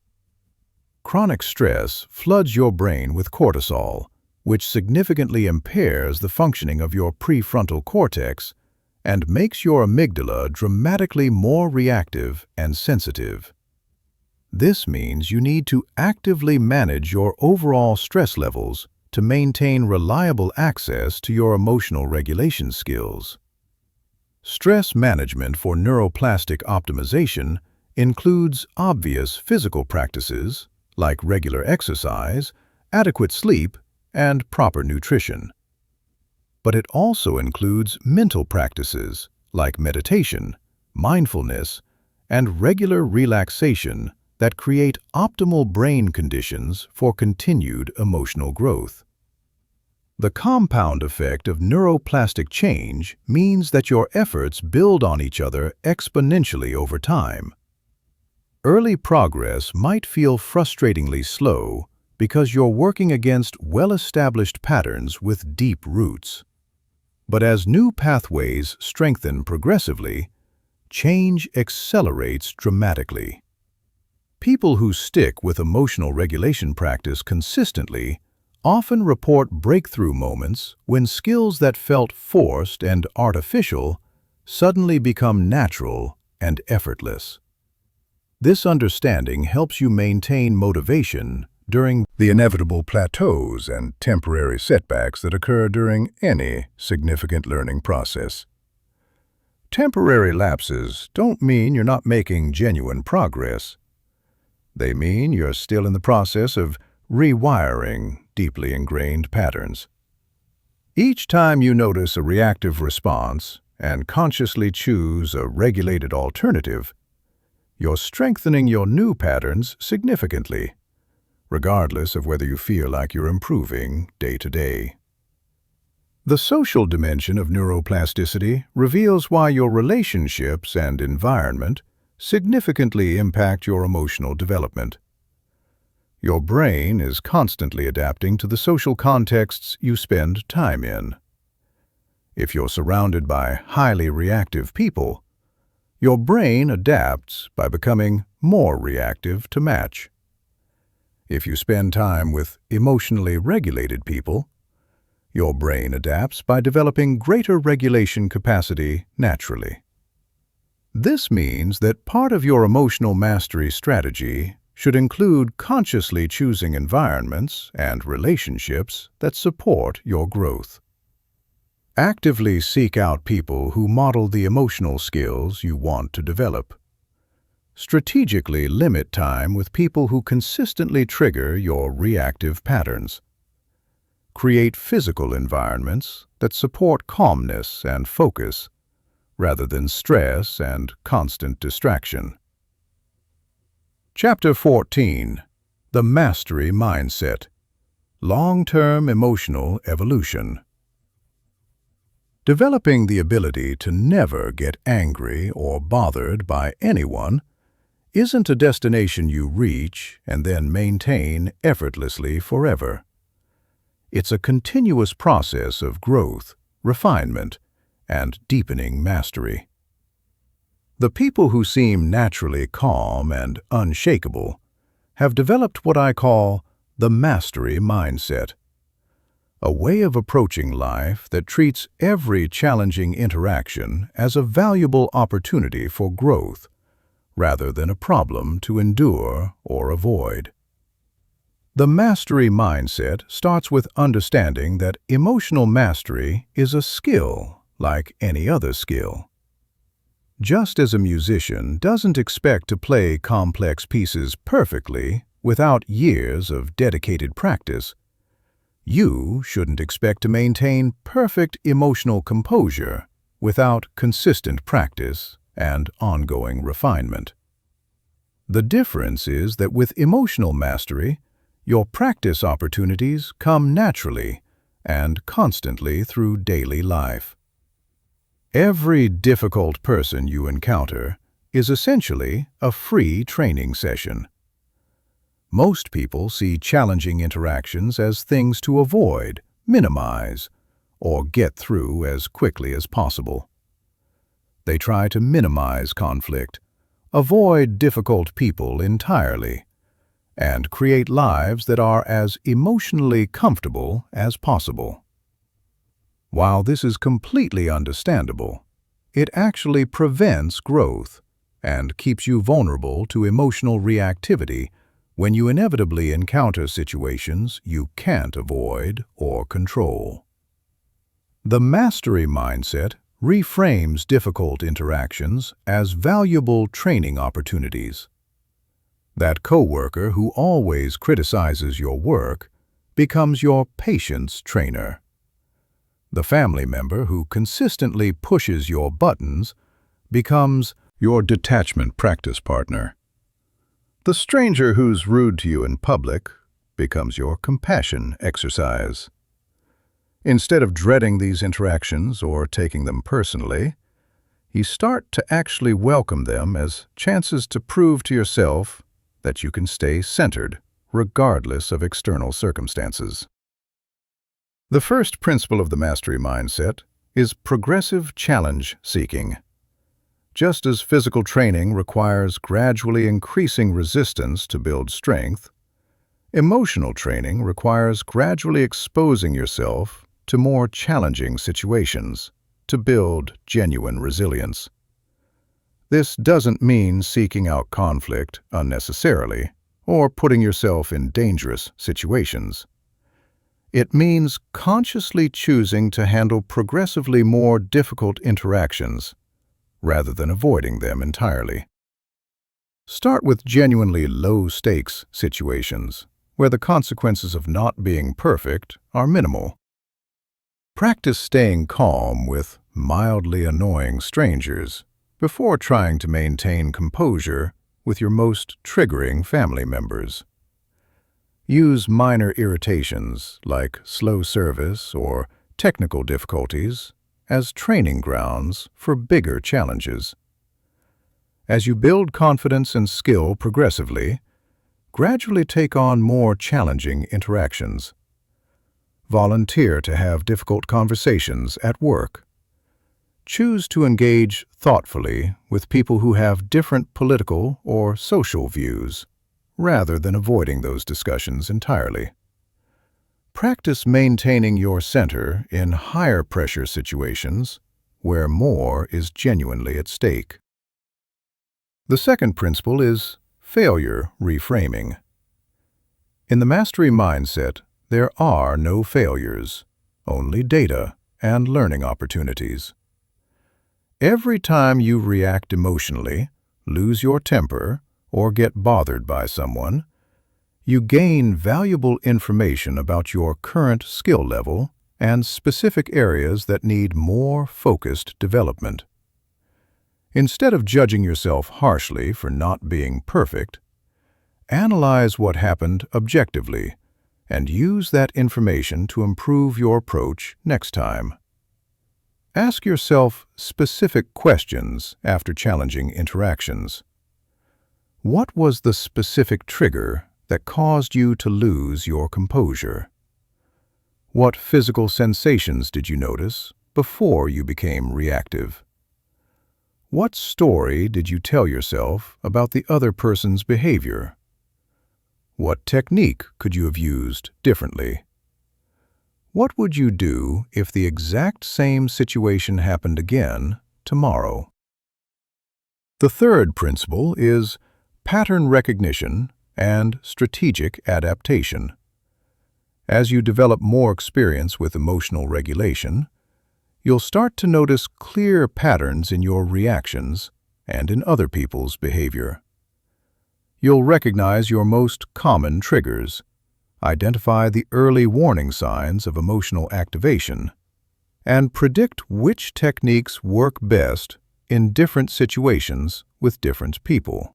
Chronic stress floods your brain with cortisol, which significantly impairs the functioning of your prefrontal cortex and makes your amygdala dramatically more reactive and sensitive. This means you need to actively manage your overall stress levels to maintain reliable access to your emotional regulation skills. Stress management for neuroplastic optimization includes obvious physical practices like regular exercise, adequate sleep, and proper nutrition. But it also includes mental practices like meditation, mindfulness, and regular relaxation that create optimal brain conditions for continued emotional growth. The compound effect of neuroplastic change means that your efforts build on each other exponentially over time. Early progress might feel frustratingly slow because you're working against well-established patterns with deep roots. But as new pathways strengthen progressively, change accelerates dramatically. People who stick with emotional regulation practice consistently often report breakthrough moments when skills that felt forced and artificial suddenly become natural and effortless. This understanding helps you maintain motivation during the inevitable plateaus and temporary setbacks that occur during any significant learning process. Temporary lapses don't mean you're not making genuine progress. They mean you're still in the process of rewiring deeply ingrained patterns. Each time you notice a reactive response and consciously choose a regulated alternative, you're strengthening your new patterns significantly, regardless of whether you feel like you're improving day to day. The social dimension of neuroplasticity reveals why your relationships and environment significantly impact your emotional development. Your brain is constantly adapting to the social contexts you spend time in. If you're surrounded by highly reactive people, your brain adapts by becoming more reactive to match. If you spend time with emotionally regulated people, your brain adapts by developing greater regulation capacity naturally. This means that part of your emotional mastery strategy should include consciously choosing environments and relationships that support your growth. Actively seek out people who model the emotional skills you want to develop. Strategically limit time with people who consistently trigger your reactive patterns. Create physical environments that support calmness and focus, rather than stress and constant distraction. Chapter 14. The Mastery Mindset. Long-term emotional evolution. Developing the ability to never get angry or bothered by anyone isn't a destination you reach and then maintain effortlessly forever. It's a continuous process of growth, refinement, and deepening mastery. The people who seem naturally calm and unshakable have developed what I call the mastery mindset, a way of approaching life that treats every challenging interaction as a valuable opportunity for growth, rather than a problem to endure or avoid. The mastery mindset starts with understanding that emotional mastery is a skill like any other skill. Just as a musician doesn't expect to play complex pieces perfectly without years of dedicated practice, you shouldn't expect to maintain perfect emotional composure without consistent practice and ongoing refinement. The difference is that with emotional mastery, your practice opportunities come naturally and constantly through daily life. Every difficult person you encounter is essentially a free training session. Most people see challenging interactions as things to avoid, minimize, or get through as quickly as possible. They try to minimize conflict, avoid difficult people entirely, and create lives that are as emotionally comfortable as possible. While this is completely understandable, it actually prevents growth and keeps you vulnerable to emotional reactivity when you inevitably encounter situations you can't avoid or control. The mastery mindset reframes difficult interactions as valuable training opportunities. That coworker who always criticizes your work becomes your patience trainer. The family member who consistently pushes your buttons becomes your detachment practice partner. The stranger who's rude to you in public becomes your compassion exercise. Instead of dreading these interactions or taking them personally, you start to actually welcome them as chances to prove to yourself that you can stay centered, regardless of external circumstances. The first principle of the mastery mindset is progressive challenge seeking. Just as physical training requires gradually increasing resistance to build strength, emotional training requires gradually exposing yourself to more challenging situations to build genuine resilience. This doesn't mean seeking out conflict unnecessarily or putting yourself in dangerous situations. It means consciously choosing to handle progressively more difficult interactions rather than avoiding them entirely. Start with genuinely low-stakes situations where the consequences of not being perfect are minimal. Practice staying calm with mildly annoying strangers before trying to maintain composure with your most triggering family members. Use minor irritations like slow service or technical difficulties as training grounds for bigger challenges. As you build confidence and skill progressively, gradually take on more challenging interactions. Volunteer to have difficult conversations at work. Choose to engage thoughtfully with people who have different political or social views, rather than avoiding those discussions entirely. Practice maintaining your center in higher pressure situations where more is genuinely at stake. The second principle is failure reframing. In the mastery mindset, there are no failures, only data and learning opportunities. Every time you react emotionally, lose your temper, or get bothered by someone, you gain valuable information about your current skill level and specific areas that need more focused development. Instead of judging yourself harshly for not being perfect, analyze what happened objectively and use that information to improve your approach next time. Ask yourself specific questions after challenging interactions. What was the specific trigger that caused you to lose your composure? What physical sensations did you notice before you became reactive? What story did you tell yourself about the other person's behavior? What technique could you have used differently? What would you do if the exact same situation happened again tomorrow? The third principle is pattern recognition and strategic adaptation. As you develop more experience with emotional regulation, you'll start to notice clear patterns in your reactions and in other people's behavior. You'll recognize your most common triggers, identify the early warning signs of emotional activation, and predict which techniques work best in different situations with different people.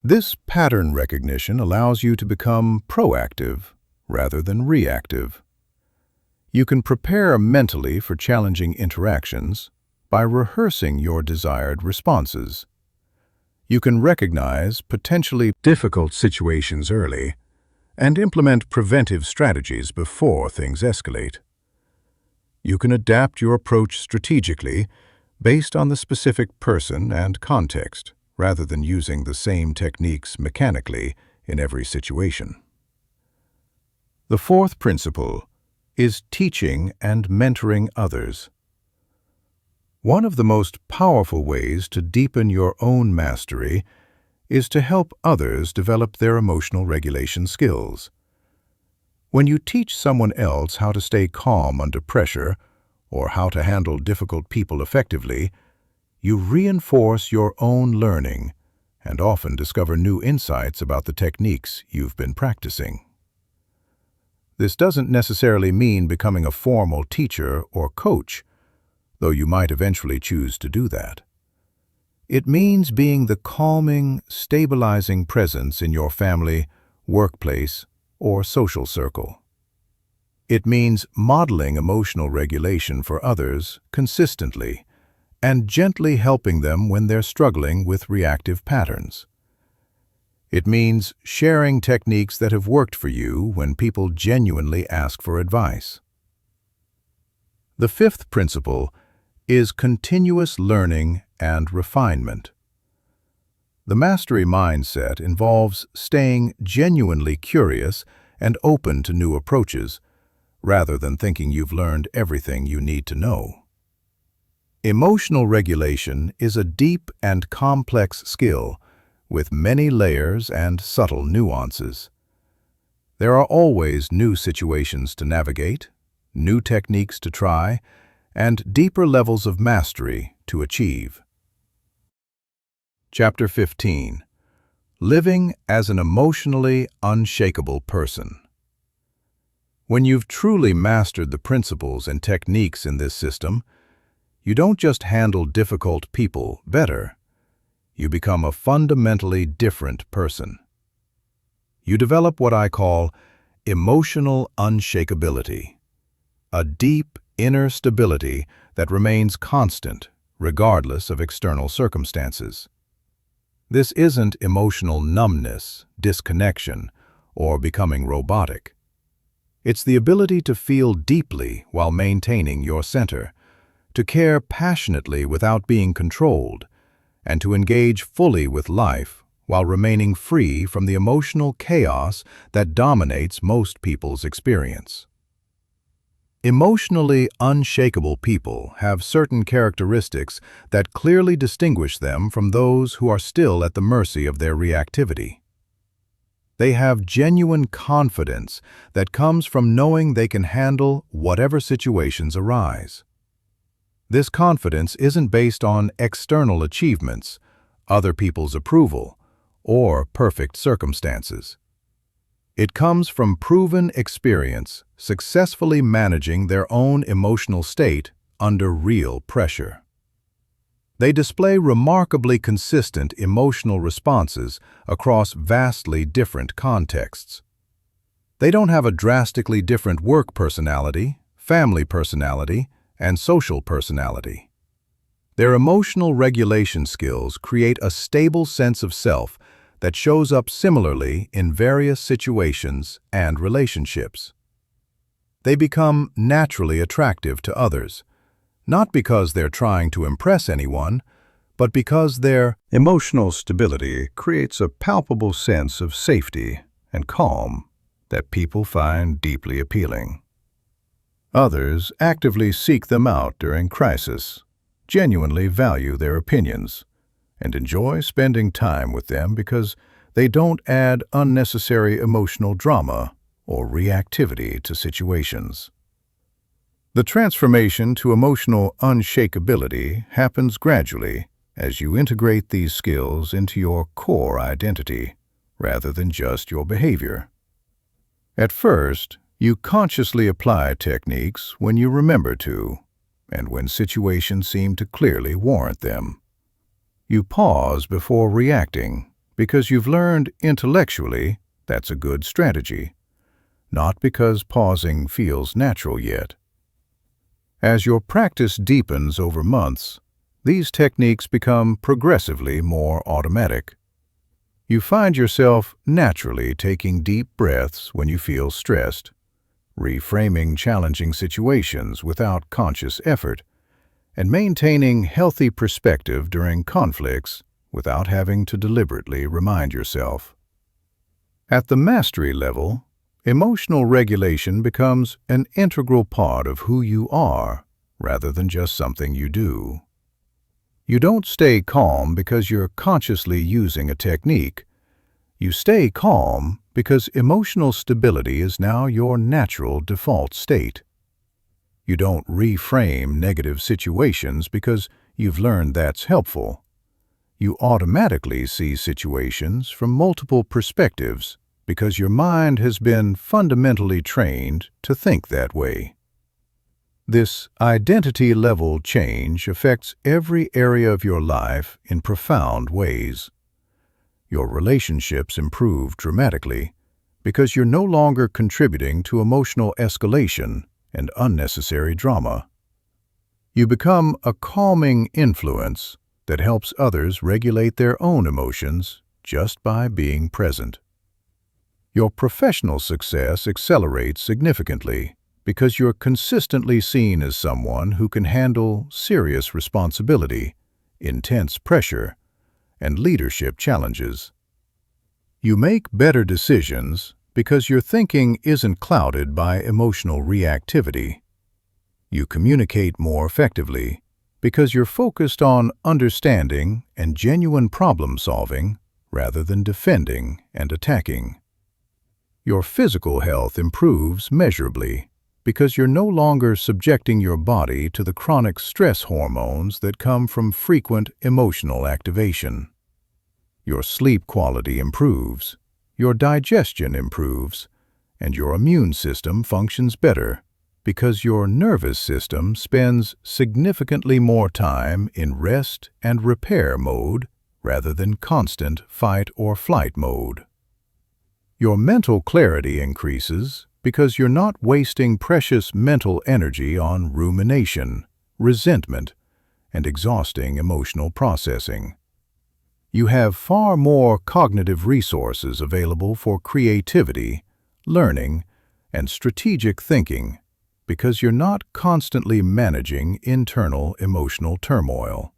This pattern recognition allows you to become proactive rather than reactive. You can prepare mentally for challenging interactions by rehearsing your desired responses. You can recognize potentially difficult situations early and implement preventive strategies before things escalate. You can adapt your approach strategically based on the specific person and context, rather than using the same techniques mechanically in every situation. The fourth principle is teaching and mentoring others. One of the most powerful ways to deepen your own mastery is to help others develop their emotional regulation skills. When you teach someone else how to stay calm under pressure or how to handle difficult people effectively, you reinforce your own learning and often discover new insights about the techniques you've been practicing. This doesn't necessarily mean becoming a formal teacher or coach, though you might eventually choose to do that. It means being the calming, stabilizing presence in your family, workplace, or social circle. It means modeling emotional regulation for others consistently and gently helping them when they're struggling with reactive patterns. It means sharing techniques that have worked for you when people genuinely ask for advice. The fifth principle is continuous learning and refinement. The mastery mindset involves staying genuinely curious and open to new approaches, rather than thinking you've learned everything you need to know. Emotional regulation is a deep and complex skill with many layers and subtle nuances. There are always new situations to navigate, new techniques to try, and deeper levels of mastery to achieve. Chapter 15. Living as an emotionally unshakable person. When you've truly mastered the principles and techniques in this system, you don't just handle difficult people better. You become a fundamentally different person. You develop what I call emotional unshakability. a deep inner stability that remains constant, regardless of external circumstances. This isn't emotional numbness, disconnection, or becoming robotic. It's the ability to feel deeply while maintaining your center, to care passionately without being controlled, and to engage fully with life while remaining free from the emotional chaos that dominates most people's experience. Emotionally unshakable people have certain characteristics that clearly distinguish them from those who are still at the mercy of their reactivity. They have genuine confidence that comes from knowing they can handle whatever situations arise. This confidence isn't based on external achievements, other people's approval, or perfect circumstances. It comes from proven experience successfully managing their own emotional state under real pressure. They display remarkably consistent emotional responses across vastly different contexts. They don't have a drastically different work personality, family personality, and social personality. Their emotional regulation skills create a stable sense of self that shows up similarly in various situations and relationships. They become naturally attractive to others, not because they're trying to impress anyone, but because their emotional stability creates a palpable sense of safety and calm that people find deeply appealing. Others actively seek them out during crisis, genuinely value their opinions, and enjoy spending time with them because they don't add unnecessary emotional drama or reactivity to situations. The transformation to emotional unshakability happens gradually as you integrate these skills into your core identity rather than just your behavior. At first, you consciously apply techniques when you remember to, and when situations seem to clearly warrant them. You pause before reacting because you've learned intellectually that's a good strategy, not because pausing feels natural yet. As your practice deepens over months, these techniques become progressively more automatic. You find yourself naturally taking deep breaths when you feel stressed, reframing challenging situations without conscious effort, and maintaining healthy perspective during conflicts without having to deliberately remind yourself. At the mastery level, emotional regulation becomes an integral part of who you are rather than just something you do. You don't stay calm because you're consciously using a technique. You stay calm because emotional stability is now your natural default state. You don't reframe negative situations because you've learned that's helpful. You automatically see situations from multiple perspectives because your mind has been fundamentally trained to think that way. This identity-level change affects every area of your life in profound ways. Your relationships improve dramatically because you're no longer contributing to emotional escalation and unnecessary drama. You become a calming influence that helps others regulate their own emotions just by being present. Your professional success accelerates significantly because you're consistently seen as someone who can handle serious responsibility, intense pressure, and leadership challenges. You make better decisions because your thinking isn't clouded by emotional reactivity. You communicate more effectively because you're focused on understanding and genuine problem-solving rather than defending and attacking. Your physical health improves measurably because you're no longer subjecting your body to the chronic stress hormones that come from frequent emotional activation. Your sleep quality improves, your digestion improves, and your immune system functions better because your nervous system spends significantly more time in rest and repair mode rather than constant fight or flight mode. Your mental clarity increases because you're not wasting precious mental energy on rumination, resentment, and exhausting emotional processing. You have far more cognitive resources available for creativity, learning, and strategic thinking because you're not constantly managing internal emotional turmoil.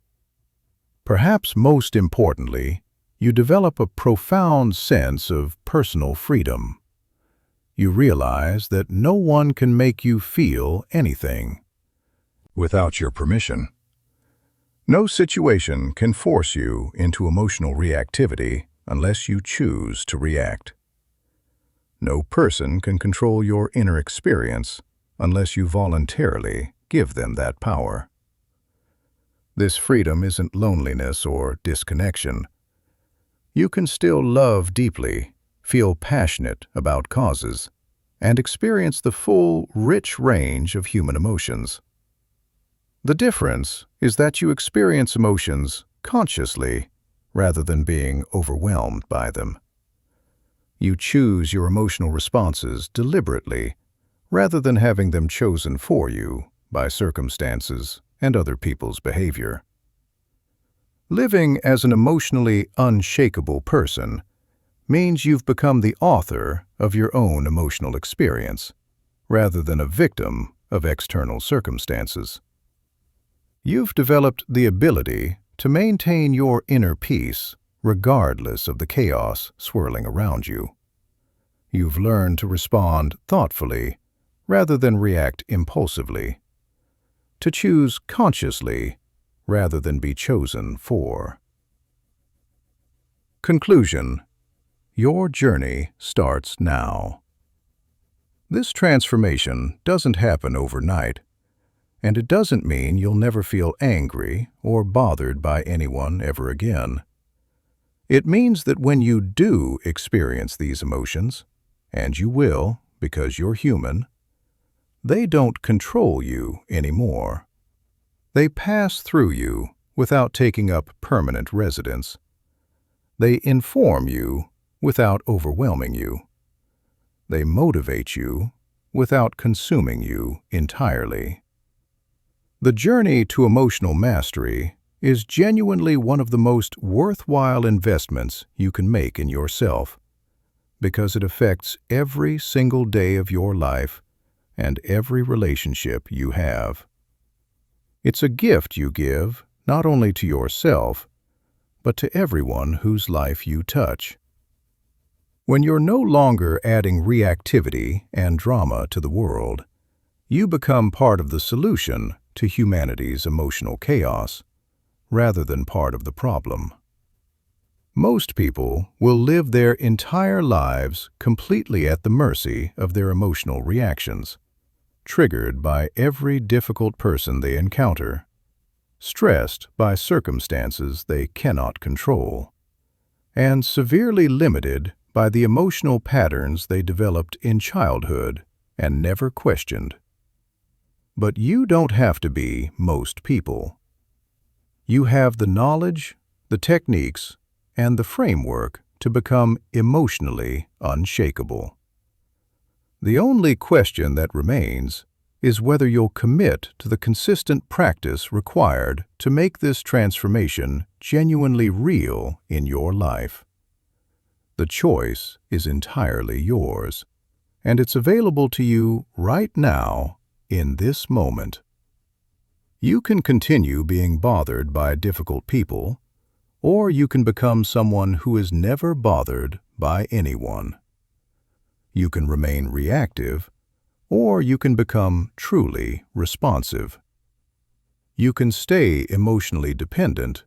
Perhaps most importantly, you develop a profound sense of personal freedom. You realize that no one can make you feel anything without your permission. No situation can force you into emotional reactivity unless you choose to react. No person can control your inner experience unless you voluntarily give them that power. This freedom isn't loneliness or disconnection. You can still love deeply, feel passionate about causes, and experience the full, rich range of human emotions. The difference is that you experience emotions consciously rather than being overwhelmed by them. You choose your emotional responses deliberately rather than having them chosen for you by circumstances and other people's behavior. Living as an emotionally unshakable person means you've become the author of your own emotional experience, rather than a victim of external circumstances. You've developed the ability to maintain your inner peace regardless of the chaos swirling around you. You've learned to respond thoughtfully rather than react impulsively, to choose consciously rather than be chosen for. Conclusion: your journey starts now. This transformation doesn't happen overnight, and it doesn't mean you'll never feel angry or bothered by anyone ever again. It means that when you do experience these emotions, and you will because you're human, they don't control you anymore. They pass through you without taking up permanent residence. They inform you without overwhelming you. They motivate you without consuming you entirely. The journey to emotional mastery is genuinely one of the most worthwhile investments you can make in yourself, because it affects every single day of your life and every relationship you have. It's a gift you give not only to yourself, but to everyone whose life you touch. When you're no longer adding reactivity and drama to the world, you become part of the solution to humanity's emotional chaos, rather than part of the problem. Most people will live their entire lives completely at the mercy of their emotional reactions, triggered by every difficult person they encounter, stressed by circumstances they cannot control, and severely limited by the emotional patterns they developed in childhood and never questioned. But you don't have to be most people. You have the knowledge, the techniques, and the framework to become emotionally unshakable. The only question that remains is whether you'll commit to the consistent practice required to make this transformation genuinely real in your life. The choice is entirely yours, and it's available to you right now, in this moment. You can continue being bothered by difficult people, or you can become someone who is never bothered by anyone. You can remain reactive, or you can become truly responsive. You can stay emotionally dependent,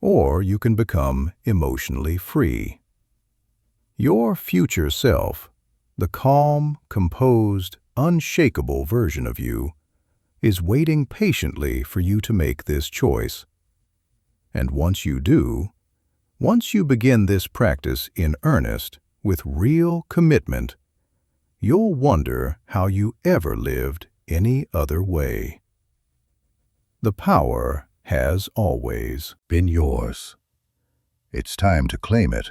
or you can become emotionally free. Your future self, the calm, composed, unshakable version of you, is waiting patiently for you to make this choice. And once you do, once you begin this practice in earnest, with real commitment, you'll wonder how you ever lived any other way. The power has always been yours. It's time to claim it.